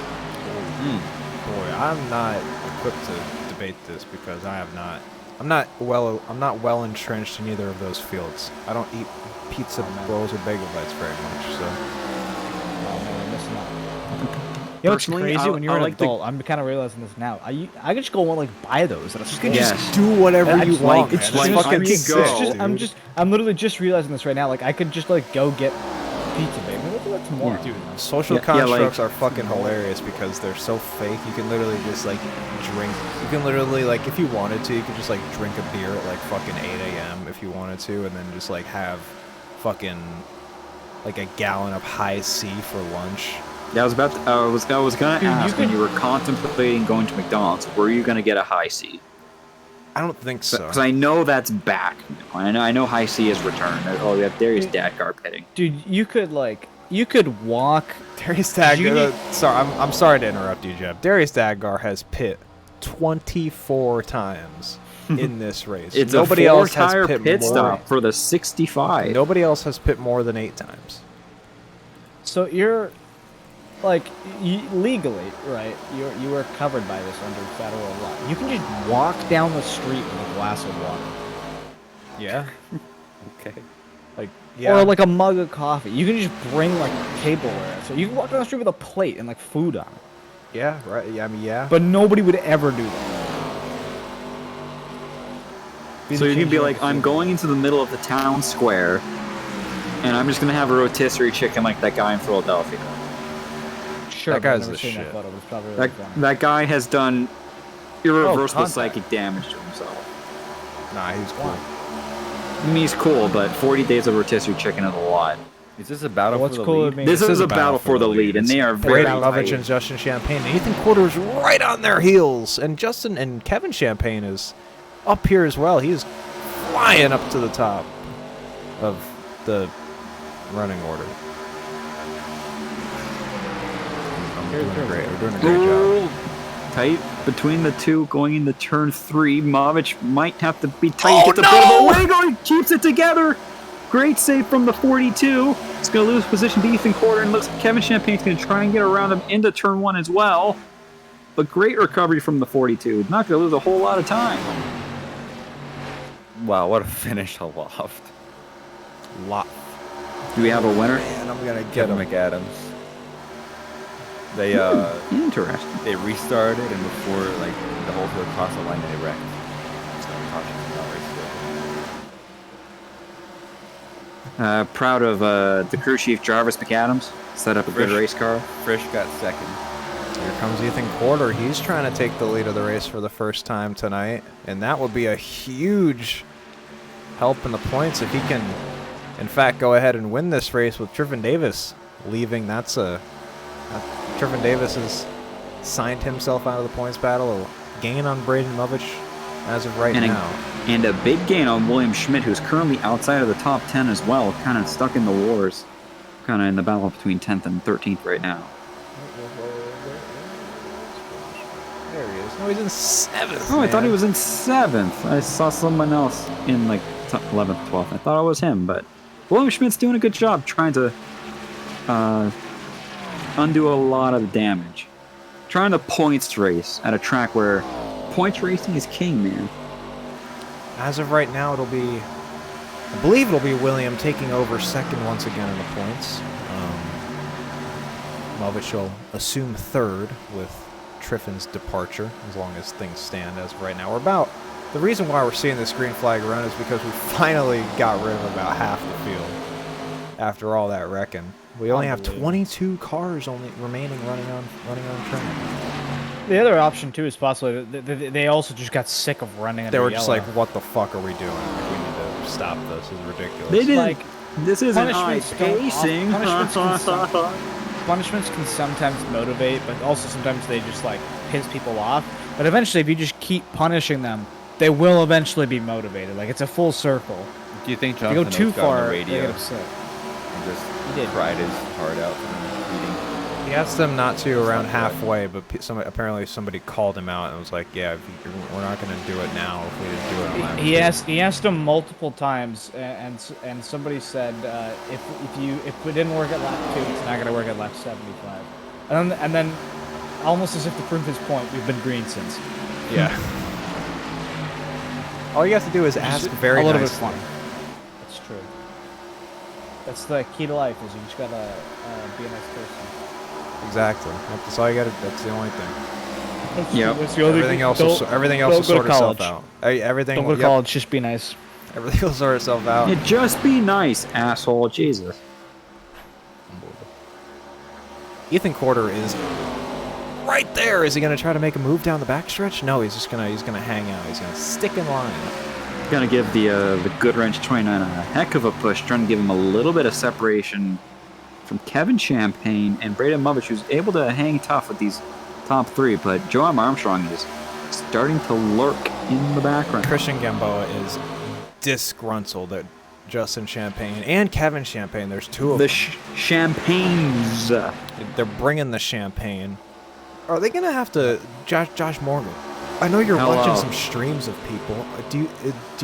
Speaker 3: Boy, I'm not equipped to debate this because I'm not well entrenched in either of those fields. I don't eat pizza rolls or bagel bites very much, so.
Speaker 1: Oh man, you're missing out. You know what's
Speaker 2: Personally,
Speaker 1: crazy?
Speaker 2: I-
Speaker 1: When you're
Speaker 2: I
Speaker 1: an
Speaker 2: like the-
Speaker 1: adult, I'm kind of realizing this now. I could just go and like buy those at a store.
Speaker 2: Yes.
Speaker 3: Just do whatever
Speaker 1: I
Speaker 3: you
Speaker 1: just
Speaker 3: want.
Speaker 2: it's
Speaker 3: man.
Speaker 2: like
Speaker 3: It's fucking
Speaker 2: I could
Speaker 3: sick,
Speaker 2: go.
Speaker 3: dude.
Speaker 1: I'm literally just realizing this right now. Like I could just like go get pizza, baby. We'll do that tomorrow.
Speaker 3: Dude, social
Speaker 2: Yeah, like-
Speaker 3: constructs are fucking hilarious because they're so fake. You can literally just like drink. You can literally like if you wanted to, you could just like drink a beer at like fucking 8 a.m. if you wanted to, and then just like have fucking like a gallon of high C for lunch.
Speaker 2: Yeah, I was gonna
Speaker 1: Dude,
Speaker 2: ask when
Speaker 1: could-
Speaker 2: you were contemplating going to McDonald's, were you gonna get a high C?
Speaker 3: I don't think so.
Speaker 2: Because I know that's back. I know high C is returned. Oh, we have Darius Dadgar pitting.
Speaker 1: Dude, you could walk.
Speaker 3: Darius
Speaker 1: You
Speaker 3: Dadgar.
Speaker 1: need-
Speaker 3: Sorry, I'm sorry to interrupt you, Jeb. Darius Dadgar has pit 24 times in this race.
Speaker 2: It's
Speaker 3: Nobody
Speaker 2: a
Speaker 3: else has
Speaker 2: four-tire
Speaker 3: pit
Speaker 2: pit
Speaker 3: more.
Speaker 2: stop for the 65.
Speaker 3: Nobody else has pit more than 8 times.
Speaker 1: So you're like legally, right? You are covered by this under federal law. You can just walk down the street with a glass of water.
Speaker 3: Yeah.
Speaker 5: Okay.
Speaker 3: Like yeah.
Speaker 1: Or like a mug of coffee. You can just bring like tableware. So you can walk down the street with a plate and like food on it.
Speaker 3: Yeah. Right. Yeah. I mean, yeah.
Speaker 1: But nobody would ever do that.
Speaker 2: So you can be like, I'm going into the middle of the town square, and I'm just gonna have a rotisserie chicken like that guy in Philadelphia.
Speaker 1: Sure,
Speaker 3: That
Speaker 1: but I've
Speaker 3: guy's
Speaker 1: never
Speaker 3: the
Speaker 1: seen that
Speaker 3: shit.
Speaker 1: photo, but it's probably really funny.
Speaker 2: That guy has done irreversible
Speaker 3: contact.
Speaker 2: psychic damage to himself.
Speaker 3: Nah, he's cool.
Speaker 2: I mean, he's cool, but 40 days of rotisserie chicken is a lot.
Speaker 5: Is this a battle
Speaker 1: What's
Speaker 5: for the
Speaker 1: cool
Speaker 5: lead?
Speaker 1: with me?
Speaker 2: This is a battle for the lead, and they are very
Speaker 3: Braden Lovitch
Speaker 2: tight.
Speaker 3: and Justin Champagne. And Ethan Quarter's right on their heels. And Justin and Kevin Champagne is up here as well. He's flying up to the top of the running order. We're doing great. We're doing a great job.
Speaker 2: Ooh, tight between the two going into turn 3. Mavic might have to be tight.
Speaker 3: Oh,
Speaker 2: Gets a bit of
Speaker 3: no!
Speaker 2: a wiggle. He keeps it together. Great save from the 42. He's going to lose position to Ethan Quarter, and looks like Kevin Champagne's going to try and get around him into turn 1 as well. But great recovery from the 42. Not going to lose a whole lot of time.
Speaker 5: Wow, what a finish aloft.
Speaker 3: Lot.
Speaker 2: Do we have a winner?
Speaker 3: Man, I'm gonna get
Speaker 5: Kevin
Speaker 3: him.
Speaker 5: McAdams. They
Speaker 2: Interesting.
Speaker 5: they restarted, and before like the whole field crossed the line, they wrecked. So caution, not race field.
Speaker 2: Proud of the crew chief, Jarvis McAdams. Set up a good race car.
Speaker 5: Frisch got second.
Speaker 3: Here comes Ethan Quarter. He's trying to take the lead of the race for the first time tonight, and that would be a huge help in the points if he can, in fact, go ahead and win this race with Triffin Davis leaving. Triffin Davis has signed himself out of the points battle. A gain on Braden Lovich as of right now.
Speaker 2: And a big gain on William Schmidt, who's currently outside of the top 10 as well, kind of stuck in the wars, kind of in the battle between 10th and 13th right now.
Speaker 3: There he is. No, he's in 7th.
Speaker 2: Oh, I thought he was in 7th. I saw someone else in like 11th, 12th. I thought it was him, but William Schmidt's doing a good job trying to undo a lot of the damage. Trying to points race at a track where points racing is king, man.
Speaker 3: As of right now, I believe it'll be William taking over second once again in the points. Lovich will assume third with Triffin's departure, as long as things stand as of right now. The reason why we're seeing this green flag run is because we finally got rid of about half the field after all that wrecking. We only have 22 cars remaining running on track.
Speaker 1: The other option too is possibly they also just got sick of running.
Speaker 3: They
Speaker 1: under
Speaker 3: were just
Speaker 1: yellow.
Speaker 3: like, "What the fuck are we doing? Like, we need to stop this. This is ridiculous."
Speaker 2: They didn't.
Speaker 1: Like,
Speaker 2: This isn't
Speaker 1: punishments don't-
Speaker 2: pacing.
Speaker 1: punishments can sometimes motivate, but also sometimes they just like piss people off. But eventually, if you just keep punishing them, they will eventually be motivated. Like, it's a full circle.
Speaker 5: Do you think
Speaker 1: If you
Speaker 5: Jonathan
Speaker 1: go too
Speaker 5: Oates got on
Speaker 1: far,
Speaker 5: the
Speaker 1: they
Speaker 5: radio
Speaker 1: get upset.
Speaker 5: and just
Speaker 1: He did.
Speaker 5: cried his heart out from eating?
Speaker 3: He asked them not to around halfway, but apparently somebody called him out and was like, "Yeah, we're not going to do it now if we didn't do it on lap
Speaker 1: He asked him multiple times, and somebody said if it didn't work at lap 2, it's not going to work at lap 75. And then almost as if to prove his point, we've been green since.
Speaker 3: Yeah. All you have to do is ask very
Speaker 1: a little
Speaker 3: nicely.
Speaker 1: bit fun. That's true. That's the key to life. Is you just gotta be a nice person.
Speaker 3: Exactly. That's all you got to. That's the only thing.
Speaker 2: Yep.
Speaker 1: That's the only
Speaker 3: Everything
Speaker 1: thing.
Speaker 3: else will
Speaker 1: don't
Speaker 3: sort
Speaker 1: go to
Speaker 3: itself
Speaker 1: college.
Speaker 3: out. Everything.
Speaker 1: Don't go to
Speaker 3: yep,
Speaker 1: college. Just be nice.
Speaker 3: Everything will sort itself out.
Speaker 2: It just be nice, asshole. Jesus.
Speaker 3: Ethan Quarter is right there. Is he going to try to make a move down the backstretch? No, he's gonna hang out. He's gonna stick in line.
Speaker 2: Gonna give the Goodwrench 29 a heck of a push, trying to give him a little bit of separation from Kevin Champagne and Braden Lovich, who's able to hang tough with these top 3, but Joam Armstrong is starting to lurk in the background.
Speaker 3: Christian Gamboa is disgruntled at Justin Champagne and Kevin Champagne. There's two of
Speaker 2: The
Speaker 3: them.
Speaker 2: Champagnes.
Speaker 3: They're bringing the champagne. Are they gonna have to, Josh Morgan? I know you're
Speaker 2: Hello.
Speaker 3: watching some streams of people. Do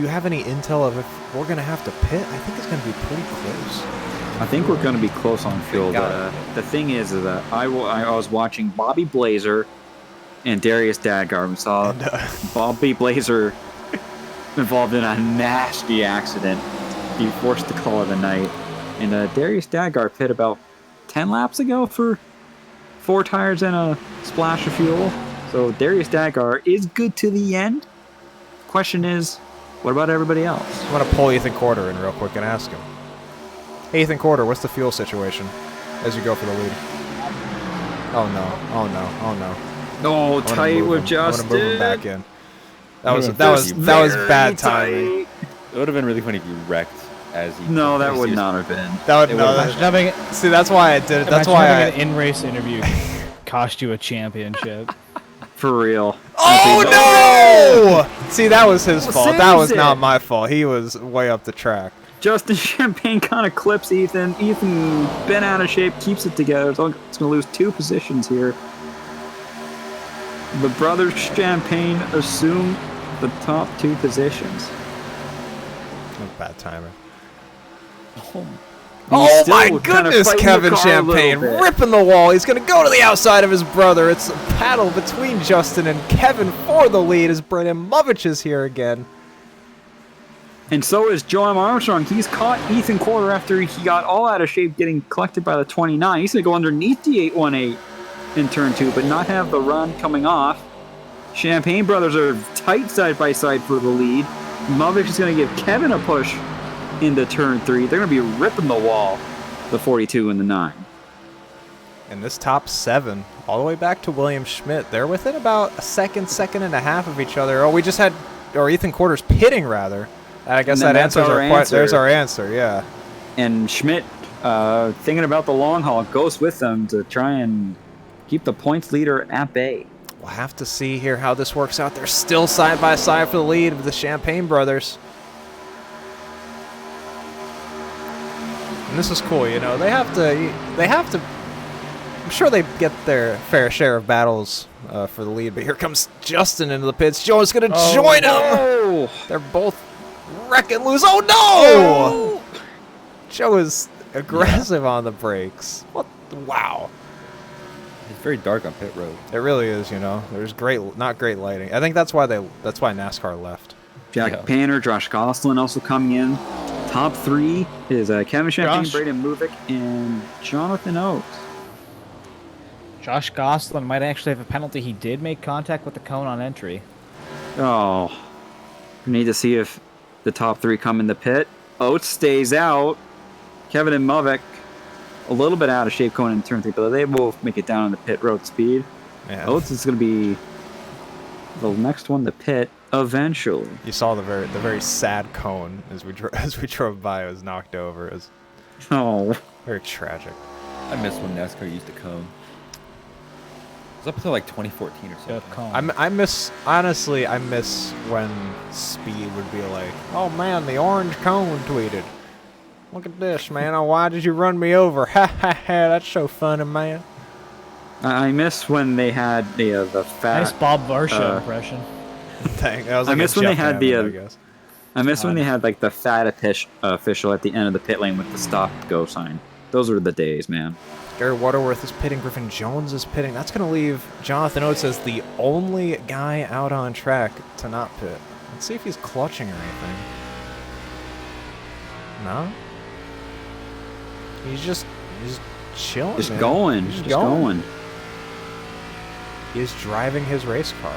Speaker 3: you have any intel of if we're gonna have to pit? I think it's gonna be pretty close.
Speaker 2: I think we're going to be close on field.
Speaker 3: Got
Speaker 2: The thing is that I was watching Bobby Blazer and Darius Dadgar. We saw Bobby Blazer involved in a nasty accident. He forced the call of the night. And Darius Dadgar pit about 10 laps ago for 4 tires and a splash of fuel. So Darius Dadgar is good to the end. Question is, what about everybody else?
Speaker 3: I'm gonna pull Ethan Quarter in real quick and ask him. Hey, Ethan Quarter, what's the fuel situation as you go for the lead? Oh no! Oh no! Oh no!
Speaker 2: Oh,
Speaker 3: I'm gonna
Speaker 2: tight
Speaker 3: move
Speaker 2: with
Speaker 3: him.
Speaker 2: Justin.
Speaker 3: I'm gonna move him back in. That was
Speaker 2: Very
Speaker 3: bad timing.
Speaker 2: tight.
Speaker 5: It would have been really funny if you wrecked as he.
Speaker 2: No, that
Speaker 5: as
Speaker 2: would
Speaker 5: he was-
Speaker 2: not have been.
Speaker 3: That would
Speaker 5: It
Speaker 3: no.
Speaker 5: would've
Speaker 3: That,
Speaker 1: Imagine having,
Speaker 3: see, that's why I did it. That's
Speaker 1: imagine
Speaker 3: why
Speaker 1: having
Speaker 3: I.
Speaker 1: an in-race interview cost you a championship.
Speaker 2: For real.
Speaker 3: Oh no! See, that was his
Speaker 2: Well,
Speaker 3: fault. That was
Speaker 2: saves
Speaker 3: not
Speaker 2: it.
Speaker 3: my fault. He was way up the track.
Speaker 2: Justin Champagne kind of clips Ethan. Ethan, been out of shape, keeps it together. It's going to lose 2 positions here. The brothers Champagne assume the top 2 positions.
Speaker 3: Bad timing.
Speaker 2: He's
Speaker 3: Oh
Speaker 2: still
Speaker 3: my
Speaker 2: kinda
Speaker 3: goodness,
Speaker 2: fighting
Speaker 3: Kevin
Speaker 2: the car a little
Speaker 3: Champagne
Speaker 2: bit.
Speaker 3: ripping the wall. He's going to go to the outside of his brother. It's a battle between Justin and Kevin for the lead as Braden Lovich is here again.
Speaker 2: And so is Joam Armstrong. He's caught Ethan Quarter after he got all out of shape getting collected by the 29. He's going to go underneath the 818 in turn 2, but not have the run coming off. Champagne brothers are tight side by side for the lead. Lovich is going to give Kevin a push into turn 3. They're going to be ripping the wall, the 42 and the 9.
Speaker 3: And this top 7, all the way back to William Schmidt, they're within about a second and a half of each other. Oh, we just had, or Ethan Quarters pitting, rather. I guess that answers our question. There's our answer, yeah.
Speaker 2: And Schmidt, thinking about the long haul, goes with them to try and keep the points leader at bay.
Speaker 3: We'll have to see here how this works out. They're still side by side for the lead of the Champagne brothers. And this is cool, you know. They have to. I'm sure they get their fair share of battles for the lead, but here comes Justin into the pits. Joe's gonna join him. They're both wrecking loose. Oh no! Joe is aggressive on the brakes. What? Wow.
Speaker 5: It's very dark on pit road.
Speaker 3: It really is, you know. There's not great lighting. I think that's why NASCAR left.
Speaker 2: Jack Panner, Josh Gosselin also coming in. Top 3 is Kevin Champagne, Braden Movick, and Jonathan Oates.
Speaker 1: Josh Gosselin might actually have a penalty. He did make contact with the cone on entry.
Speaker 2: Oh, we need to see if the top 3 come in the pit. Oates stays out. Kevin and Movick a little bit out of shape going into turn 3, but they both make it down on the pit road speed.
Speaker 3: Yeah.
Speaker 2: Oates is going to be the next one to pit eventually.
Speaker 3: You saw the very sad cone as we drove by. It was knocked over. It was very tragic.
Speaker 5: I miss when NASCAR used to come. It was up until like 2014 or something.
Speaker 3: I miss when Speed would be like, "Oh man, the orange cone tweeted. Look at this, man. Oh, why did you run me over? Ha ha ha! That's so funny, man."
Speaker 2: I miss when they had the fat.
Speaker 1: Nice Bob Varsha impression.
Speaker 2: I miss when they had I miss when they had like the fat official at the end of the pit lane with the stop go sign. Those were the days, man.
Speaker 3: Gary Waterworth is pitting. Griffin Jones is pitting. That's going to leave Jonathan Oates as the only guy out on track to not pit. Let's see if he's clutching or anything. No? He's chilling.
Speaker 2: Just going.
Speaker 3: He's just going. He's driving his race car.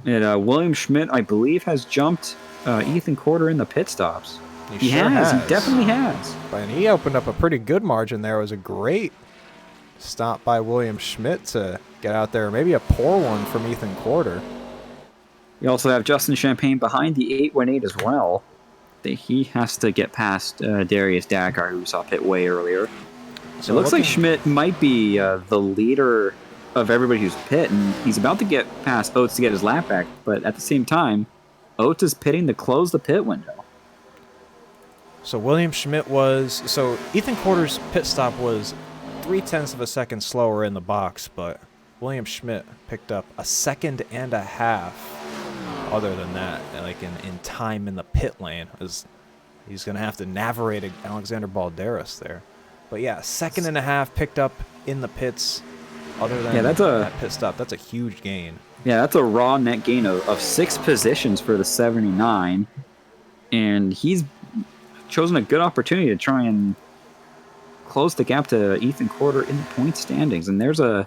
Speaker 2: And William Schmidt, I believe, has jumped Ethan Quarter in the pit stops. He has. He definitely has.
Speaker 3: And he opened up a pretty good margin there. It was a great stop by William Schmidt to get out there. Maybe a poor one from Ethan Quarter.
Speaker 2: You also have Justin Champagne behind the 818 as well. He has to get past Darius Dakar, who saw pit way earlier. So it looks like Schmidt might be the leader of everybody who's pit, and he's about to get past Oates to get his lap back, but at the same time, Oates is pitting to close the pit window.
Speaker 3: So William Schmidt Ethan Quarter's pit stop was 0.3 of a second slower in the box, but William Schmidt picked up a second and a half. Other than that, like in time in the pit lane, he's going to have to navigate Alexander Balderas there. But yeah, second and a half picked up in the pits. Other than that pit stop, that's a huge gain.
Speaker 2: Yeah, that's a raw net gain of 6 positions for the 79, and he's chosen a good opportunity to try and close the gap to Ethan Quarter in the point standings. And there's a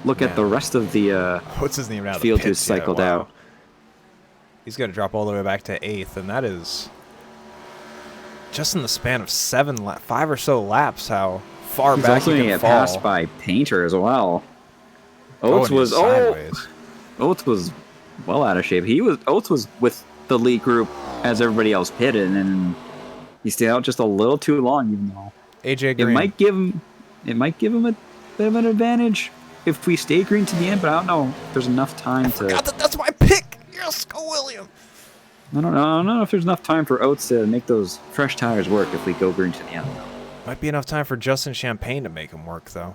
Speaker 2: look at the rest of the field who's cycled out.
Speaker 3: He's going to drop all the way back to 8th, and that is just in the span of 5 or so laps. How far back he can fall. He's also going to get
Speaker 2: passed by Painter as well. Oates was well out of shape. Oates was with the lead group as everybody else pitted, and then he stayed out just a little too long. Even though
Speaker 3: AJ Green,
Speaker 2: it might give him a bit of an advantage if we stay green to the end. But I don't know if there's enough time
Speaker 3: that's my pick. Yes, go William.
Speaker 2: I don't know if there's enough time for Oates to make those fresh tires work if we go green to the end.
Speaker 3: Might be enough time for Justin Champagne to make him work, though.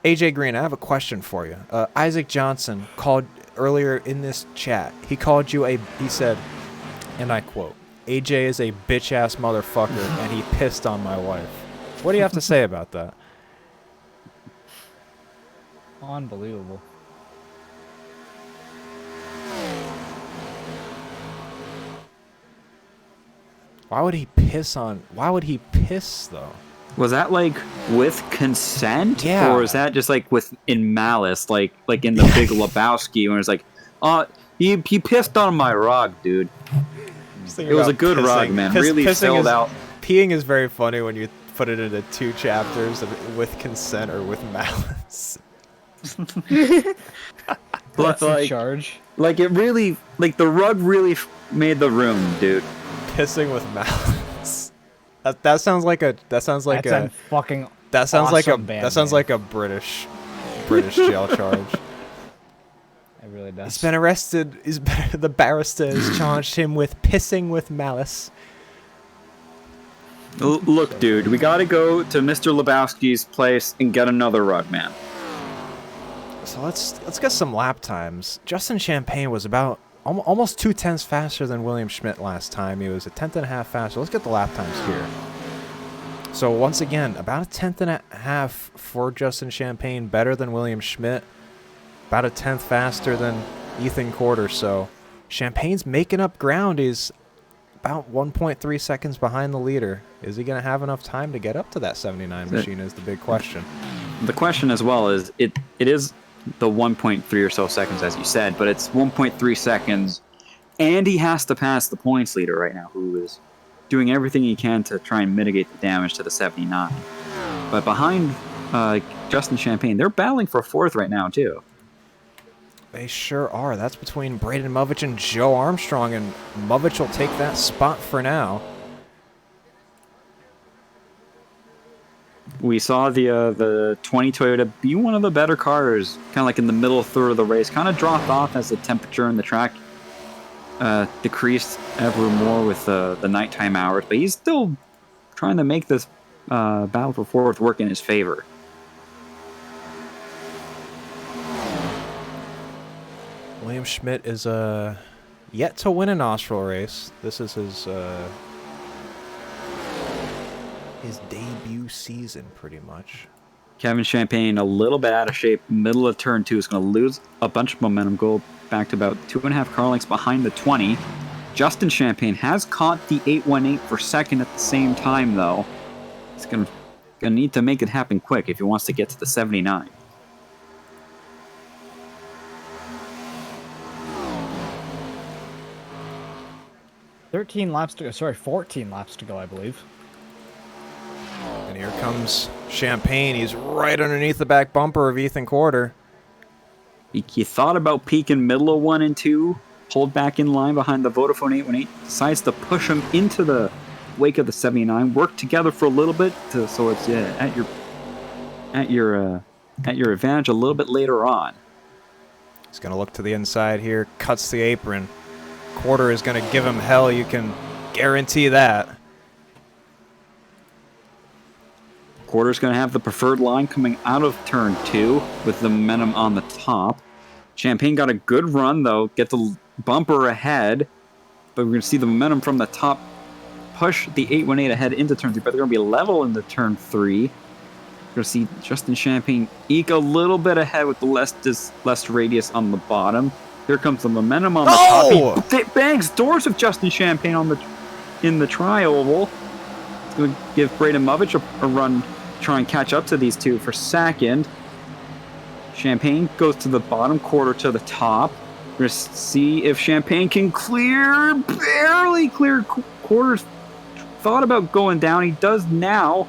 Speaker 3: AJ Green, I have a question for you. Isaac Johnson called earlier in this chat. He called you he said, and I quote, "AJ is a bitch-ass motherfucker, and he pissed on my wife." What do you have to say about that?
Speaker 1: Unbelievable.
Speaker 3: Why would he piss, though?
Speaker 2: Was that like with consent?
Speaker 3: Yeah.
Speaker 2: Or is that just like in malice, like in the Big Lebowski when it's like, he pissed on my rug, dude.
Speaker 3: Just thinking
Speaker 2: It was
Speaker 3: about
Speaker 2: a good rug, man. Really filled out.
Speaker 3: Peeing is very funny when you put it into 2 chapters of with consent or with malice.
Speaker 1: What's in
Speaker 2: like,
Speaker 1: charge?
Speaker 2: like it really, like the rug really made the room, dude.
Speaker 3: Pissing with malice. That sounds like a. That sounds like
Speaker 1: That's
Speaker 3: a.
Speaker 1: a fucking.
Speaker 3: That sounds like a.
Speaker 1: awesome band
Speaker 3: That sounds
Speaker 1: name.
Speaker 3: like a British jail charge.
Speaker 1: It really does.
Speaker 3: He's been arrested. The barrister has charged him with pissing with malice.
Speaker 2: Look, dude, we gotta go to Mr. Lebowski's place and get another rug, man.
Speaker 3: So let's get some lap times. Justin Champagne was about almost 2/10 faster than William Schmidt last time. He was a 10th and a half faster. Let's get the lap times here. So once again, about a 10th and a half for Justin Champagne, better than William Schmidt. About a 10th faster than Ethan Corder. So Champagne's making up ground. He's about 1.3 seconds behind the leader. Is he going to have enough time to get up to that 79 machine is the big question.
Speaker 2: The question as well is, it is the 1.3 or so seconds, as you said, but it's 1.3 seconds, and he has to pass the points leader right now, who is doing everything he can to try and mitigate the damage to the 79. But behind Justin Champagne, they're battling for 4th right now, too.
Speaker 3: They sure are. That's between Braden Movich and Joe Armstrong, and Movich will take that spot for now.
Speaker 2: We saw the 20 Toyota be one of the better cars, kind of like in the middle third of the race, kind of dropped off as the temperature in the track decreased ever more with the nighttime hours, but he's still trying to make this battle for 4th work in his favor.
Speaker 3: William Schmidt is yet to win an Austral race. This is his debut season, pretty much.
Speaker 2: Kevin Champagne, a little bit out of shape, middle of turn 2, is going to lose a bunch of momentum, go back to about 2.5 car lengths behind the 20. Justin Champagne has caught the 818 for 2nd at the same time, though. He's going to need to make it happen quick if he wants to get to the 79.
Speaker 1: Sorry, 14 laps to go, I believe.
Speaker 3: And here comes Champagne. He's right underneath the back bumper of Ethan Corder.
Speaker 2: He thought about peaking middle of 1 and 2, pulled back in line behind the Vodafone 818, decides to push him into the wake of the 79, work together for a little bit so it's at your advantage a little bit later on.
Speaker 3: He's going to look to the inside here, cuts the apron. Corder is going to give him hell, you can guarantee that.
Speaker 2: Corder's going to have the preferred line coming out of turn 2 with the momentum on the top. Champagne got a good run, though, get the bumper ahead, but we're going to see the momentum from the top push the 818 ahead into turn 3, but they're going to be level into turn 3. We're going to see Justin Champagne eke a little bit ahead with the less radius on the bottom. Here comes the momentum on the top. He bangs doors of Justin Champagne in the tri-oval. It's going to give Braden Movich a run, try and catch up to these two for 2nd. Champagne goes to the bottom, Corder to the top. We're going to see if Champagne can barely clear. Corder's thought about going down. He does now,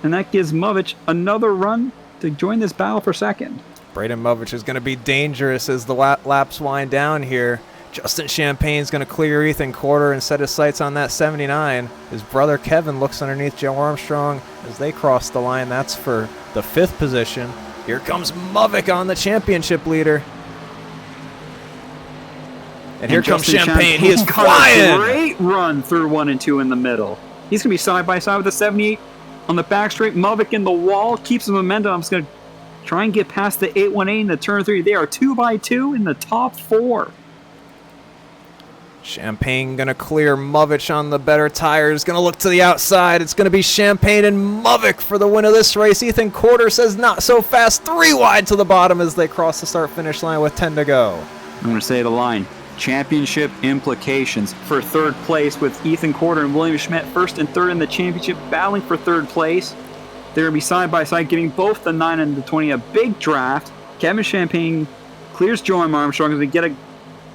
Speaker 2: and that gives Movich another run to join this battle for 2nd.
Speaker 3: Braden Movich is going to be dangerous as the laps wind down here. Justin Champagne's going to clear Ethan Corder and set his sights on that 79. His brother Kevin looks underneath Joe Armstrong as they cross the line. That's for the 5th position. Here comes Movich on the championship leader. And here comes Champagne. He is flying.
Speaker 2: Great run through 1 and 2 in the middle. He's going to be side by side with the 78 on the back straight. Movich in the wall, keeps the momentum. I'm just going to try and get past the 818 in the turn 3. They are 2 by 2 in the top 4.
Speaker 3: Champagne going to clear Movich on the better tires. Going to look to the outside. It's going to be Champagne and Movich for the win of this race. Ethan Corder says not so fast. 3 wide to the bottom as they cross the start-finish line with 10 to go.
Speaker 2: I'm going to say the line. Championship implications for 3rd place with Ethan Corder and William Schmidt 1st and 3rd in the championship, battling for 3rd place. They're going to be side by side, getting both the 9 and the 20. A big draft. Kevin Champagne clears Joe Armstrong as we get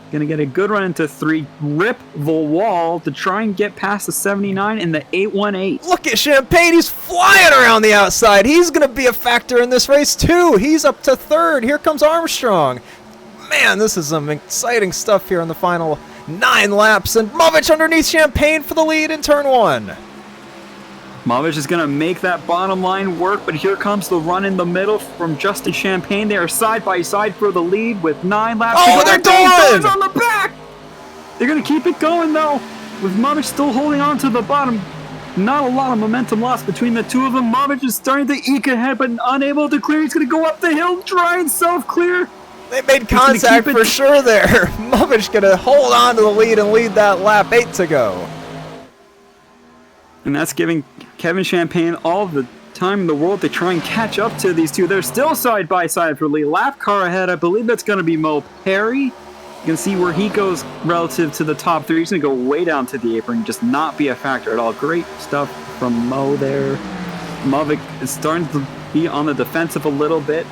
Speaker 2: Going to get a good run into 3, rip the wall to try and get past the 79 in the 818.
Speaker 3: Look at Champagne. He's flying around the outside. He's going to be a factor in this race, too. He's up to 3rd. Here comes Armstrong. Man, this is some exciting stuff here in the final 9 laps. And Movic underneath Champagne for the lead in turn 1.
Speaker 2: Movic is going to make that bottom line work, but here comes the run in the middle from Justin Champagne. They are side by side for the lead with 9 laps.
Speaker 3: Oh, they're going!
Speaker 2: On the back! They're going to keep it going, though, with Movic still holding on to the bottom. Not a lot of momentum lost between the two of them. Movic is starting to eke ahead, but unable to clear. He's going to go up the hill, try and self-clear.
Speaker 3: They made contact for sure there. Movic going to hold on to the lead and lead that lap. 8 to go.
Speaker 2: And that's giving Kevin Champagne all the time in the world to try and catch up to these two. They're still side by side for lead. Lap car ahead. I believe that's going to be Mo Perry. You can see where he goes relative to the top 3. He's going to go way down to the apron, just not be a factor at all. Great stuff from Mo there. Movic is starting to be on the defensive a little bit.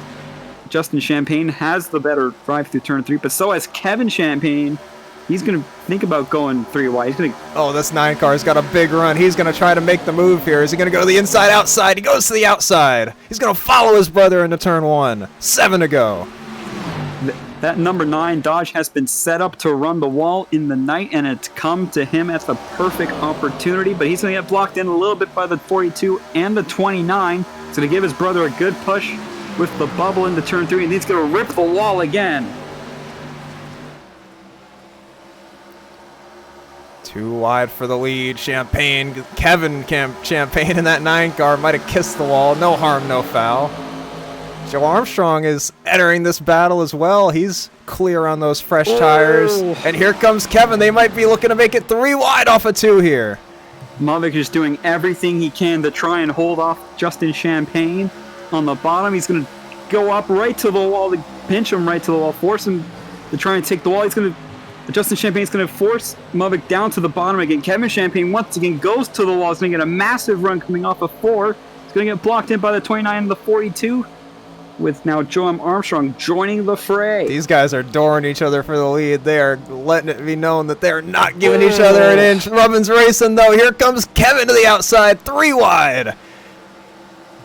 Speaker 2: Justin Champagne has the better drive through turn 3, but so has Kevin Champagne. He's going to think about going 3 wide. He's going to...
Speaker 3: Oh, this 9 car's got a big run. He's going to try to make the move here. Is he going to go to the inside, outside? He goes to the outside. He's going to follow his brother into turn 1. 7 to go.
Speaker 2: That number 9 Dodge has been set up to run the wall in the night, and it's come to him at the perfect opportunity, but he's going to get blocked in a little bit by the 42 and the 29. He's going to give his brother a good push with the bubble into turn 3, and he's going to rip the wall again.
Speaker 3: 2 wide for the lead. Champagne, Champagne in that 9 car might have kissed the wall. No harm, no foul. Joe Armstrong is entering this battle as well. He's clear on those fresh tires. And here comes Kevin. They might be looking to make it 3 wide off of 2 here.
Speaker 2: Movic is doing everything he can to try and hold off Justin Champagne on the bottom. He's going to go up right to the wall to pinch him right to the wall, force him to try and take the wall. Justin Champagne's going to force Movic down to the bottom again. Kevin Champagne once again goes to the wall. He's going to get a massive run coming off of 4. He's going to get blocked in by the 29 and the 42, with now Joe Armstrong joining the fray.
Speaker 3: These guys are dooring each other for the lead. They are letting it be known that they're not giving each other an inch. Rubbin's racing, though. Here comes Kevin to the outside. 3 wide.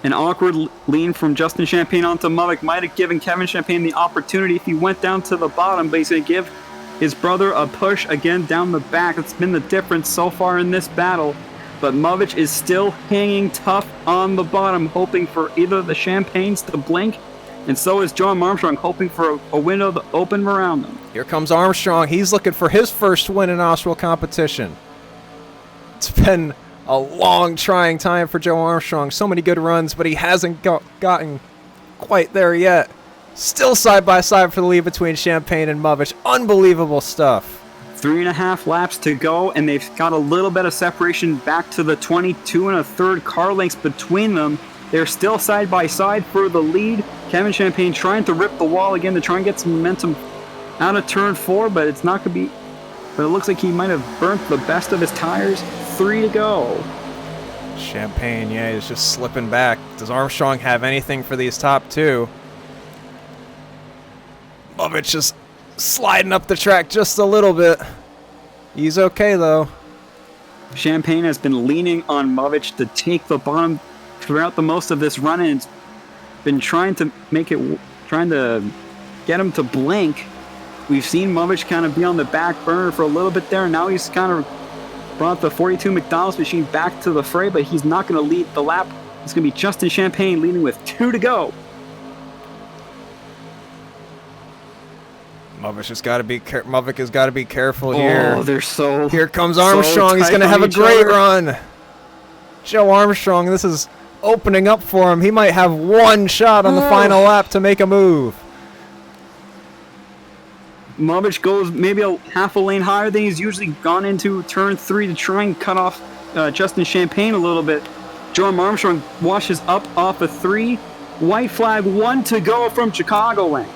Speaker 2: An awkward lean from Justin Champagne onto Movic might have given Kevin Champagne the opportunity if he went down to the bottom, but he's going to give his brother a push again down the back. It's been the difference so far in this battle. But Movic is still hanging tough on the bottom, hoping for either the Champagnes to blink, and so is Joe Armstrong, hoping for a window to open around them.
Speaker 3: Here comes Armstrong. He's looking for his first win in Austral competition. It's been a long, trying time for Joe Armstrong. So many good runs, but he hasn't gotten quite there yet. Still side by side for the lead between Champagne and Movic. Unbelievable stuff.
Speaker 2: 3.5 laps to go, and they've got a little bit of separation back to the 22 and a third car lengths between them. They're still side by side for the lead. Kevin Champagne trying to rip the wall again to try and get some momentum out of turn 4, but it's not going to be. But it looks like he might have burnt the best of his tires. 3 to go.
Speaker 3: Champagne, yeah, he's just slipping back. Does Armstrong have anything for these top 2? Movic just sliding up the track just a little bit. He's okay, though.
Speaker 2: Champagne has been leaning on Movic to take the bottom throughout the most of this run, and it's been trying to get him to blink. We've seen Movic kind of be on the back burner for a little bit there, and now he's kind of brought the 42 McDonald's machine back to the fray, but he's not going to lead the lap. It's going to be Justin Champagne leading with 2 to go.
Speaker 3: Movic has got to be careful here.
Speaker 2: Oh, they're so.
Speaker 3: Here comes Armstrong.
Speaker 2: So
Speaker 3: He's going to have a great run. Joe Armstrong, this is opening up for him. He might have one shot on the final lap to make a move.
Speaker 2: Movic goes maybe a half a lane higher than he's usually gone into turn 3 to try and cut off Justin Champagne a little bit. Joe Armstrong washes up off of 3. White flag, 1 to go from Chicagoland.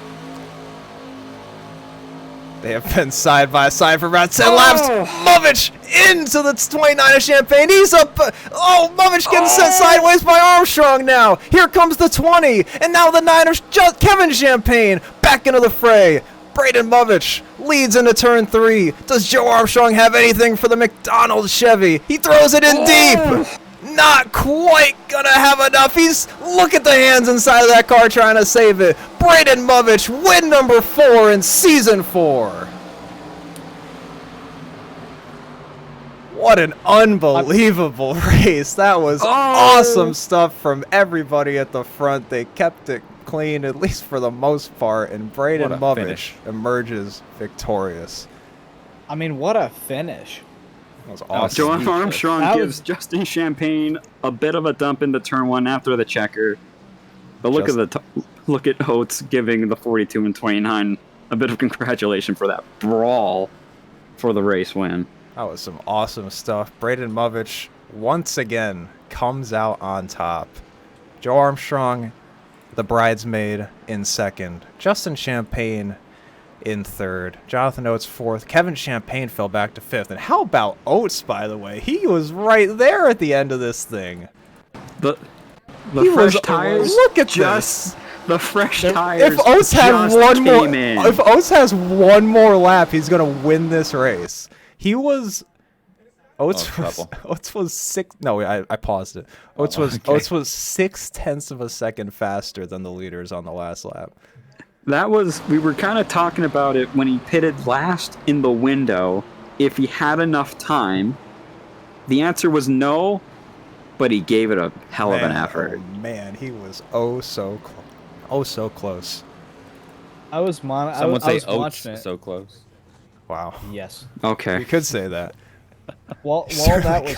Speaker 3: They have been side by side for about 10 laps. Movic into the 29 of Champagne. He's up. Movic getting sent sideways by Armstrong now. Here comes the 20. And now the 9 of Kevin Champagne back into the fray. Braden Lovich leads into turn 3. Does Joe Armstrong have anything for the McDonald's Chevy? He throws it in deep. Not quite gonna have enough. Look at the hands inside of that car trying to save it. Braden Lovich, win number 4 in season 4. What an unbelievable race. That was awesome stuff from everybody at the front. They kept it clean, at least for the most part, and Braden Lovich emerges victorious.
Speaker 1: I mean, what a finish.
Speaker 3: That was awesome.
Speaker 2: Joe Armstrong
Speaker 1: That
Speaker 2: gives Justin Champagne a bit of a dump into turn 1 after the checker. But look at Oates giving the 42 and 29 a bit of congratulation for that brawl for the race win.
Speaker 3: That was some awesome stuff. Braden Lovich once again comes out on top. Joe Armstrong, the bridesmaid, in second. Justin Champagne in third. Jonathan Oates fourth. Kevin Champagne fell back to fifth. And how about Oates, by the way? He was right there at the end of this thing.
Speaker 2: The fresh tires.
Speaker 3: Look at this.
Speaker 2: The fresh tires.
Speaker 3: If Oates if Oates has one more lap, he's gonna win this race. Oates was six. No, I paused it. Oates was 0.6 of a second faster than the leaders on the last lap.
Speaker 2: We were kind of talking about it when he pitted last in the window. If he had enough time, the answer was no, but he gave it a hell of an effort.
Speaker 3: Oh man, he was so close.
Speaker 1: I was
Speaker 5: Someone say Oates
Speaker 1: watching it.
Speaker 5: so close.
Speaker 3: Wow.
Speaker 1: Yes.
Speaker 2: Okay.
Speaker 3: You could say that.
Speaker 1: While that was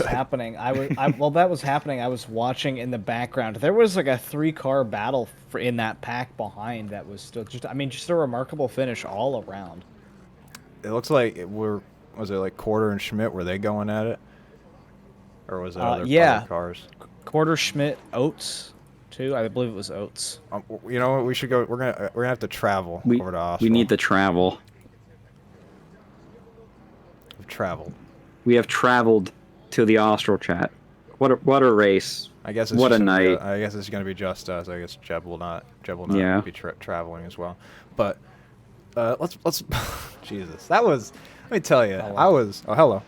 Speaker 1: happening, I was watching in the background. There was like a 3-car battle in that pack behind that was still just a remarkable finish all around.
Speaker 3: It looks like was it like Quarter and Schmidt? Were they going at it, or was it other cars?
Speaker 1: Quarter, Schmidt, Oates, too. I believe it was Oates.
Speaker 3: You know what? We should go. We're gonna have to travel over to Austral.
Speaker 2: We need to travel.
Speaker 3: We've traveled.
Speaker 2: We have traveled to the Austral chat. What a race!
Speaker 3: I guess
Speaker 2: what a night.
Speaker 3: I guess it's gonna be just us. I guess Jeb will not be traveling as well. But let's Jesus, that was. Let me tell you, hello.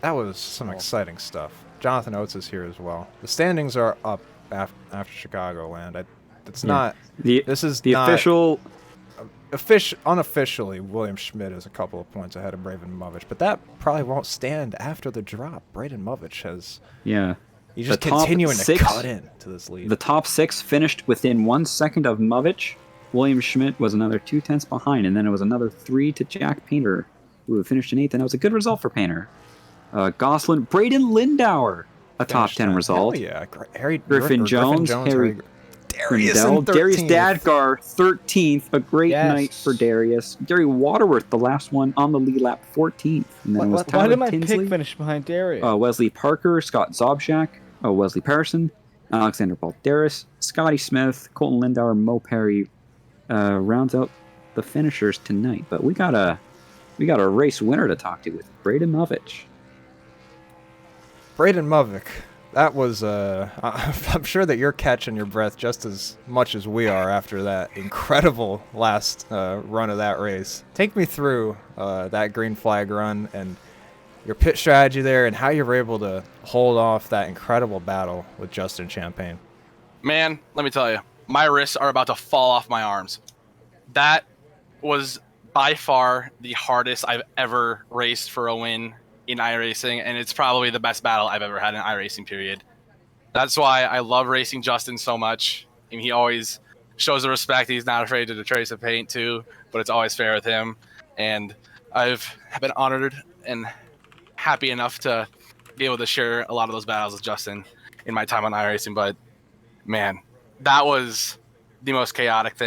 Speaker 3: That was some exciting stuff. Jonathan Oates is here as well. The standings are up after Chicagoland. This is the official. Unofficially, William Schmidt is a couple of points ahead of Braden Lovich, but that probably won't stand after the drop. Braden Lovich has.
Speaker 2: Yeah.
Speaker 3: He's just continuing to cut in to this lead.
Speaker 2: The top 6 finished within 1 second of Lovich. William Schmidt was another 0.2 behind, and then it was another 3 to Jack Painter, who finished in 8th, and that was a good result for Painter. Gosselin, Braden Lindauer, a top 10 result.
Speaker 3: Hell yeah.
Speaker 2: Griffin Jones, Harry
Speaker 3: Darius
Speaker 2: Dadgar, 13th. A great night for Darius. Gary Waterworth, the last one on the lead lap, 14th. And then
Speaker 1: Why did my pick finish behind Darius?
Speaker 2: Wesley Parker, Scott Zobshak, Wesley Patterson, Alexander Balderas, Scotty Smith, Colton Lindauer, Mo Perry rounds out the finishers tonight. But we got a race winner to talk to with Braden Lovich.
Speaker 3: Braden Lovich. That was, I'm sure that you're catching your breath just as much as we are after that incredible last run of that race. Take me through that green flag run and your pit strategy there and how you were able to hold off that incredible battle with Justin Champagne.
Speaker 6: Man, let me tell you, my wrists are about to fall off my arms. That was by far the hardest I've ever raced for a win in iRacing, and it's probably the best battle I've ever had in iRacing, period. That's why I love racing Justin so much. I mean, he always shows the respect. He's not afraid to trace the paint too, but it's always fair with him. And I've been honored and happy enough to be able to share a lot of those battles with Justin in my time on iRacing. But man, that was the most chaotic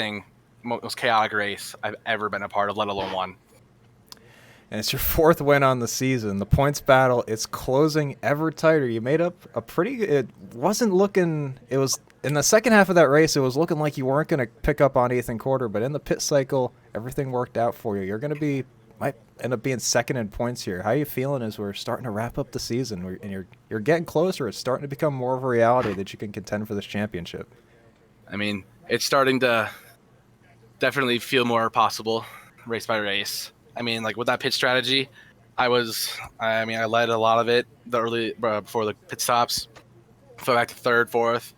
Speaker 6: race I've ever been a part of, let alone one.
Speaker 3: And it's your 4th win on the season. The points battle, it's closing ever tighter. You made up it was in the second half of that race, it was looking like you weren't going to pick up on Ethan Quarter, but in the pit cycle, everything worked out for you. Might end up being second in points here. How are you feeling as we're starting to wrap up the season and you're getting closer? It's starting to become more of a reality that you can contend for this championship.
Speaker 6: I mean, it's starting to definitely feel more possible race by race. I mean, like with that pit strategy, I led a lot of it before the pit stops, fell back to third, fourth,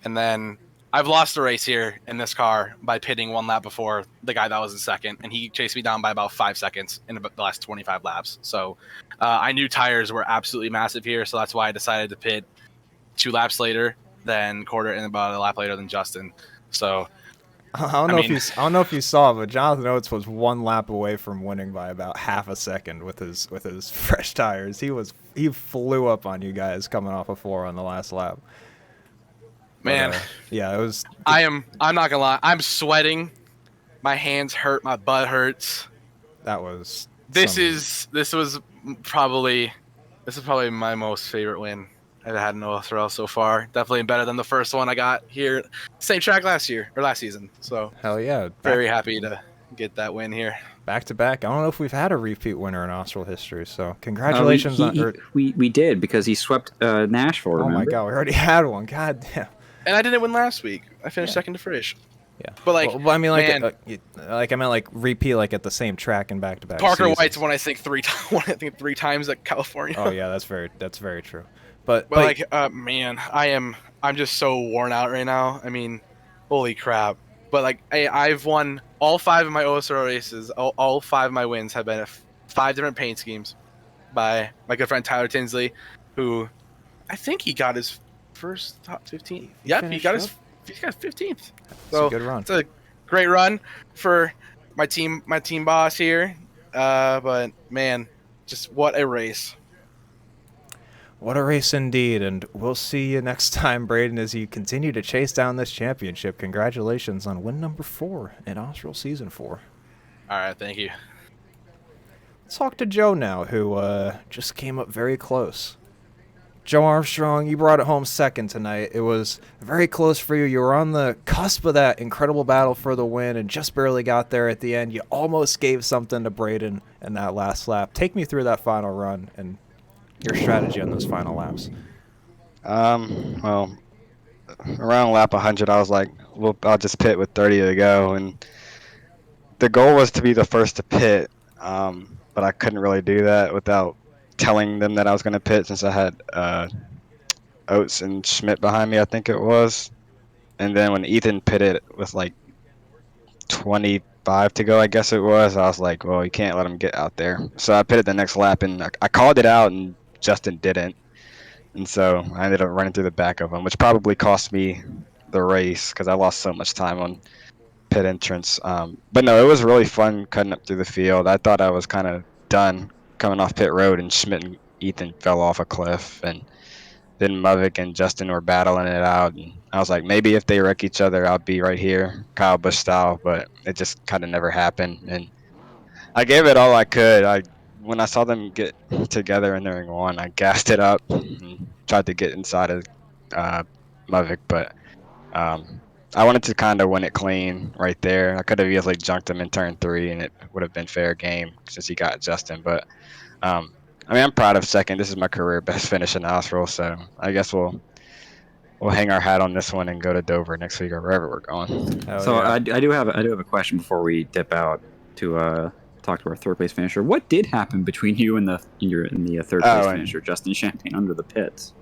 Speaker 6: and then I've lost a race here in this car by pitting one lap before the guy that was in second, and he chased me down by about 5 seconds in about the last 25 laps. So I knew tires were absolutely massive here, so that's why I decided to pit 2 laps later than quarter and about a lap later than Justin. So
Speaker 3: I don't know if you saw, but Jonathan Oates was 1 lap away from winning by about half a second with his fresh tires. He flew up on you guys coming off a 4 on the last lap.
Speaker 6: Man,
Speaker 3: yeah, it was.
Speaker 6: I'm not gonna lie. I'm sweating. My hands hurt. My butt hurts.
Speaker 3: That was.
Speaker 6: This is probably my most favorite win I've had in OSRL so far. Definitely better than the first one I got here, same track last season. So
Speaker 3: hell yeah,
Speaker 6: very happy to get that win here.
Speaker 3: Back to back. I don't know if we've had a repeat winner in OSRL history. So congratulations
Speaker 7: we did because he swept Nashville. Remember?
Speaker 3: Oh my god, we already had one. God damn.
Speaker 6: And I didn't win last week. I finished second to Frisch.
Speaker 3: Yeah,
Speaker 6: but like,
Speaker 3: I mean, like,
Speaker 6: man,
Speaker 3: I meant like repeat, like at the same track and back to back.
Speaker 6: Parker White's won, I think, 3 times at California.
Speaker 3: Oh yeah, that's very true. But
Speaker 6: like, man, I'm just so worn out right now. I mean, holy crap! But like, I've won all 5 of my OSRO races. All 5 of my wins have been 5 different paint schemes by my good friend Tyler Tinsley, who I think he got his first top 15. Yep, he got 15th. So
Speaker 3: a good run.
Speaker 6: It's a great run for my team boss here. But man, just what a race.
Speaker 3: What a race indeed, and we'll see you next time, Braden, as you continue to chase down this championship. Congratulations on win number 4 in OSRL Season 4.
Speaker 6: All right, thank you.
Speaker 3: Let's talk to Joe now, who just came up very close. Joe Armstrong, you brought it home second tonight. It was very close for you. You were on the cusp of that incredible battle for the win and just barely got there at the end. You almost gave something to Braden in that last lap. Take me through that final run and your strategy on those final laps.
Speaker 8: Well, around lap 100, I was like, well, I'll just pit with 30 to go. And the goal was to be the first to pit, but I couldn't really do that without telling them that I was going to pit since I had Oates and Schmidt behind me, I think it was. And then when Ethan pitted with like 25 to go, I guess it was, I was like, well, you can't let him get out there. So I pitted the next lap, and I called it out, and Justin didn't. And so I ended up running through the back of him, which probably cost me the race because I lost so much time on pit entrance. But no, it was really fun cutting up through the field. I thought I was kind of done coming off pit road, and Schmidt and Ethan fell off a cliff, and then Muvik and Justin were battling it out, and I was like, maybe if they wreck each other, I'll be right here, Kyle Busch style, but it just kind of never happened, and I gave it all I could. When I saw them get together in the ring one, I gassed it up and tried to get inside of Muvik, but I wanted to kind of win it clean right there. I could have easily junked him in turn 3, and it would have been fair game since he got Justin, but I mean, I'm proud of second. This is my career best finish in OSRL, so I guess we'll hang our hat on this one and go to Dover next week or wherever we're going.
Speaker 7: So yeah. I do have a question before we dip out to talk to our third place finisher. What did happen between you and the third place finisher, Justin Champagne, under the pits?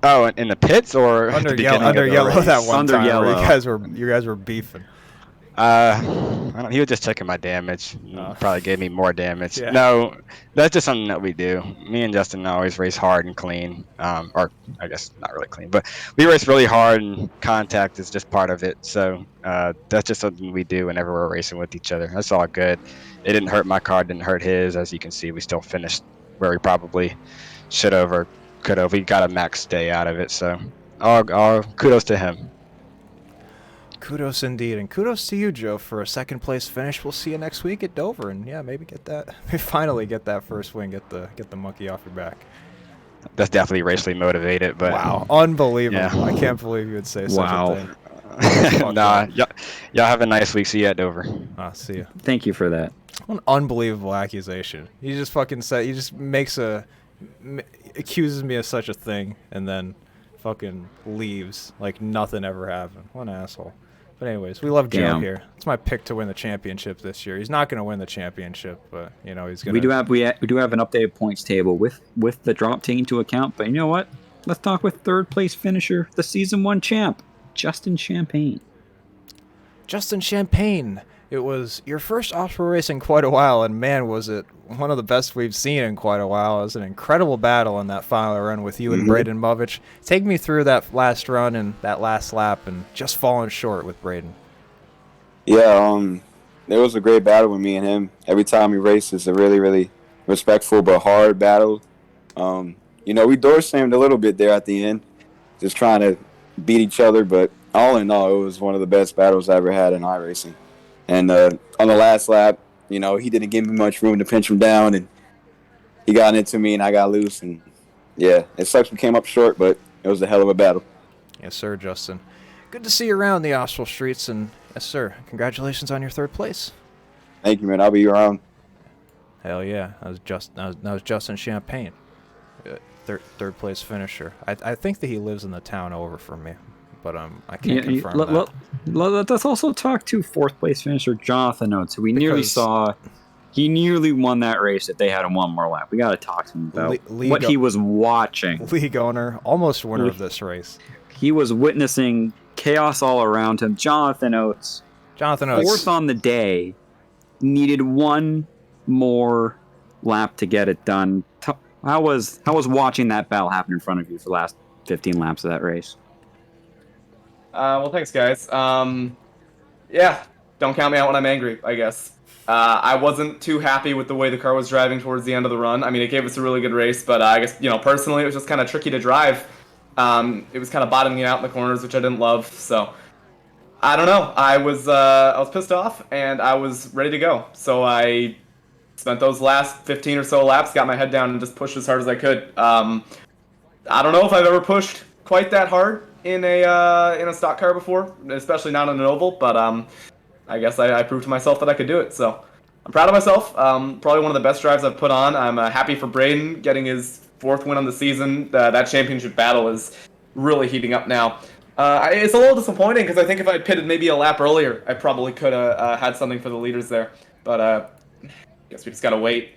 Speaker 8: Oh, in the pits or
Speaker 3: under yellow that one
Speaker 7: under
Speaker 3: time
Speaker 7: yellow.
Speaker 3: Where you guys were beefing.
Speaker 8: He was just checking my damage. Probably gave me more damage.
Speaker 3: Yeah.
Speaker 8: No, that's just something that we do. Me and Justin always race hard and clean. Or I guess not really clean, but we race really hard, and contact is just part of it. So that's just something we do whenever we're racing with each other. That's all good. It didn't hurt my car, didn't hurt his. As you can see, we still finished where we probably should have or could have. We got a max day out of it. So all kudos to him.
Speaker 3: Kudos indeed, and kudos to you, Joe, for a second place finish. We'll see you next week at Dover, and yeah, maybe finally get that first win, get the monkey off your back.
Speaker 8: That's definitely racially motivated, but
Speaker 3: wow, unbelievable!
Speaker 8: Yeah.
Speaker 3: I can't believe you would say such a thing.
Speaker 8: Nah, y'all have a nice week. See you at Dover.
Speaker 3: See you.
Speaker 7: Thank you for that.
Speaker 3: What an unbelievable accusation! He just fucking said. He just accuses me of such a thing, and then fucking leaves like nothing ever happened. What an asshole. But anyways, we love Joe
Speaker 7: Damn.
Speaker 3: here. It's my pick to win the championship this year. He's not going to win the championship, but you know he's going to.
Speaker 7: We do have an updated points table with the drop taken into account. But you know what? Let's talk with third place finisher, the season 1 champ, Justin Champagne.
Speaker 3: Justin Champagne. It was your first off-road race in quite a while, and man, was it one of the best we've seen in quite a while. It was an incredible battle in that final run with you and Braden Movich. Take me through that last run and that last lap, and just falling short with Braden.
Speaker 9: Yeah, it was a great battle with me and him. Every time we race, it's a really, really respectful but hard battle. You know, we door slammed a little bit there at the end, just trying to beat each other, but all in all, it was one of the best battles I ever had in iRacing. And on the last lap, you know, he didn't give me much room to pinch him down, and he got into me, and I got loose. And, yeah, it sucks we came up short, but it was a hell of a battle.
Speaker 3: Yes, sir, Justin. Good to see you around the Austral streets, and yes, sir, congratulations on your third place.
Speaker 9: Thank you, man. I'll be around.
Speaker 3: Hell yeah, that was Justin Champagne, third place finisher. I think that he lives in the town over from me, but I can't confirm that.
Speaker 7: Let's also talk to fourth place finisher Jonathan Oates, who he nearly won that race if they had him one more lap. We got to talk to him about what he was watching.
Speaker 3: League owner, almost winner of this race.
Speaker 7: He was witnessing chaos all around him. Jonathan Oates, fourth on the day, needed one more lap to get it done. How was watching that battle happen in front of you for the last 15 laps of that race?
Speaker 10: Well, thanks, guys. Yeah, don't count me out when I'm angry, I guess. I wasn't too happy with the way the car was driving towards the end of the run. I mean, it gave us a really good race, but I guess, personally, it was just kind of tricky to drive. It was kind of bottoming out in the corners, which I didn't love, so I don't know. I was pissed off, and I was ready to go. So I spent those last 15 or so laps, got my head down, and just pushed as hard as I could. I don't know if I've ever pushed quite that hard in a stock car before, especially not in an oval, but I guess I proved to myself that I could do it. So I'm proud of myself. Probably one of the best drives I've put on. I'm happy for Braden getting his 4th win on the season. That championship battle is really heating up now. It's a little disappointing because I think if I pitted maybe a lap earlier, I probably could have had something for the leaders there. But I guess we just gotta wait.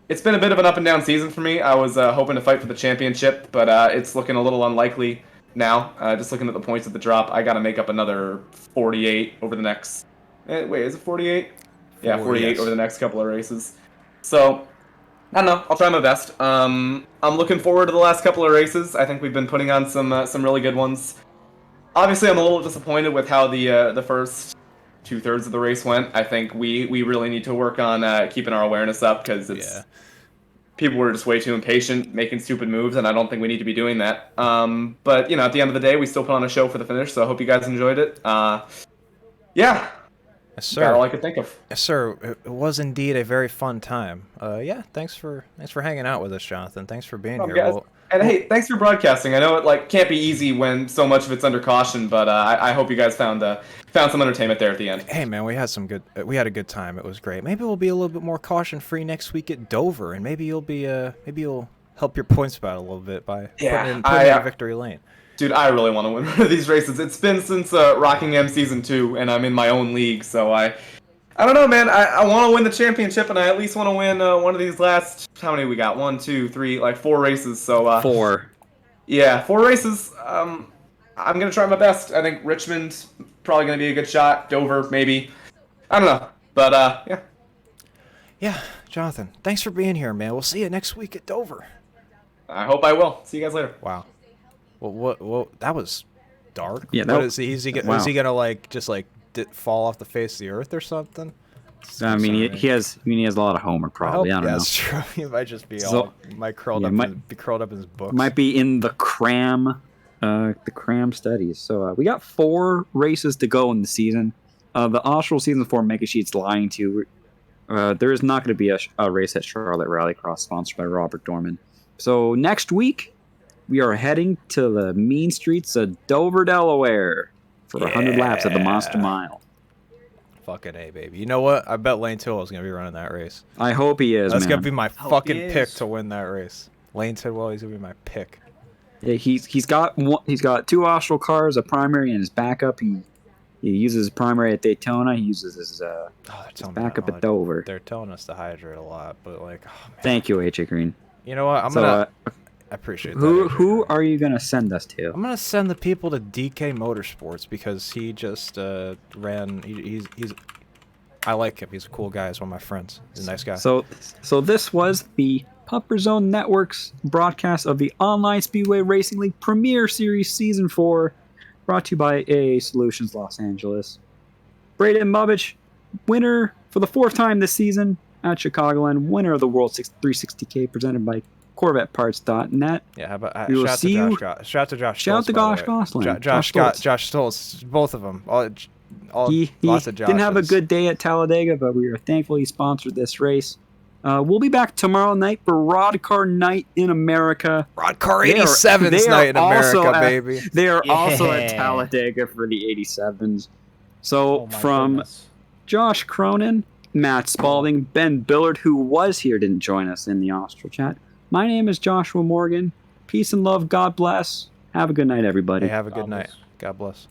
Speaker 10: It's been a bit of an up and down season for me. I was hoping to fight for the championship, but it's looking a little unlikely now. Just looking at the points of the drop, I gotta make up another 48 over the next. Wait, is it 48? Yeah, 48
Speaker 3: yes.
Speaker 10: Over the next couple of races. So I don't know. I'll try my best. I'm looking forward to the last couple of races. I think we've been putting on some really good ones. Obviously, I'm a little disappointed with how the first 2/3 of the race went. I think we really need to work on keeping our awareness up because people were just way too impatient, making stupid moves, and I don't think we need to be doing that. But at the end of the day, we still put on a show for the finish. So I hope you guys enjoyed it. Yeah.
Speaker 3: Yes, sir.
Speaker 10: That's all I could think of.
Speaker 3: Yes, sir. It was indeed a very fun time. Yeah, thanks for hanging out with us, Jonathan. Thanks for being here.
Speaker 10: Guys. And hey, thanks for broadcasting. I know it can't be easy when so much of it's under caution, but I hope you guys found some entertainment there at the end.
Speaker 3: Hey man, we had a good time. It was great. Maybe we'll be a little bit more caution free next week at Dover, and maybe you'll help your points battle a little bit by putting in victory lane.
Speaker 10: Dude, I really want to win one of these races. It's been since Rockingham Season 2, and I'm in my own league, so I don't know, man. I want to win the championship, and I at least want to win one of these last... How many we got? 1, 2, 3, 4 races, so...
Speaker 7: 4.
Speaker 10: Yeah, 4 races. I'm going to try my best. I think Richmond's probably going to be a good shot. Dover, maybe. I don't know, but, yeah.
Speaker 3: Yeah, Jonathan, thanks for being here, man. We'll see you next week at Dover.
Speaker 10: I hope I will. See you guys later.
Speaker 3: Wow. Well, that was dark.
Speaker 7: Yeah,
Speaker 3: is he gonna fall off the face of the earth or something?
Speaker 7: I mean, he has a lot of homework probably. I don't know.
Speaker 3: That's true. He might just be curled up in his books.
Speaker 7: Might be in the cram studies. So we got 4 races to go in the season. The Austral Season 4 Mega Sheet's lying to you. There is not going to be a race at Charlotte Rallycross sponsored by Robert Dorman. So next week, we are heading to the mean streets of Dover, Delaware for 100 laps at the Monster Mile.
Speaker 3: Fucking A, baby. You know what? I bet Lane Tidwell is going to be running that race.
Speaker 7: I hope he is,
Speaker 3: That's going to be my fucking pick to win that race. Lane Tidwell, he's going to be my pick.
Speaker 7: Yeah, he's got 2 Austral cars, a primary, and his backup. He uses his primary at Daytona. He uses his backup at Dover.
Speaker 3: They're telling us to hydrate a lot, but like, oh, man.
Speaker 7: Thank you, AJ Green.
Speaker 3: You know what? I appreciate that.
Speaker 7: Who are you gonna send us to?
Speaker 3: I'm gonna send the people to DK Motorsports because he just ran. He's. I like him. He's a cool guy. He's one of my friends. He's a nice guy.
Speaker 7: So this was the Pupper Zone Network's broadcast of the Online Speedway Racing League Premier Series Season 4, brought to you by AA Solutions Los Angeles. Braden Mubich, winner for the 4th time this season at Chicagoland, winner of the World 360K presented by CorvetteParts.net.
Speaker 3: Yeah, how about
Speaker 7: We will
Speaker 3: shout
Speaker 7: see you.
Speaker 3: Shout out to Josh.
Speaker 7: Shout out to
Speaker 3: Stoltz,
Speaker 7: Josh Gosselin.
Speaker 3: Josh Stoltz, both of them.
Speaker 7: He
Speaker 3: Lots of
Speaker 7: didn't have a
Speaker 3: Joshes.
Speaker 7: good day at Talladega, but we are thankful he sponsored this race. We'll be back tomorrow night for Rod Car Night in America.
Speaker 3: Rod Car 87's night in America, baby.
Speaker 7: They are also at Talladega for the 87s. So from Josh Cronin, Matt Spalding, Ben Billard, who was here, didn't join us in the Austral chat. My name is Joshua Morgan. Peace and love. God bless. Have a good night, everybody.
Speaker 3: Hey, have a good night. God bless.